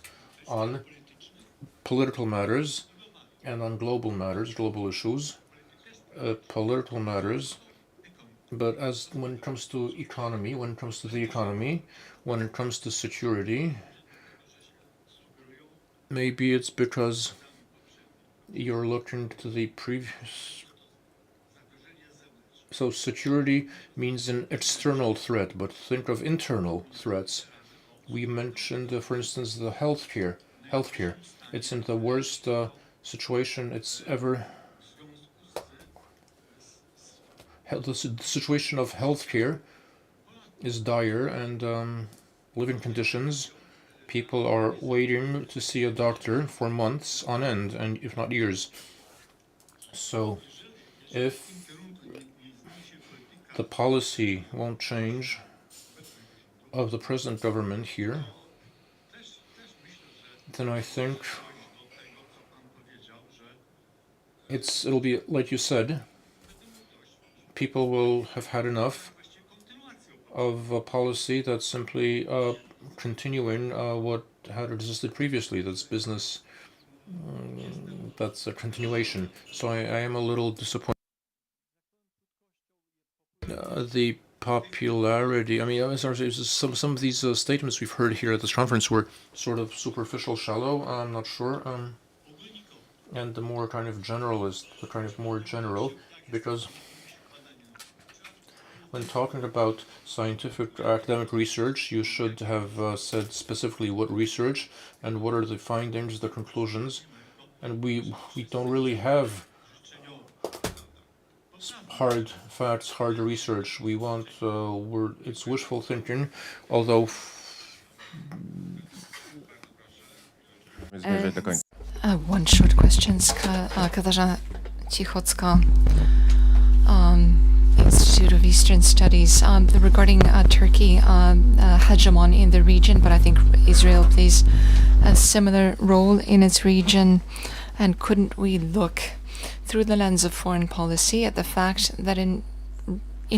S1: on political matters and on global matters, global issues, political matters. But as when it comes to economy, when it comes to the economy, when it comes to security, maybe it's because you're looking to the previous. So security means an external threat, but think of internal threats. We mentioned, for instance, the healthcare. Healthcare. It's in the worst situation it's ever. The situation of healthcare is dire, and living conditions. People are waiting to see a doctor for months on end, and if not years. So, if the policy won't change of the present government here, then I think it'll be like you said. People will have had enough of a policy that's simply continuing what had existed previously. That's business. That's a continuation. So I am a little disappointed. The popularity. I mean, some of these statements we've heard here at this conference were sort of superficial, shallow. I'm not sure. And the more kind of generalist, the kind of more general, because when talking about scientific academic research, you should have said specifically what research and what are the findings, the conclusions, and we don't really have hard facts, hard research. We want it's wishful thinking, although.
S6: Zmierzać do końca.
S2: One short question, Katarzyna Cichocka, Institute of Eastern Studies, regarding Turkey, hegemon in the region, but I think Israel plays a similar role in its region. And couldn't we look through the lens of foreign policy at the fact that in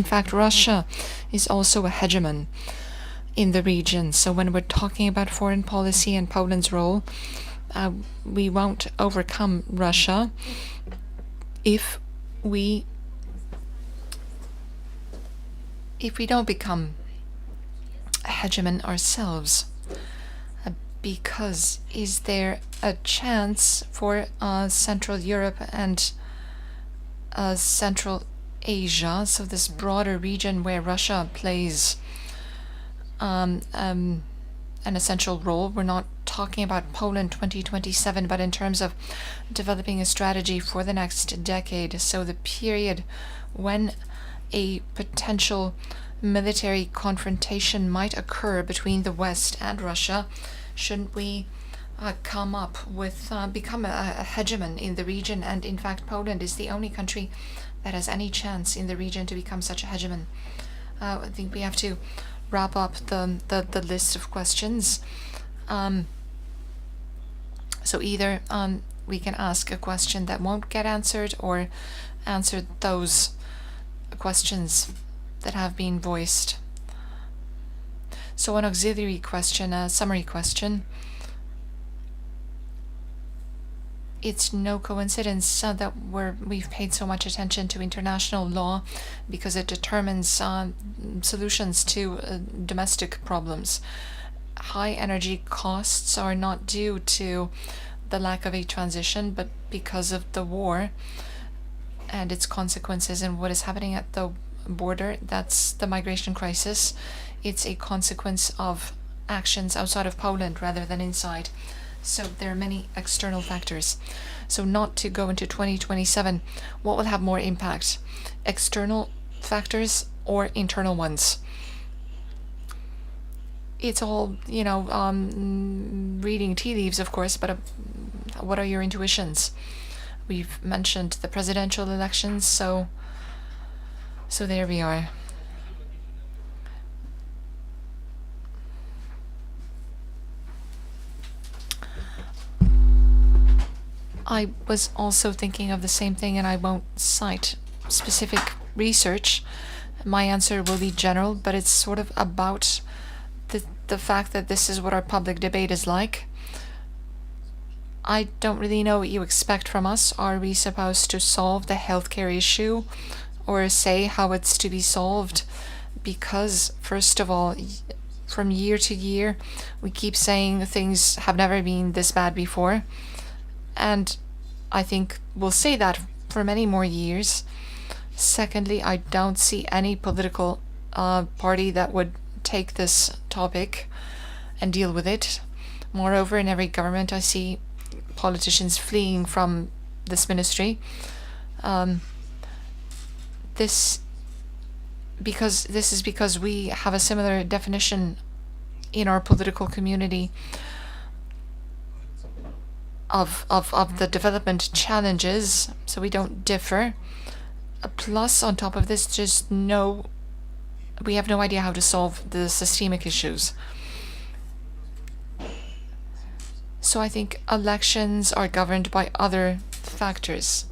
S2: fact Russia is also a hegemon in the region? So when we're talking about foreign policy and Poland's role, we won't overcome Russia if we don't become a hegemon ourselves. Because is there a chance for Central Europe and Central Asia, so this broader region where Russia plays an essential role? We're not talking about Poland 2027, but in terms of developing a strategy for the next decade, so the period when a potential military confrontation might occur between the West and Russia. Shouldn't we come up with, become a hegemon in the region? And in fact, Poland is the only country that has any chance in the region to become such a hegemon. I think we have to wrap up the list of questions. So either we can ask a question that won't get answered, or answer those questions that have been voiced. So an auxiliary question, a summary question. It's no coincidence that we've paid so much attention to international law, because it determines solutions to domestic problems. High energy costs are not due to the lack of a transition, but because of the war and its consequences and what is happening at the border. That's the migration crisis. It's a consequence of actions outside of Poland rather than inside. So there are many external factors. So not to go into 2027, what will have more impact? External factors or internal ones? It's all, reading tea leaves, of course, but what are your intuitions? we've mentioned the presidential elections, so there we are. I was also thinking of the same thing, and I won't cite specific research. My answer will be general, but it's sort of about the fact that this is what our public debate is like. I don't really know what you expect from us. Are we supposed to solve the healthcare issue or say how it's to be solved? Because, first of all, from year to year, we keep saying things have never been this bad before. And I think we'll say that for many more years. Secondly, I don't see any political party that would take this topic and deal with it. Moreover, in every government, I see politicians fleeing from this ministry. This is because we have a similar definition in our political community of the development challenges, so we don't differ. Plus, on top of this, we have no idea how to solve the systemic issues. So I think elections are governed by other factors,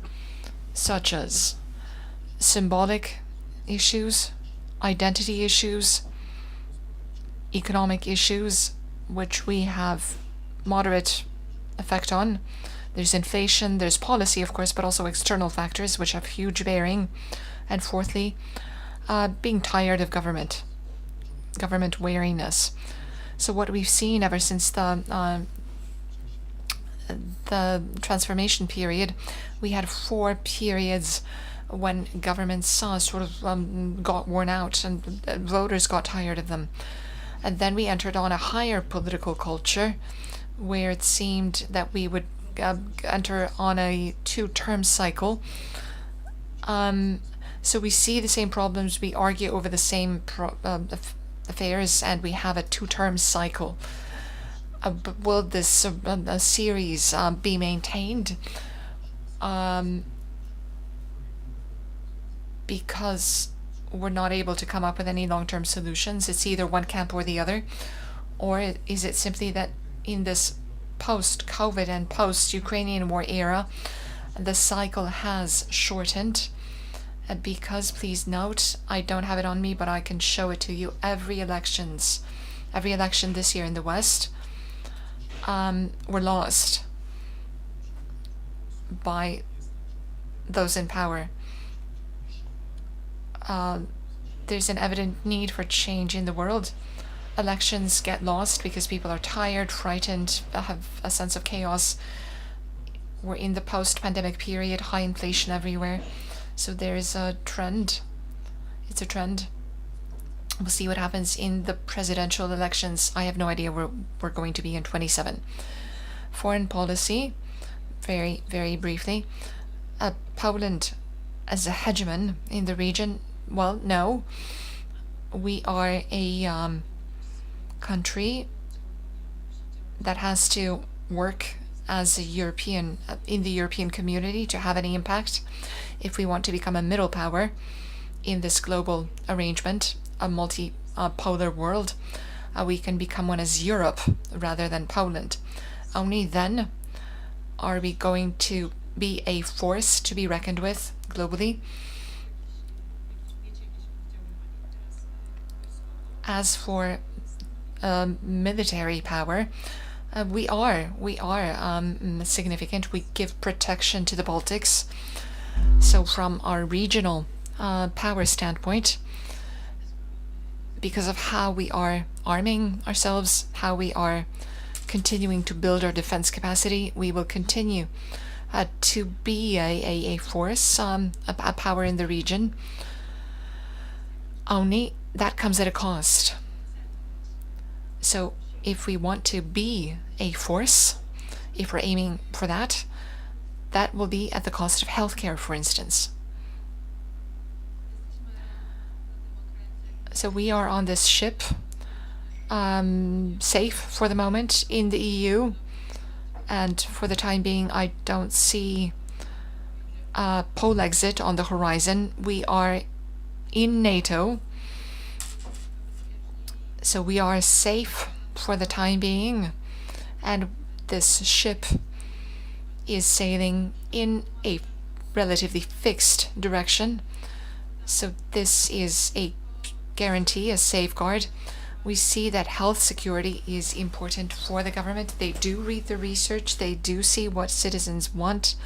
S2: such as symbolic issues, identity issues, economic issues, which we have moderate effect on. There's inflation, there's policy, of course, but also external factors which have huge bearing. And fourthly, being tired of government weariness. So what we've seen ever since the transformation period, we had 4 periods when governments sort of got worn out and voters got tired of them. And then we entered on a higher political culture where it seemed that we would enter on a 2-term cycle. So we see the same problems, we argue over the same affairs, and we have a 2-term cycle. Will this series be maintained? Because we're not able to come up with any long-term solutions. It's either one camp or the other. Or is it simply that in this post-COVID and post-Ukrainian war era, the cycle has shortened? Because, please note, I don't have it on me, but I can show it to you. Every election this year in the West were lost by those in power. There's an evident need for change in the world. Elections get lost because people are tired, frightened, have a sense of chaos. We're in the post-pandemic period, high inflation everywhere. So there is a trend. It's a trend. We'll see what happens in the presidential elections. I have no idea where we're going to be in 27. Foreign policy, very, very briefly. Poland as a hegemon in the region, well, no. We are a country that has to work as a European, in the European community to have any impact. If we want to become a middle power in this global arrangement, a multi-polar world, we can become one as Europe rather than Poland. Only then are we going to be a force to be reckoned with globally. As for military power, we are significant. We give protection to the Baltics. So from our regional power standpoint, because of how we are arming ourselves, how we are continuing to build our defense capacity, we will continue to be a force, a power in the region. Only that comes at a cost. So if we want to be a force, if we're aiming for that, that will be at the cost of healthcare, for instance. So we are on this ship, safe for the moment in the EU, and for the time being, I don't see pole exit on the horizon. We are in NATO, so we are safe for the time being, and this ship is sailing in a relatively fixed direction. So this is a guarantee, a safeguard. We see that health security is important for the government. They do read the research. They do see what citizens want.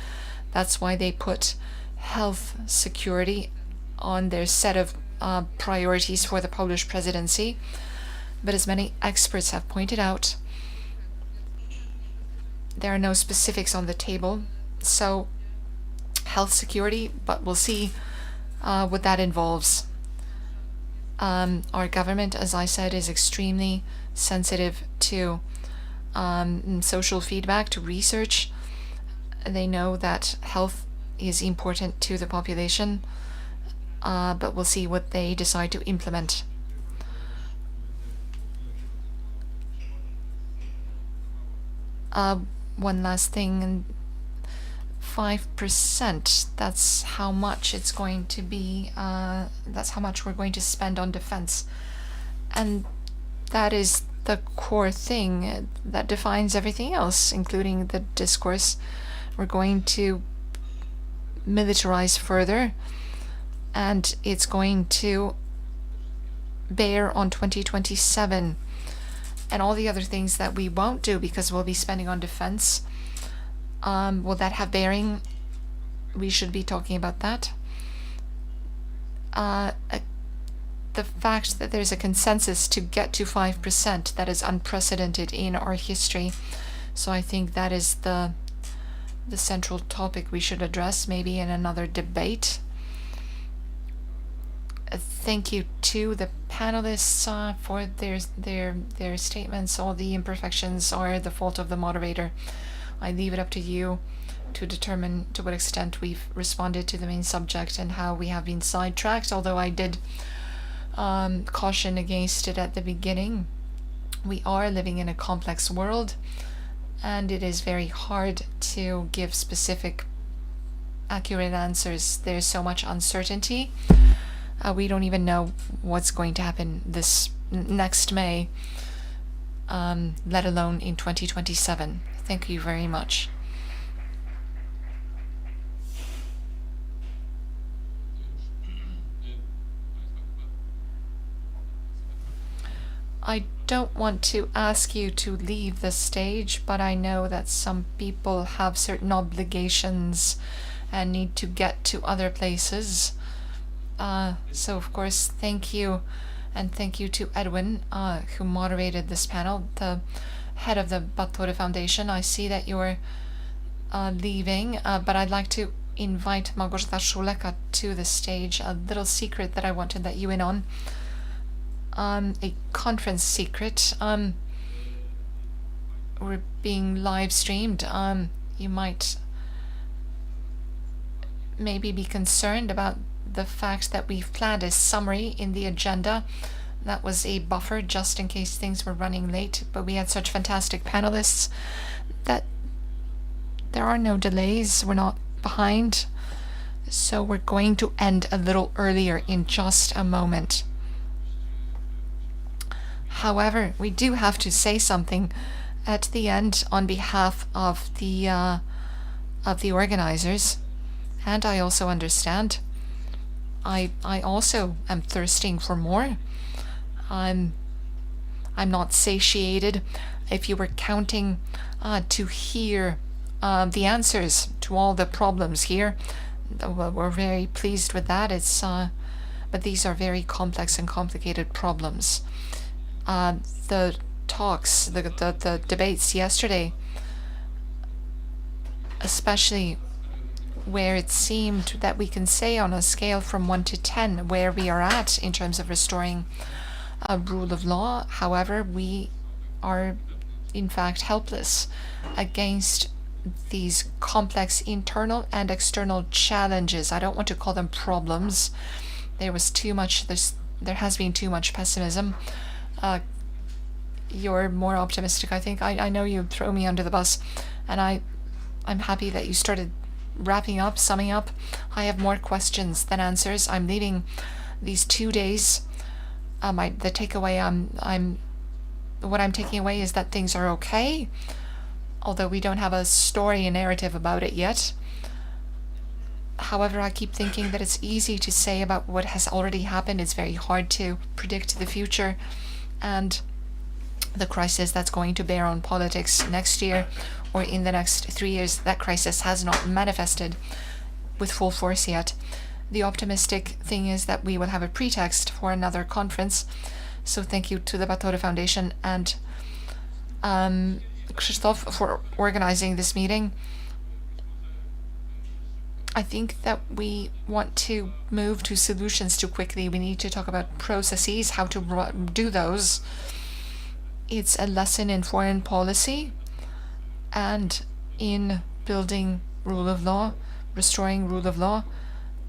S2: That's why they put health security on their set of priorities for the Polish presidency. But as many experts have pointed out, there are no specifics on the table. So health security, but we'll see what that involves. Our government, as I said, is extremely sensitive to social feedback, to research. They know that health is important to the population, but we'll see what they decide to implement. One last thing, 5%, that's how much it's going to be, that's how much we're going to spend on defense. And that is the core thing that defines everything else, including the discourse. We're going to militarize further, and it's going to bear on 2027. And all the other things that we won't do because we'll be spending on defense, will that have bearing? We should be talking about that. The fact that there's a consensus to get to 5%, that is unprecedented in our history. So I think that is the central topic we should address, maybe in another debate. Thank you to the panelists for their statements. All the imperfections are the fault of the moderator. I leave it up to you to determine to what extent we've responded to the main subject and how we have been sidetracked, although I did caution against it at the beginning. We are living in a complex world, and it is very hard to give specific, accurate answers. There's so much uncertainty. We don't even know what's going to happen this next May, let alone in 2027. Thank you very much. I don't want to ask you to leave the stage, but I know that some people have certain obligations and need to get to other places. So of course, thank you, and thank you to Edwin, who moderated this panel, the head of the Batory Foundation. I see that you're leaving, but I'd like to invite Małgorzata Szuleka to the stage. A little secret that I want to let you in on, a conference secret. We're being live streamed. You might maybe be concerned about the fact that we've planned a summary in the agenda. That was a buffer just in case things were running late, but we had such fantastic panelists that there are no delays. We're not behind. So we're going to end a little earlier in just a moment. However, we do have to say something at the end on behalf of the organizers, and I also understand. I also am thirsting for more. I'm not satiated. If you were counting to hear the answers to all the problems here, well, we're very pleased with that. But these are very complex and complicated problems. The talks, the debates yesterday, especially where it seemed that we can say on a scale from 1 to 10 where we are at in terms of restoring a rule of law. However, we are in fact helpless against these complex internal and external challenges. I don't want to call them problems. There has been too much pessimism. You're more optimistic, I think. I know you throw me under the bus, and I'm happy that you started wrapping up, summing up, I have more questions than answers. I'm leaving these 2 days. The takeaway what I'm taking away is that things are okay, although we don't have a story and narrative about it yet. However, I keep thinking that it's easy to say about what has already happened. It's very hard to predict the future and the crisis that's going to bear on politics next year or in the next 3 years. That crisis has not manifested with full force yet. The optimistic thing is that we will have a pretext for another conference. So thank you to the Batory Foundation and Krzysztof for organizing this meeting. I think that we want to move to solutions too quickly. We need to talk about processes, how to do those. It's a lesson in foreign policy and in building rule of law, restoring rule of law,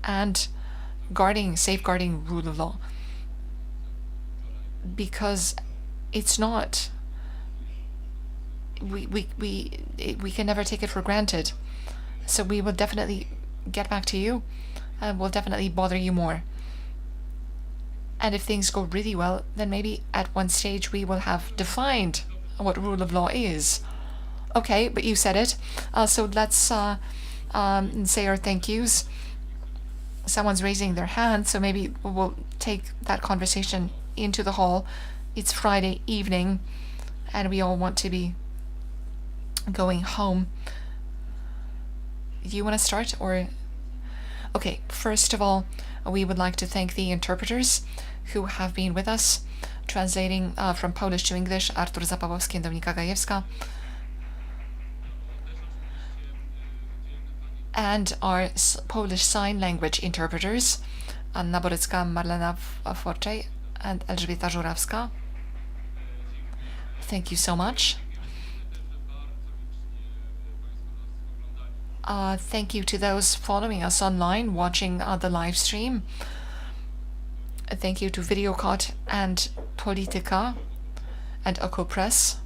S2: and safeguarding rule of law. Because it's not, we can never take it for granted. So we will definitely get back to you and we'll definitely bother you more. And if things go really well, then maybe at one stage we will have defined what rule of law is. Okay, but you said it. So let's say our thank yous. Someone's raising their hand, so maybe we'll take that conversation into the hall. It's Friday evening and we all want to be going home. Do you want to start or? Okay, first of all, we would like to thank the interpreters who have been with us, translating from Polish to English, Artur Zapałowski and Dominika Gajewska. And our Polish Sign Language interpreters, Anna Borycka, Marlena Forczej, and Elżbieta Żurawska. Thank you so much. Thank you to those following us online, watching the live stream. Thank you to Videocot and Polityka and Okopress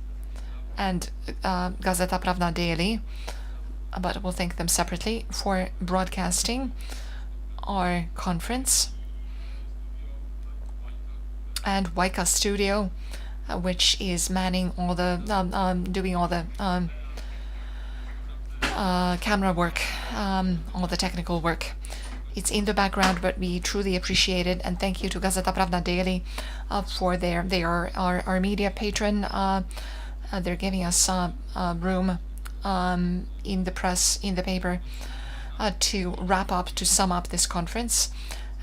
S2: and Gazeta Prawna Daily, but we'll thank them separately for broadcasting our conference. And Waika Studio, which is manning all the, doing all the camera work, all the technical work. It's in the background, but we truly appreciate it. And thank you to Gazeta Prawna Daily for they are our media patron. They're giving us room in the press, in the paper, to wrap up, to sum up this conference.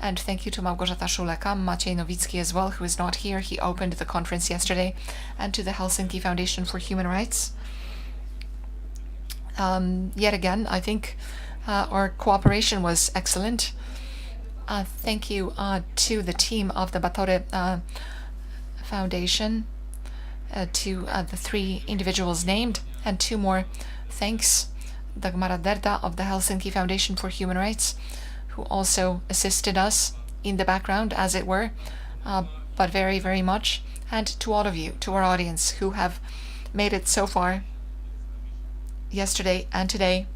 S2: And thank you to Małgorzata Szuleka, Maciej Nowicki as well, who is not here. He opened the conference yesterday. And to the Helsinki Foundation for Human Rights. Yet again, I think our cooperation was excellent. Thank you to the team of the Batory Foundation, to the 3 individuals named, and 2 more thanks. Dagmara Derda of the Helsinki Foundation for Human Rights, who also assisted us in the background, as it were, but very, very much. And to all of you, to our audience, who have made it so far, yesterday and today,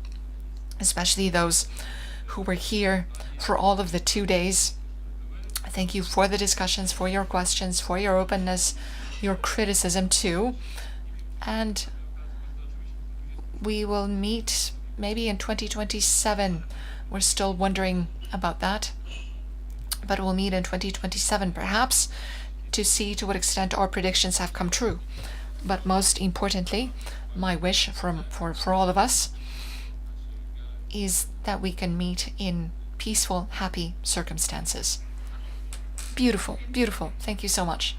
S2: especially those who were here for all of the 2 days. Thank you for the discussions, for your questions, for your openness, your criticism too. And we will meet maybe in 2027. We're still wondering about that. But we'll meet in 2027 perhaps to see to what extent our predictions have come true. But most importantly, my wish for all of us is that we can meet in peaceful, happy circumstances. Beautiful, beautiful. Thank you so much.